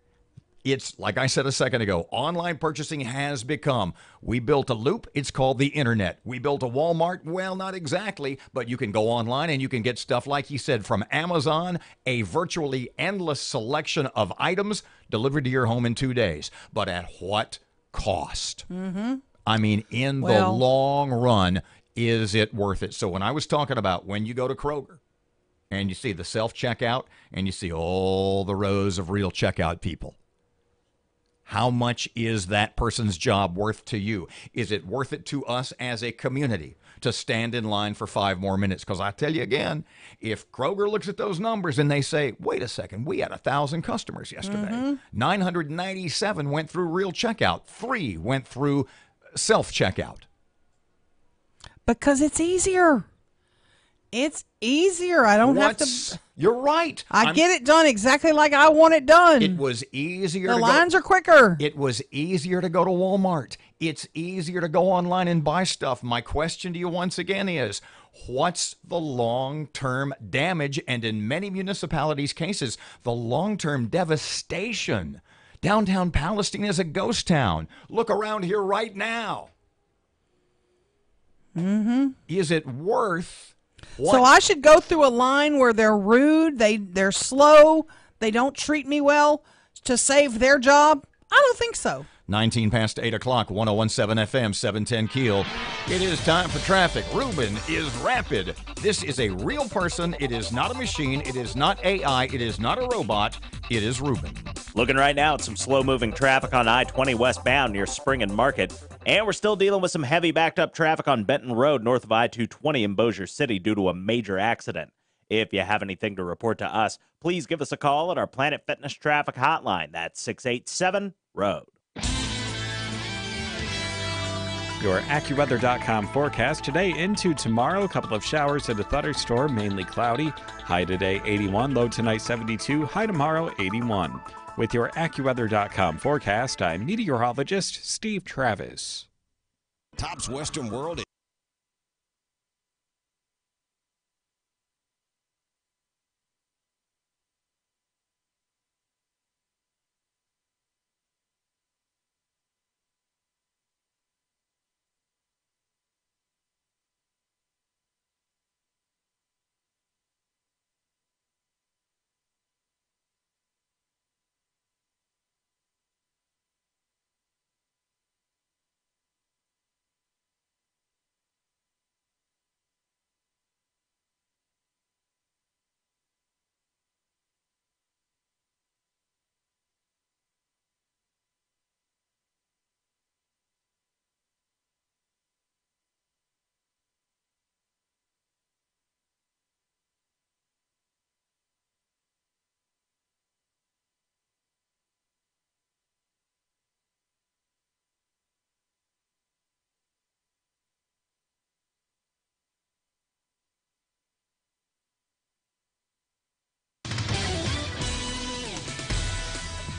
It's, like I said a second ago, online purchasing has become, we built a loop, it's called the internet. We built a Walmart, well, not exactly, but you can go online and you can get stuff, like you said, from Amazon, a virtually endless selection of items delivered to your home in 2 days. But at what cost? Mm-hmm. I mean, in the long run, is it worth it? So when I was talking about when you go to Kroger and you see the self-checkout and you see all the rows of real checkout people, how much is that person's job worth to you? Is it worth it to us as a community to stand in line for 5 more minutes? Because I tell you again, if Kroger looks at those numbers and they say, wait a second, we had 1,000 customers yesterday. Mm-hmm. 997 went through real checkout. 3 went through self-checkout. Because it's easier. It's easier. I don't have to. You're right. I get it done exactly like I want it done. It was easier. The lines are quicker. It was easier to go to Walmart. It's easier to go online and buy stuff. My question to you once again is, what's the long-term damage, and in many municipalities' cases, the long-term devastation? Downtown Palestine is a ghost town. Look around here right now. Mm-hmm. Is it worth... What? So I should go through a line where they're rude, they're slow, they don't treat me well to save their job? I don't think so. 19 past 8 o'clock, 1017 FM, 710 KEEL. It is time for traffic. Ruben is rapid. This is a real person. It is not a machine. It is not AI. It is not a robot. It is Ruben. Looking right now at some slow-moving traffic on I-20 westbound near Spring and Market. And we're still dealing with some heavy backed-up traffic on Benton Road north of I-220 in Bossier City due to a major accident. If you have anything to report to us, please give us a call at our Planet Fitness traffic hotline. That's 687-ROAD. your AccuWeather.com forecast. Today into tomorrow, a couple of showers and a thunderstorm, mainly cloudy. High today 81, low tonight 72, high tomorrow 81. With your AccuWeather.com forecast, I'm meteorologist Steve Travis. Topps Western World.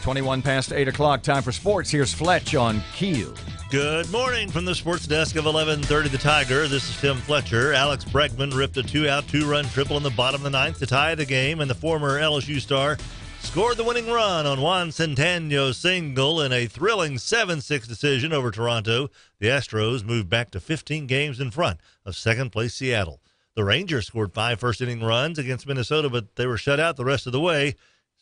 21 past 8 o'clock, time for sports. Here's Fletch on KEEL. Good morning from the sports desk of 11:30 The Tiger. This is Tim Fletcher. Alex Bregman ripped a two-out, two-run triple in the bottom of the ninth to tie the game, and the former LSU star scored the winning run on Juan Centeno's single in a thrilling 7-6 decision over Toronto. The Astros moved back to 15 games in front of second-place Seattle. The Rangers scored 5 first-inning runs against Minnesota, but they were shut out the rest of the way.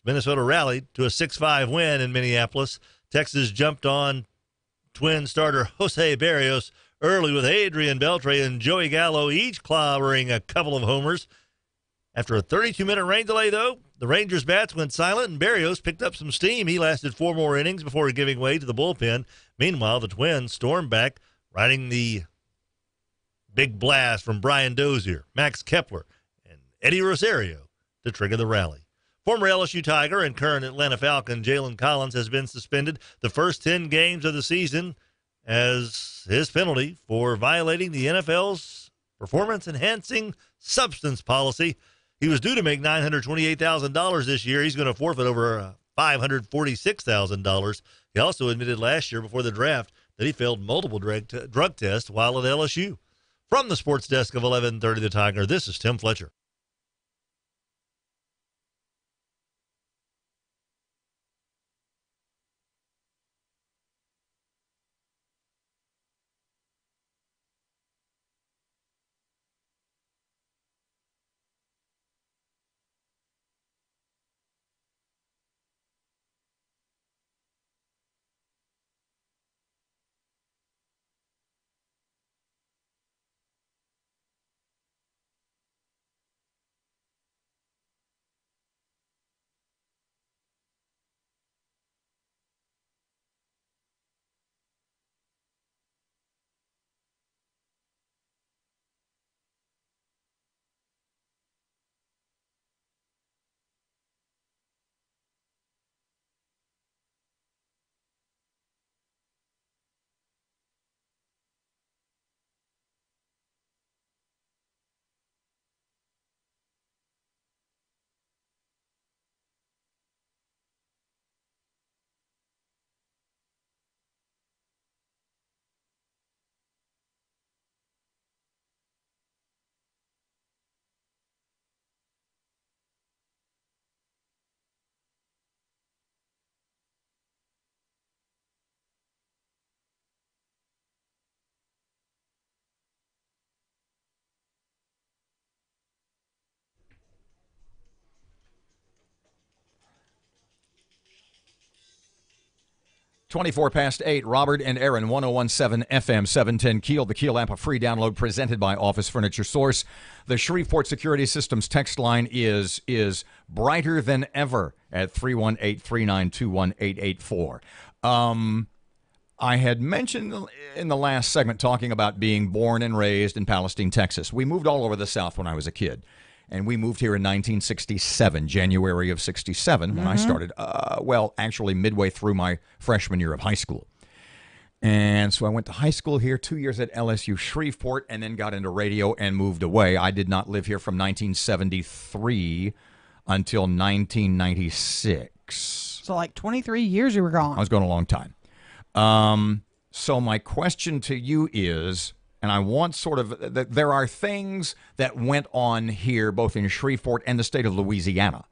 Minnesota rallied to a 6-5 win in Minneapolis. Texas jumped on Twin starter Jose Berrios early with Adrian Beltre and Joey Gallo each clobbering a couple of homers. After a 32-minute rain delay, though, the Rangers' bats went silent and Berrios picked up some steam. He lasted 4 more innings before giving way to the bullpen. Meanwhile, the Twins stormed back, riding the big blast from Brian Dozier, Max Kepler, and Eddie Rosario to trigger the rally. Former LSU Tiger and current Atlanta Falcon Jalen Collins has been suspended the first 10 games of the season as his penalty for violating the NFL's performance-enhancing substance policy. He was due to make $928,000 this year. He's going to forfeit over $546,000. He also admitted last year before the draft that he failed multiple drug tests while at LSU. From the sports desk of 11:30 The Tiger, this is Tim Fletcher. Twenty-four past 8, Robert and Erin, 1017 FM, 710 KEEL. The KEEL app, a free download presented by Office Furniture Source. The Shreveport Security Systems text line is brighter than ever at 318-392-1884. I had mentioned in the last segment talking about being born and raised in Palestine, Texas. We moved all over the South when I was a kid. And we moved here in 1967, January of 67, when I started, actually midway through my freshman year of high school. And so I went to high school here, 2 years at LSU Shreveport, and then got into radio and moved away. I did not live here from 1973 until 1996. So like 23 years you were gone. I was gone a long time. So my question to you is, and I want sort of, there are things that went on here, both in Shreveport and the state of Louisiana,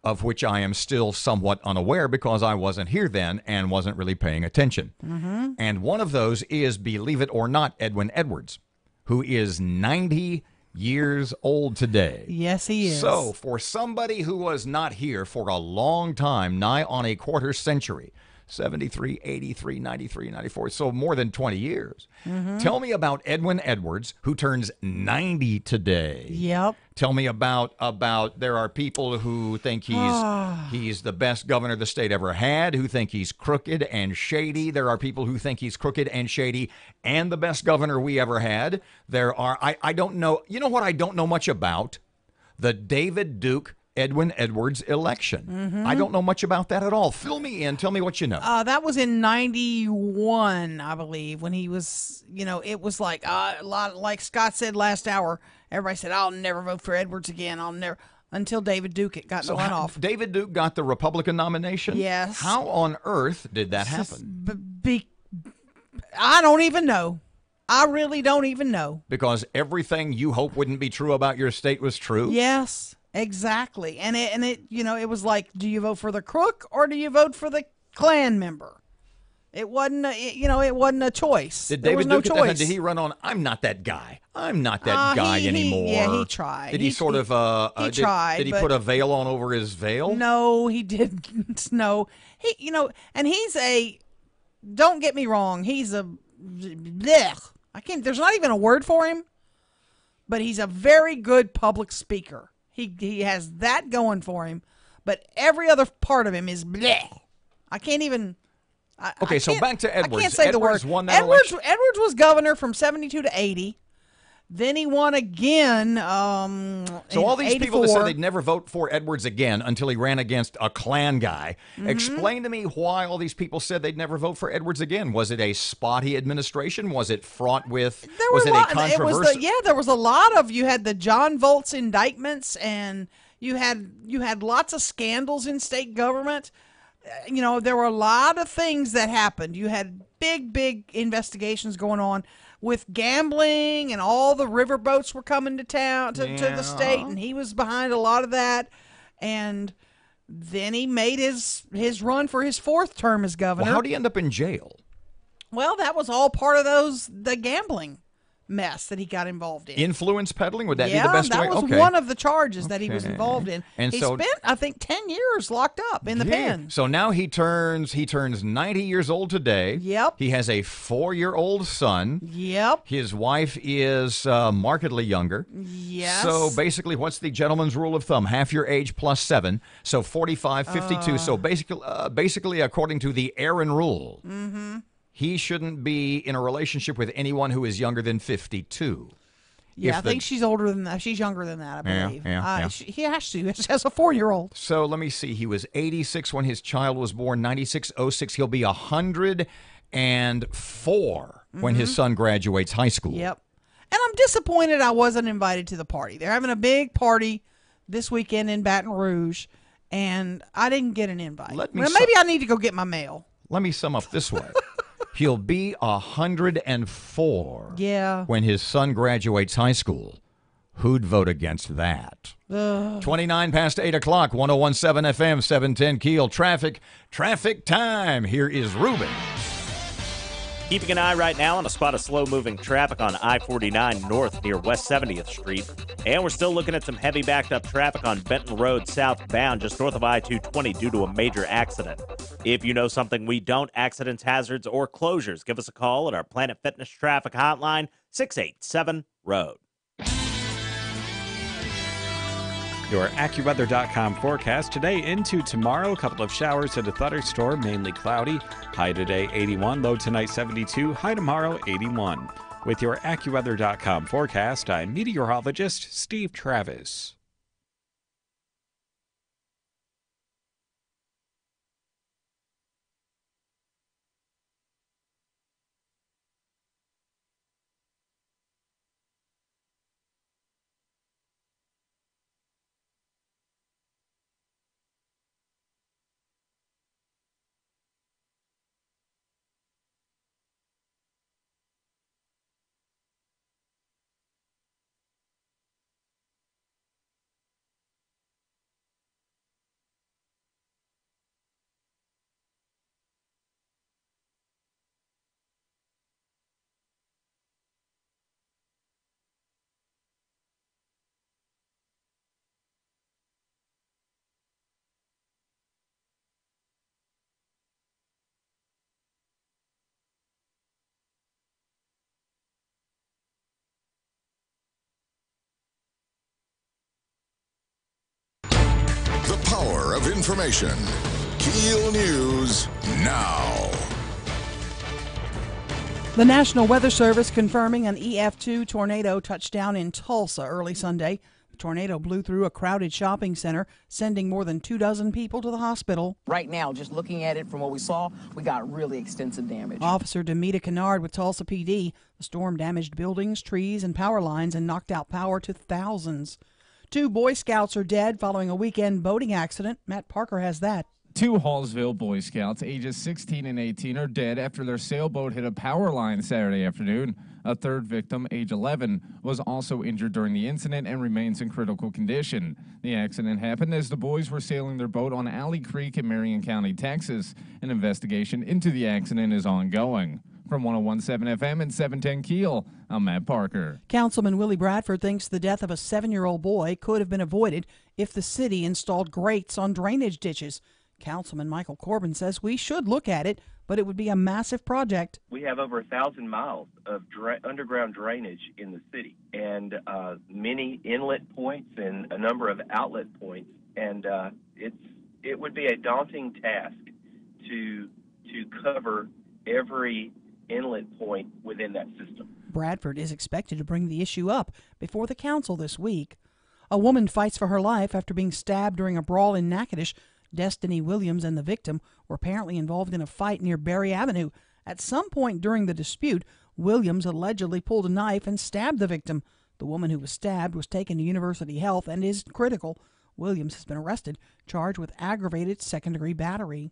of which I am still somewhat unaware because I wasn't here then and wasn't really paying attention. Mm-hmm. And one of those is, believe it or not, Edwin Edwards, who is 90 years old today. Yes, he is. So for somebody who was not here for a long time, nigh on a quarter century, 73, 83, 93, 94, so more than 20 years. Mm-hmm. Tell me about Edwin Edwards, who turns 90 today. Yep. Tell me about there are people who think he's the best governor the state ever had, who think he's crooked and shady. There are people who think he's crooked and shady and the best governor we ever had. There are, I don't know, you know what I don't know much about? The David Duke Edwin Edwards election. Mm-hmm. I don't know much about that at all. Fill me in. Tell me what you know. That was in 91, I believe, when he was, it was like a lot, like Scott said last hour, everybody said, I'll never vote for Edwards again. I'll never, until David Duke got the runoff. David Duke got the Republican nomination? Yes. How on earth did that happen? I don't even know. I really don't even know. Because everything you hope wouldn't be true about your state was true? Yes. Exactly. And it was like, do you vote for the crook or do you vote for the Klan member? It wasn't it wasn't a choice. Did there David was Duke no choice. Did he run on, I'm not that guy. I'm not that guy anymore? Yeah, he tried. Did he sort of he tried. Did he put a veil on over his veil? No, he didn't. No. He and he's don't get me wrong, he's a blech. There's not even a word for him, but he's a very good public speaker. He has that going for him, but every other part of him is bleh. I can't even. So back to Edwards. I can't say Edwards the word. Won that Edwards election. was governor from 72 to 80. Then he won again. So all these 84. people that said they'd never vote for Edwards again until he ran against a Klan guy. Mm-hmm. Explain to me why all these people said they'd never vote for Edwards again. Was it a spotty administration? Was it fraught with? Was it a controversial? There was a lot of. You had the John Volz indictments, and you had lots of scandals in state government. There were a lot of things that happened. You had big investigations going on with gambling, and all the riverboats were coming to town to the state, and he was behind a lot of that. And then he made his run for his fourth term as governor. Well, how did he end up in jail? Well, that was all part of the gambling mess that he got involved in. Influence peddling? Would that be the best way? Yeah, that was one of the charges that he was involved in. And he so, spent, I think, 10 years locked up in the pen. So now he turns 90 years old today. Yep. He has a 4-year-old son. Yep. His wife is markedly younger. Yes. So basically, what's the gentleman's rule of thumb? Half your age plus 7. So 45, 52. So basically, according to the Erin rule, he shouldn't be in a relationship with anyone who is younger than 52. Yeah, I think she's older than that. She's younger than that, I believe. Yeah. He has to. He has a 4-year-old. So let me see. He was 86 when his child was born, 96, 06. He'll be 104 when his son graduates high school. Yep. And I'm disappointed I wasn't invited to the party. They're having a big party this weekend in Baton Rouge, and I didn't get an invite. Maybe I need to go get my mail. Let me sum up this way. He'll be 104 when his son graduates high school. Who'd vote against that? 29 past 8 o'clock, 101.7 FM, 710 Keel. Traffic time. Here is Ruben. Keeping an eye right now on a spot of slow-moving traffic on I-49 north near West 70th Street. And we're still looking at some heavy backed-up traffic on Benton Road southbound just north of I-220 due to a major accident. If you know something we don't, accidents, hazards, or closures, give us a call at our Planet Fitness Traffic Hotline, 687-ROAD. Your AccuWeather.com forecast today into tomorrow. A couple of showers at a thunderstorm, mainly cloudy. High today 81, low tonight 72, high tomorrow 81. With your AccuWeather.com forecast, I'm meteorologist Steve Travis. of information. KEEL News now. The National Weather Service confirming an EF2 tornado touched down in Tulsa early Sunday. The tornado blew through a crowded shopping center, sending more than 24 people to the hospital. Right now, just looking at it from what we saw, we got really extensive damage. Officer Demita Kennard with Tulsa PD. The storm damaged buildings, trees, and power lines and knocked out power to thousands. 2 Boy Scouts are dead following a weekend boating accident. Matt Parker has that. 2 Hallsville Boy Scouts, ages 16 and 18, are dead after their sailboat hit a power line Saturday afternoon. A third victim, age 11, was also injured during the incident and remains in critical condition. The accident happened as the boys were sailing their boat on Alley Creek in Marion County, Texas. An investigation into the accident is ongoing. From 101.7 FM and 710 KEEL, I'm Matt Parker. Councilman Willie Bradford thinks the death of a 7-year-old boy could have been avoided if the city installed grates on drainage ditches. Councilman Michael Corbin says we should look at it, but it would be a massive project. We have over 1,000 miles of underground drainage in the city, and many inlet points and a number of outlet points, and it would be a daunting task to cover every inlet point within that system. Bradford is expected to bring the issue up before the council this week. A woman fights for her life after being stabbed during a brawl in Natchitoches. Destiny Williams and the victim were apparently involved in a fight near Berry Avenue. At some point during the dispute, Williams allegedly pulled a knife and stabbed the victim. The woman who was stabbed was taken to University Health and is critical. Williams has been arrested, charged with aggravated second-degree battery.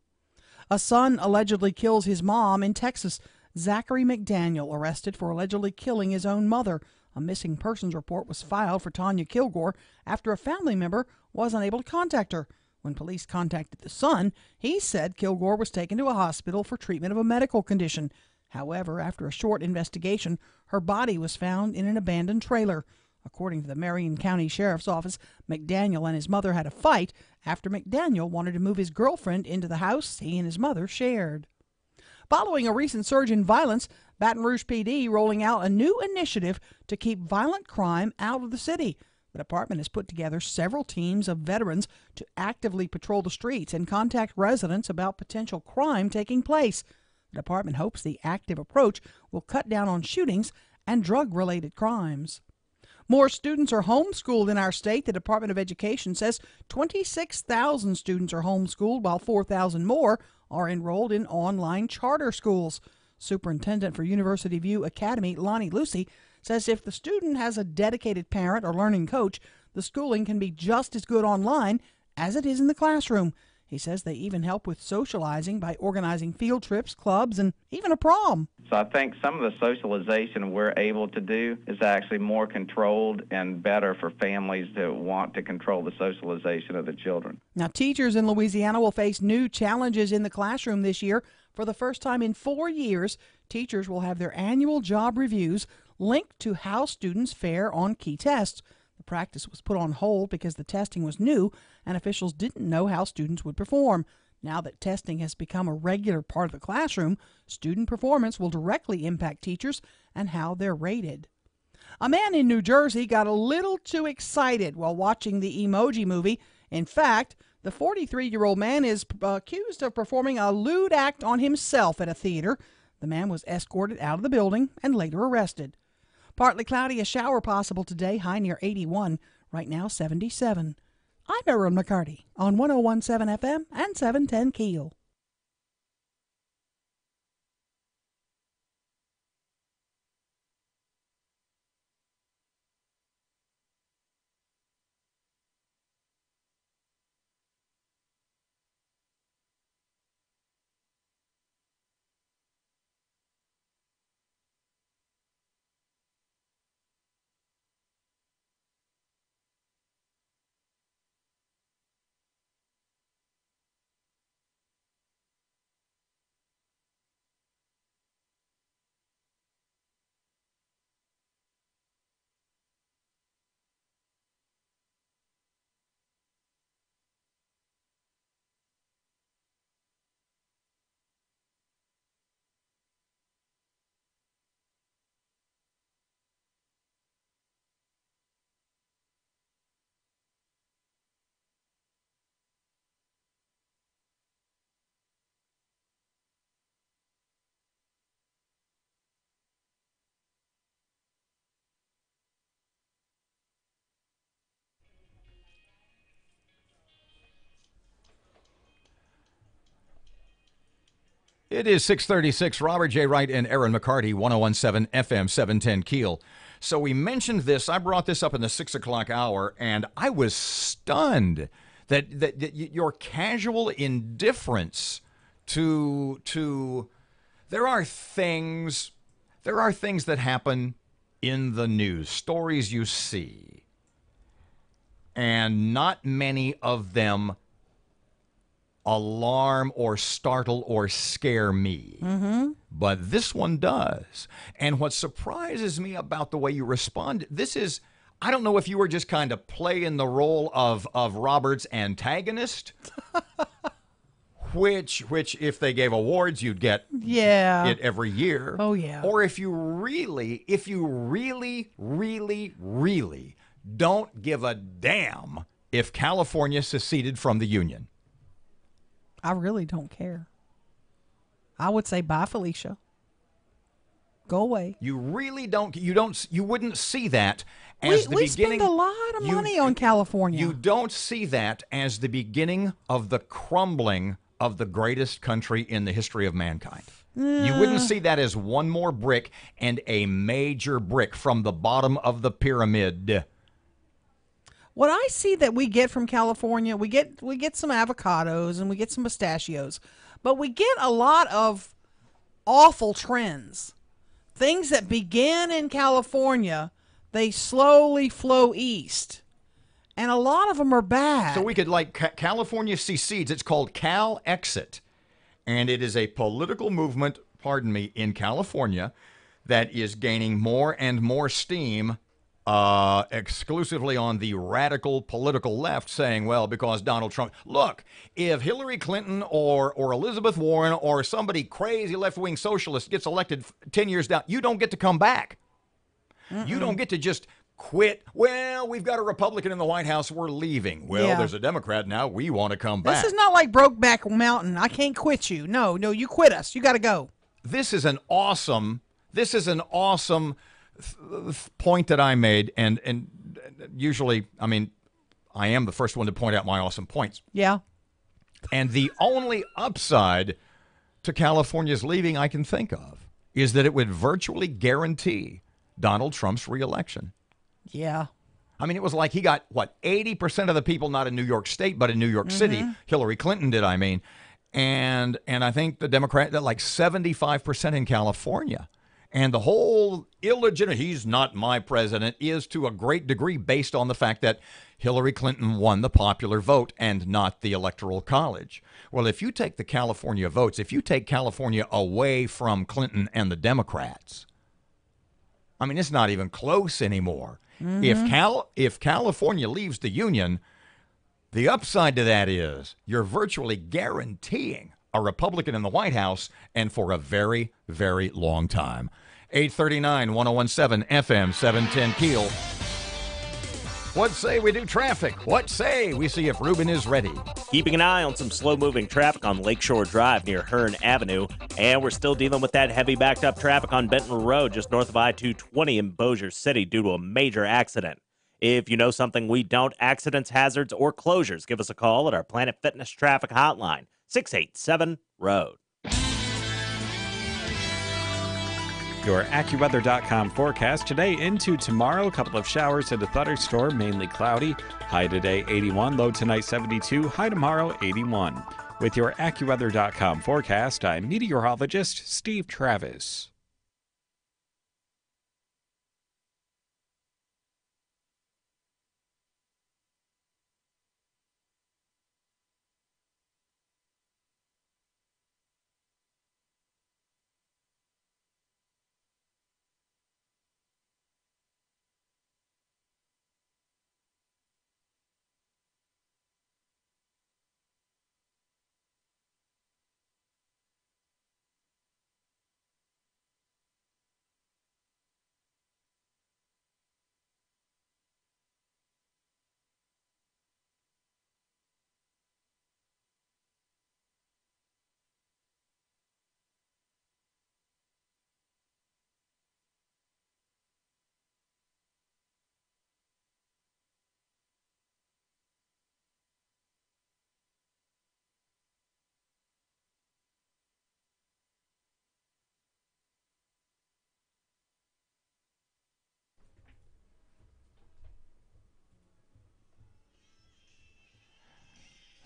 A son allegedly kills his mom in Texas. Zachary McDaniel arrested for allegedly killing his own mother. A missing persons report was filed for Tanya Kilgore after a family member was unable to contact her. When police contacted the son, he said Kilgore was taken to a hospital for treatment of a medical condition. However, after a short investigation, her body was found in an abandoned trailer. According to the Marion County Sheriff's Office, McDaniel and his mother had a fight after McDaniel wanted to move his girlfriend into the house he and his mother shared. Following a recent surge in violence, Baton Rouge PD rolling out a new initiative to keep violent crime out of the city. The department has put together several teams of veterans to actively patrol the streets and contact residents about potential crime taking place. The department hopes the active approach will cut down on shootings and drug-related crimes. More students are homeschooled in our state. The Department of Education says 26,000 students are homeschooled, while 4,000 more are enrolled in online charter schools. Superintendent for University View Academy, Lonnie Lucy, says if the student has a dedicated parent or learning coach, the schooling can be just as good online as it is in the classroom. He says they even help with socializing by organizing field trips, clubs, and even a prom. So I think some of the socialization we're able to do is actually more controlled and better for families that want to control the socialization of the children. Now, teachers in Louisiana will face new challenges in the classroom this year. For the first time in 4 years, teachers will have their annual job reviews linked to how students fare on key tests. The practice was put on hold because the testing was new and officials didn't know how students would perform. Now that testing has become a regular part of the classroom, student performance will directly impact teachers and how they're rated. A man in New Jersey got a little too excited while watching the Emoji Movie. In fact, the 43-year-old man is accused of performing a lewd act on himself at a theater. The man was escorted out of the building and later arrested. Partly cloudy, a shower possible today, high near 81, right now 77. I'm Erin McCarty on 101.7 FM and 710 KEEL. It is 6:36. Robert J. Wright and Erin McCarty, 1017 FM, 710 Keel. So we mentioned this. I brought this up in the 6 o'clock hour, and I was stunned that your casual indifference to there are things that happen in the news, stories you see, and not many of them alarm or startle or scare me. Mm-hmm. But this one does. And what surprises me about the way you respond, this is, I don't know if you were just kind of playing the role of Robert's antagonist, which if they gave awards, you'd get it every year. Oh, yeah. Or if you really don't give a damn if California seceded from the Union. I really don't care. I would say bye, Felicia. Go away. You really don't. You wouldn't see that as the we beginning. spend a lot of money on California. You don't see that as the beginning of the crumbling of the greatest country in the history of mankind. You wouldn't see that as one more brick and a major brick from the bottom of the pyramid. What I see that we get from California, we get some avocados and we get some pistachios, but we get a lot of awful trends. Things that begin in California, they slowly flow east. And a lot of them are bad. So we could, California secedes. It's called Cal Exit. And it is a political movement, in California that is gaining more and more steam exclusively on the radical political left, saying, well, because Donald Trump, look, if Hillary Clinton or Elizabeth Warren or somebody crazy left-wing socialist gets elected 10 years down, you don't get to come back. You don't get to just quit. Well, we've got a Republican in the White House. We're leaving. Well, there's a Democrat now. We want to come back. This is not like Brokeback Mountain. I can't quit you. No, you quit us. You got to go. This is an awesome point that I made, and usually, I am the first one to point out my awesome points. Yeah. And the only upside to California's leaving I can think of is that it would virtually guarantee Donald Trump's reelection. Yeah. It was like he got, 80% of the people, not in New York State, but in New York City. Hillary Clinton did, And I think the Democrat, that 75% in California. And the whole illegitimate, he's not my president, is to a great degree based on the fact that Hillary Clinton won the popular vote and not the Electoral College. Well, if you take the California votes, if you take California away from Clinton and the Democrats, it's not even close anymore. If California leaves the Union, the upside to that is you're virtually guaranteeing a Republican in the White House and for a very, very long time. 839 1017 FM 710 Keel. What say we do traffic? What say we see if Ruben is ready? Keeping an eye on some slow-moving traffic on Lakeshore Drive near Hearn Avenue, and we're still dealing with that heavy backed-up traffic on Benton Road just north of I-220 in Bossier City due to a major accident. If you know something we don't, accidents, hazards, or closures, give us a call at our Planet Fitness Traffic Hotline, 687-ROAD. Your AccuWeather.com forecast today into tomorrow. A couple of showers and a thunderstorm, mainly cloudy. High today 81, low tonight 72, high tomorrow 81. With your AccuWeather.com forecast, I'm meteorologist Steve Travis.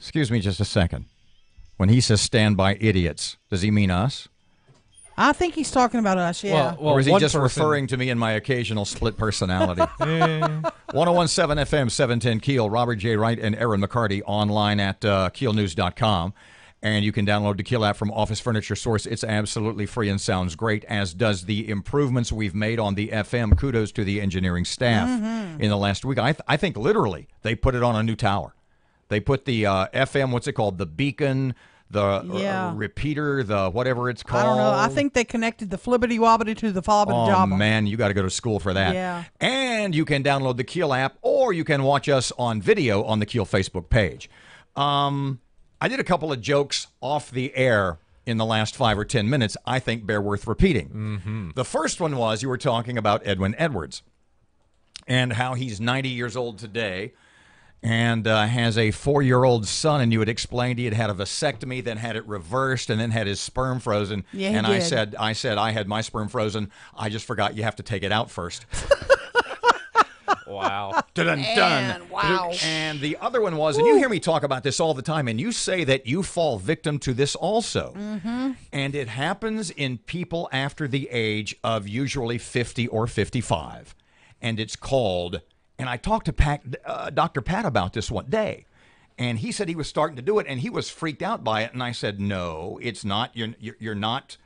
Excuse me just a second. When he says stand by idiots, does he mean us? I think he's talking about us, yeah. Or is he just referring to me in my occasional split personality? 1017 FM, 710 KEEL, Robert J. Wright and Erin McCarty online at keelnews.com. And you can download the KEEL app from Office Furniture Source. It's absolutely free and sounds great, as does the improvements we've made on the FM. Kudos to the engineering staff in the last week. I think literally they put it on a new tower. They put the FM, what's it called? The beacon, the repeater, the whatever it's called. I don't know. I think they connected the flibbity-wobbity to the fobbity jobba. Oh, man, you got to go to school for that. Yeah. And you can download the KEEL app, or you can watch us on video on the KEEL Facebook page. I did a couple of jokes off the air in the last 5 or 10 minutes I think bear worth repeating. The first one was you were talking about Edwin Edwards and how he's 90 years old today and has a 4-year-old son, and you had explained he had had a vasectomy, then had it reversed, and then had his sperm frozen. Yeah, he and did. I said I had my sperm frozen. I just forgot you have to take it out first. Wow. Dun-dun-dun. Wow. And the other one was, and you hear me talk about this all the time, and you say that you fall victim to this also. And it happens in people after the age of usually 50 or 55. And it's called, and I talked to Dr. Pat about this one day, and he said he was starting to do it, and he was freaked out by it. And I said, no, it's not. You're not.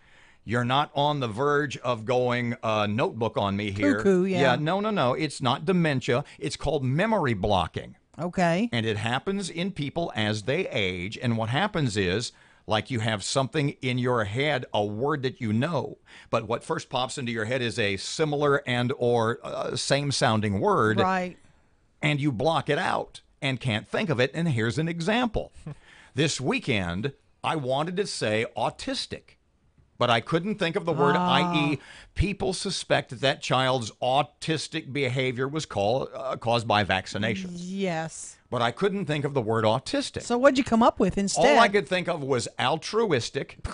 You're not on the verge of going notebook on me here. Cuckoo, yeah. No. It's not dementia. It's called memory blocking. Okay. And it happens in people as they age. And what happens is, like you have something in your head, a word that you know, but what first pops into your head is a similar and or same-sounding word. Right. And you block it out and can't think of it. And here's an example. This weekend, I wanted to say autistic, but I couldn't think of the word, i.e., people suspect that child's autistic behavior was caused by vaccination. Yes. But I couldn't think of the word autistic. So what'd you come up with instead? All I could think of was altruistic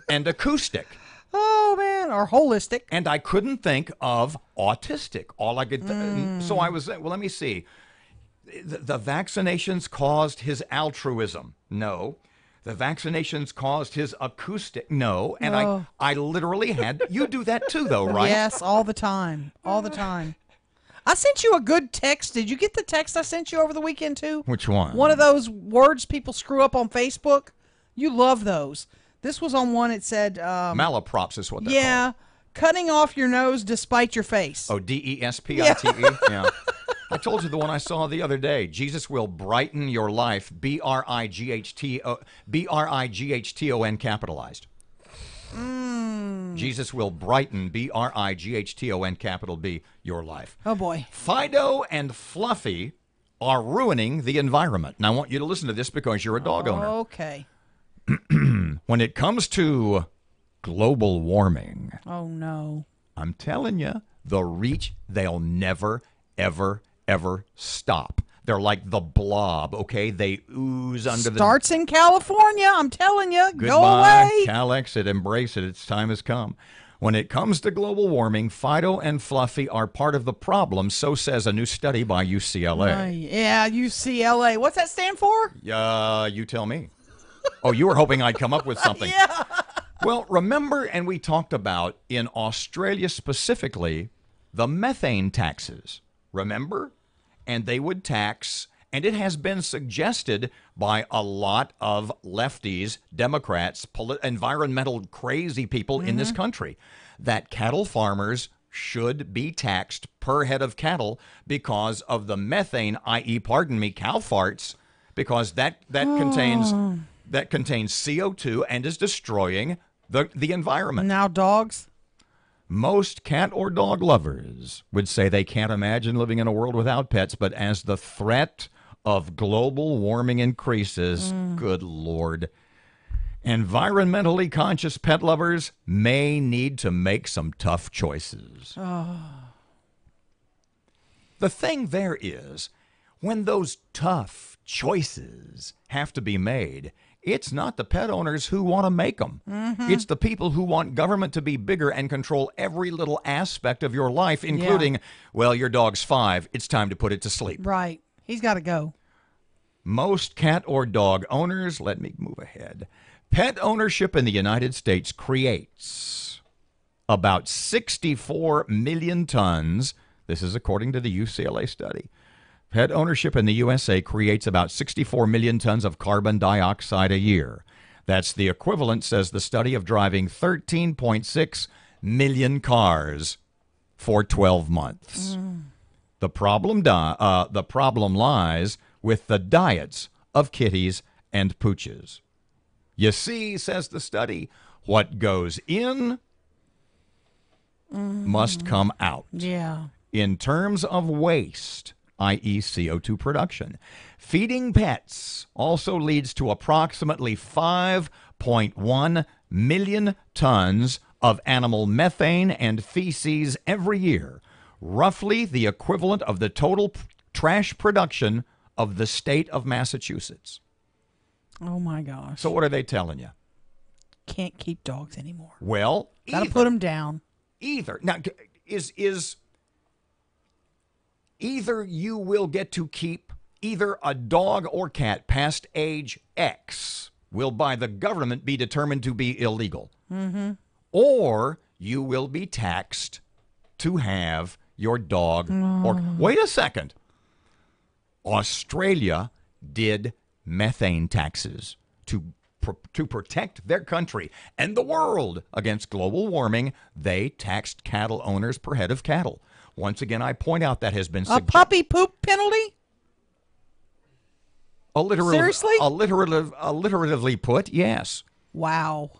and acoustic. Oh, man, or holistic. And I couldn't think of autistic. All I could so I was, well, let me see. The vaccinations caused his altruism. No. The vaccinations caused his acoustic. No. And I literally had, you do that too, though, right? Yes, all the time. All the time. I sent you a good text. Did you get the text I sent you over the weekend, too? Which one? One of those words people screw up on Facebook. You love those. This was on one. It said... malaprops is what they're called. Cutting off your nose despite your face. Oh, DESPITE? Yeah. I told you the one I saw the other day. Jesus will brighten your life. BRIGHTON capitalized. Jesus will brighten, BRIGHTON capital B, your life. Oh, boy. Fido and Fluffy are ruining the environment. And I want you to listen to this because you're a dog owner. Okay. When it comes to global warming. Oh, no. I'm telling you, the reach, they'll never, ever stop. They're like the blob, okay? They ooze under Starts in California, I'm telling you. Goodbye, go away. Cal-Exit, embrace it. Its time has come. When it comes to global warming, Fido and Fluffy are part of the problem, so says a new study by UCLA. Yeah, UCLA. What's that stand for? You tell me. Oh, you were hoping I'd come up with something. Yeah. Well, remember, and we talked about in Australia specifically, the methane taxes. Remember? And they would tax, and it has been suggested by a lot of lefties, Democrats, environmental crazy people in this country, that cattle farmers should be taxed per head of cattle because of the methane, i.e., pardon me, cow farts, because that contains CO2 and is destroying the environment. Now dogs? Most cat or dog lovers would say they can't imagine living in a world without pets, but as the threat of global warming increases, good Lord, environmentally conscious pet lovers may need to make some tough choices. The thing there is, when those tough choices have to be made, it's not the pet owners who want to make them. It's the people who want government to be bigger and control every little aspect of your life, including, well, your dog's 5. It's time to put it to sleep. Right. He's got to go. Most cat or dog owners, let me move ahead. Pet ownership in the United States creates about 64 million tons. This is according to the UCLA study. Pet ownership in the USA creates about 64 million tons of carbon dioxide a year. That's the equivalent, says the study, of driving 13.6 million cars for 12 months. The problem lies with the diets of kitties and pooches. You see, says the study, what goes in must come out. Yeah. In terms of waste, i.e. CO2 production, feeding pets also leads to approximately 5.1 million tons of animal methane and feces every year, roughly the equivalent of the total trash production of the state of Massachusetts. Oh, my gosh. So what are they telling you? Can't keep dogs anymore. Well, Gotta put them down. Now, is either you will get to keep either a dog or cat past age X will by the government be determined to be illegal. Mm-hmm. Or you will be taxed to have your dog or... Wait a second. Australia did methane taxes to protect their country and the world against global warming. They taxed cattle owners per head of cattle. Once again, I point out that has been a puppy poop penalty. Seriously? Alliteratively put, yes. Wow.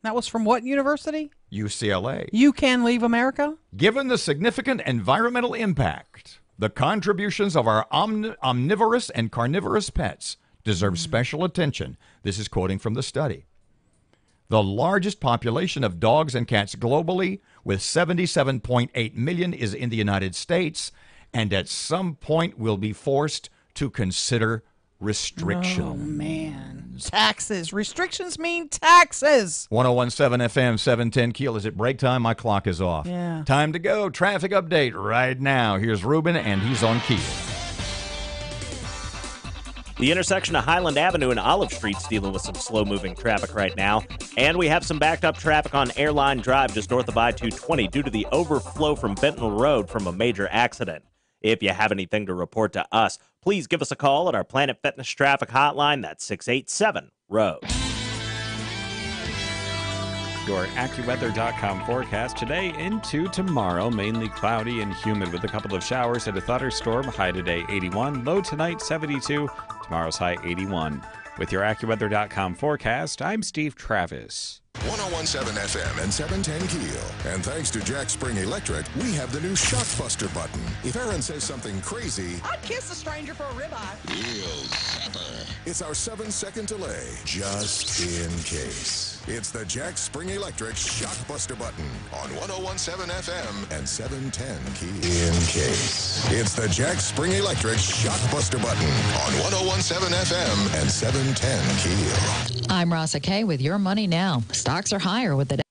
That was from what university? UCLA. You can leave America? Given the significant environmental impact, the contributions of our omnivorous and carnivorous pets deserve special attention. This is quoting from the study. The largest population of dogs and cats globally, with 77.8 million, is in the United States, and at some point will be forced to consider restrictions. Oh, man. Taxes. Restrictions mean taxes. 1017 FM, 710 Keel. Is it break time? My clock is off. Yeah. Time to go. Traffic update right now. Here's Ruben, and he's on Keel. The intersection of Highland Avenue and Olive Street's dealing with some slow-moving traffic right now. And we have some backed-up traffic on Airline Drive just north of I-220 due to the overflow from Benton Road from a major accident. If you have anything to report to us, please give us a call at our Planet Fitness traffic hotline. That's 687-ROAD. Your AccuWeather.com forecast today into tomorrow. Mainly cloudy and humid with a couple of showers and a thunderstorm. High today 81, low tonight 72, tomorrow's high 81. With your AccuWeather.com forecast, I'm Steve Travis. 1017 FM and 710 Keel. And thanks to Jack Spring Electric, we have the new Shockbuster button. If Erin says something crazy, I'd kiss a stranger for a ribeye. real zapper. It's our 7-second delay, just in case. It's the Jack Spring Electric Shockbuster button on 1017 FM and 710 Keel. In case. It's the Jack Spring Electric Shockbuster button on 1017 FM and 710 Keel. I'm Rasa Kay with Your Money Now. Stocks are higher with the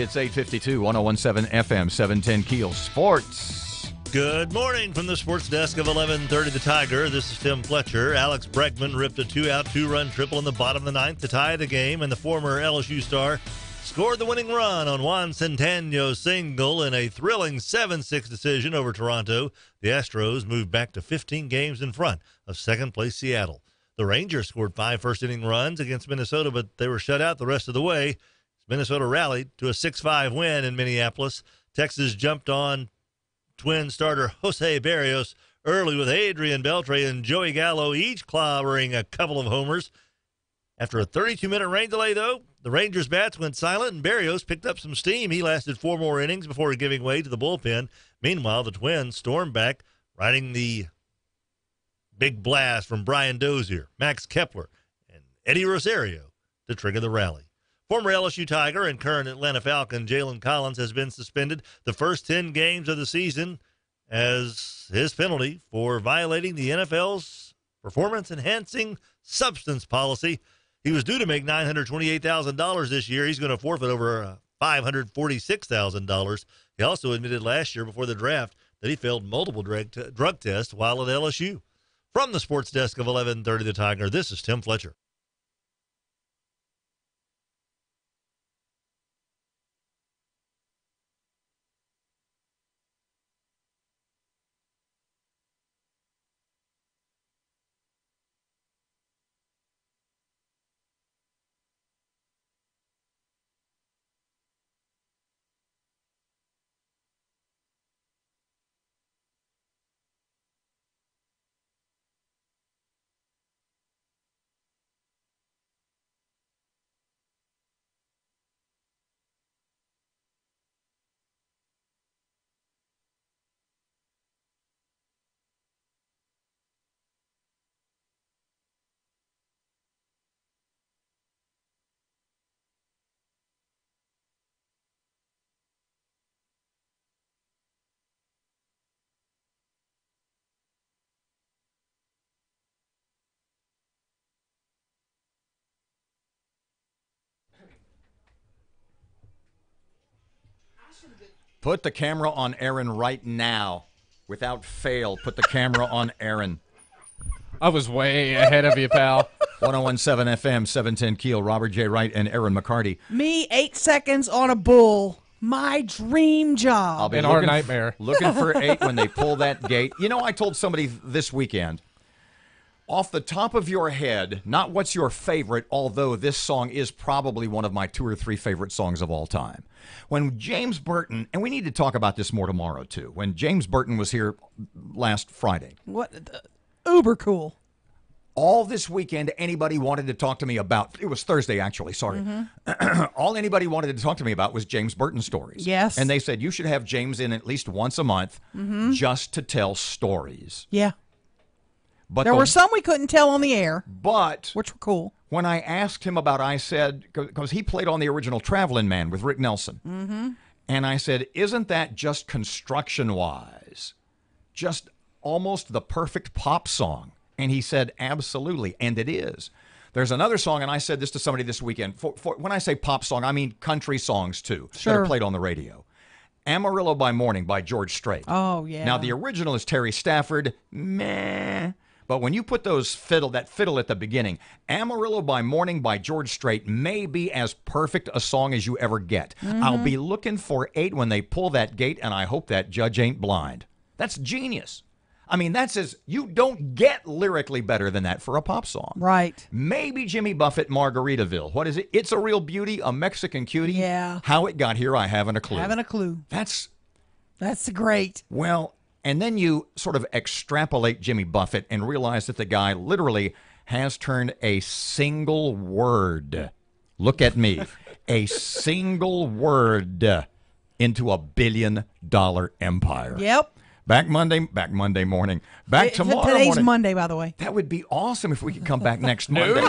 It's 8:52, 101.7 FM, 710 KEEL Sports. Good morning from the sports desk of 11:30 The Tiger. This is Tim Fletcher. Alex Bregman ripped a 2-out, 2-run triple in the bottom of the ninth to tie the game, and the former LSU star scored the winning run on Juan Centeno's single in a thrilling 7-6 decision over Toronto. The Astros moved back to 15 games in front of second-place Seattle. The Rangers scored 5 first-inning runs against Minnesota, but they were shut out the rest of the way. Minnesota rallied to a 6-5 win in Minneapolis. Texas jumped on Twin starter Jose Berrios early with Adrian Beltre and Joey Gallo each clobbering a couple of homers. After a 32-minute rain delay, though, the Rangers' bats went silent and Berrios picked up some steam. He lasted 4 more innings before giving way to the bullpen. Meanwhile, the Twins stormed back, riding the big blast from Brian Dozier, Max Kepler, and Eddie Rosario to trigger the rally. Former LSU Tiger and current Atlanta Falcon Jalen Collins has been suspended the first 10 games of the season as his penalty for violating the NFL's performance-enhancing substance policy. He was due to make $928,000 this year. He's going to forfeit over $546,000. He also admitted last year before the draft that he failed multiple drug tests while at LSU. From the sports desk of 11:30 The Tiger, this is Tim Fletcher. Put the camera on Erin right now. Without fail, put the camera on Erin. I was way ahead of you, pal. 101.7 FM, 710 KEEL, Robert J. Wright and Erin McCarty. Me, 8 seconds on a bull. My dream job. I'll be our nightmare. Looking for 8 when they pull that gate. You know, I told somebody this weekend, off the top of your head, not what's your favorite, although this song is probably one of my 2 or 3 favorite songs of all time. When James Burton, and we need to talk about this more tomorrow, too. When James Burton was here last Friday. Uber cool. All this weekend, anybody wanted to talk to me about, it was Thursday, actually, sorry. All anybody wanted to talk to me about was James Burton stories. Yes. And they said, you should have James in at least once a month just to tell stories. Yeah. But there were some we couldn't tell on the air. But. Which were cool. When I asked him about, I said, because he played on the original Traveling Man with Rick Nelson. And I said, isn't that just construction-wise, just almost the perfect pop song? And he said, absolutely, and it is. There's another song, and I said this to somebody this weekend. When I say pop song, I mean country songs, too, that are played on the radio. Amarillo by Morning by George Strait. Oh, yeah. Now, the original is Terry Stafford. Meh. But when you put that fiddle at the beginning, Amarillo by Morning by George Strait may be as perfect a song as you ever get. I'll be looking for 8 when they pull that gate, and I hope that judge ain't blind. That's genius. I mean, you don't get lyrically better than that for a pop song. Right. Maybe Jimmy Buffett, Margaritaville. What is it? It's a Real Beauty, a Mexican Cutie. Yeah. How it got here, I haven't a clue. Haven't a clue. That's great. Well, and then you sort of extrapolate Jimmy Buffett and realize that the guy literally has turned a single word. Look at me. A single word into a billion-dollar empire. Yep. Back Monday morning. Back tomorrow morning. Today's Monday, by the way. That would be awesome if we could come back next Monday.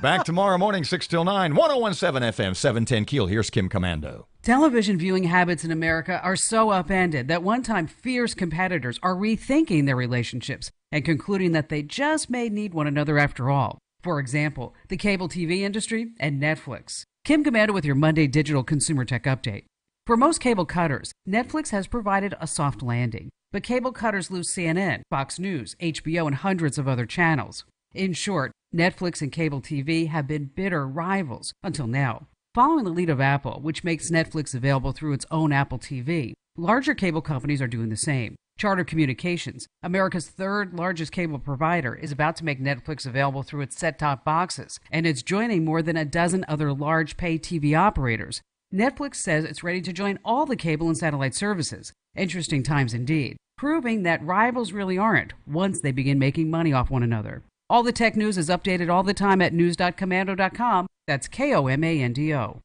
Back tomorrow morning, 6 till 9. 101.7 FM, 710 KEEL. Here's Kim Commando. Television viewing habits in America are so upended that one-time fierce competitors are rethinking their relationships and concluding that they just may need one another after all. For example, the cable TV industry and Netflix. Kim Commander with your Monday Digital Consumer Tech Update. For most cable cutters, Netflix has provided a soft landing, but cable cutters lose CNN, Fox News, HBO, and hundreds of other channels. In short, Netflix and cable TV have been bitter rivals until now. Following the lead of Apple, which makes Netflix available through its own Apple TV, larger cable companies are doing the same. Charter Communications, America's third largest cable provider, is about to make Netflix available through its set-top boxes, and it's joining more than a dozen other large pay TV operators. Netflix says it's ready to join all the cable and satellite services. Interesting times indeed, proving that rivals really aren't once they begin making money off one another. All the tech news is updated all the time at news.komando.com. That's KOMANDO.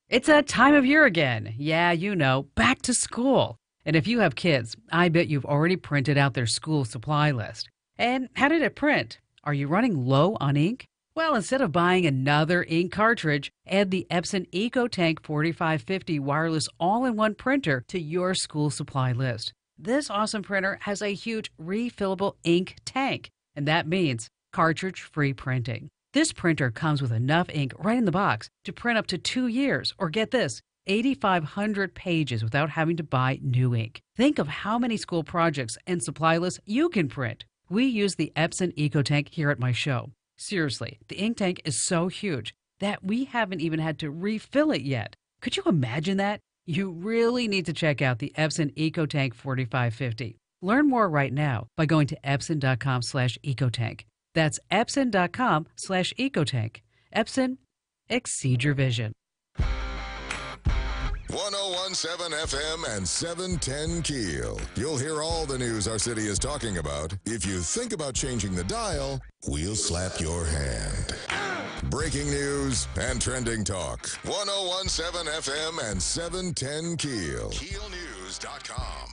It's that time of year again. Yeah, you know, back to school. And if you have kids, I bet you've already printed out their school supply list. And how did it print? Are you running low on ink? Well, instead of buying another ink cartridge, add the Epson EcoTank 4550 wireless all-in-one printer to your school supply list. This awesome printer has a huge refillable ink tank, and that means cartridge-free printing. This printer comes with enough ink right in the box to print up to 2 years, or get this, 8,500 pages without having to buy new ink. Think of how many school projects and supply lists you can print. We use the Epson EcoTank here at my show. Seriously, the ink tank is so huge that we haven't even had to refill it yet. Could you imagine that? You really need to check out the Epson EcoTank 4550. Learn more right now by going to epson.com/ecotank. That's epson.com/ecotank. Epson, exceed your vision. 101.7 FM and 710 KEEL. You'll hear all the news our city is talking about. If you think about changing the dial, we'll slap your hand. Breaking news and trending talk. 101.7 FM and 710 KEEL. KEELnews.com.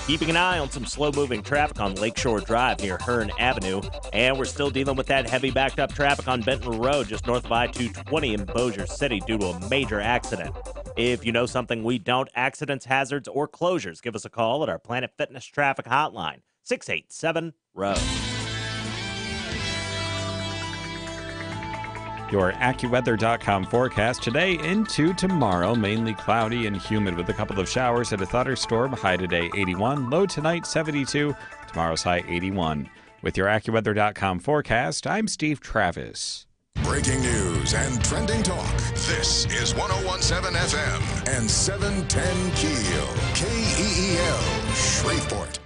Keeping an eye on some slow-moving traffic on Lakeshore Drive near Hearn Avenue. And we're still dealing with that heavy backed-up traffic on Benton Road just north of I-220 in Bossier City due to a major accident. If you know something we don't, accidents, hazards, or closures, give us a call at our Planet Fitness Traffic Hotline, 687-ROAD. Your AccuWeather.com forecast today into tomorrow. Mainly cloudy and humid with a couple of showers and a thunderstorm. High today 81, low tonight 72, tomorrow's high 81. With your AccuWeather.com forecast, I'm Steve Travis. Breaking news and trending talk. This is 101.7 FM and 710 KEEL. KEEL, Shreveport.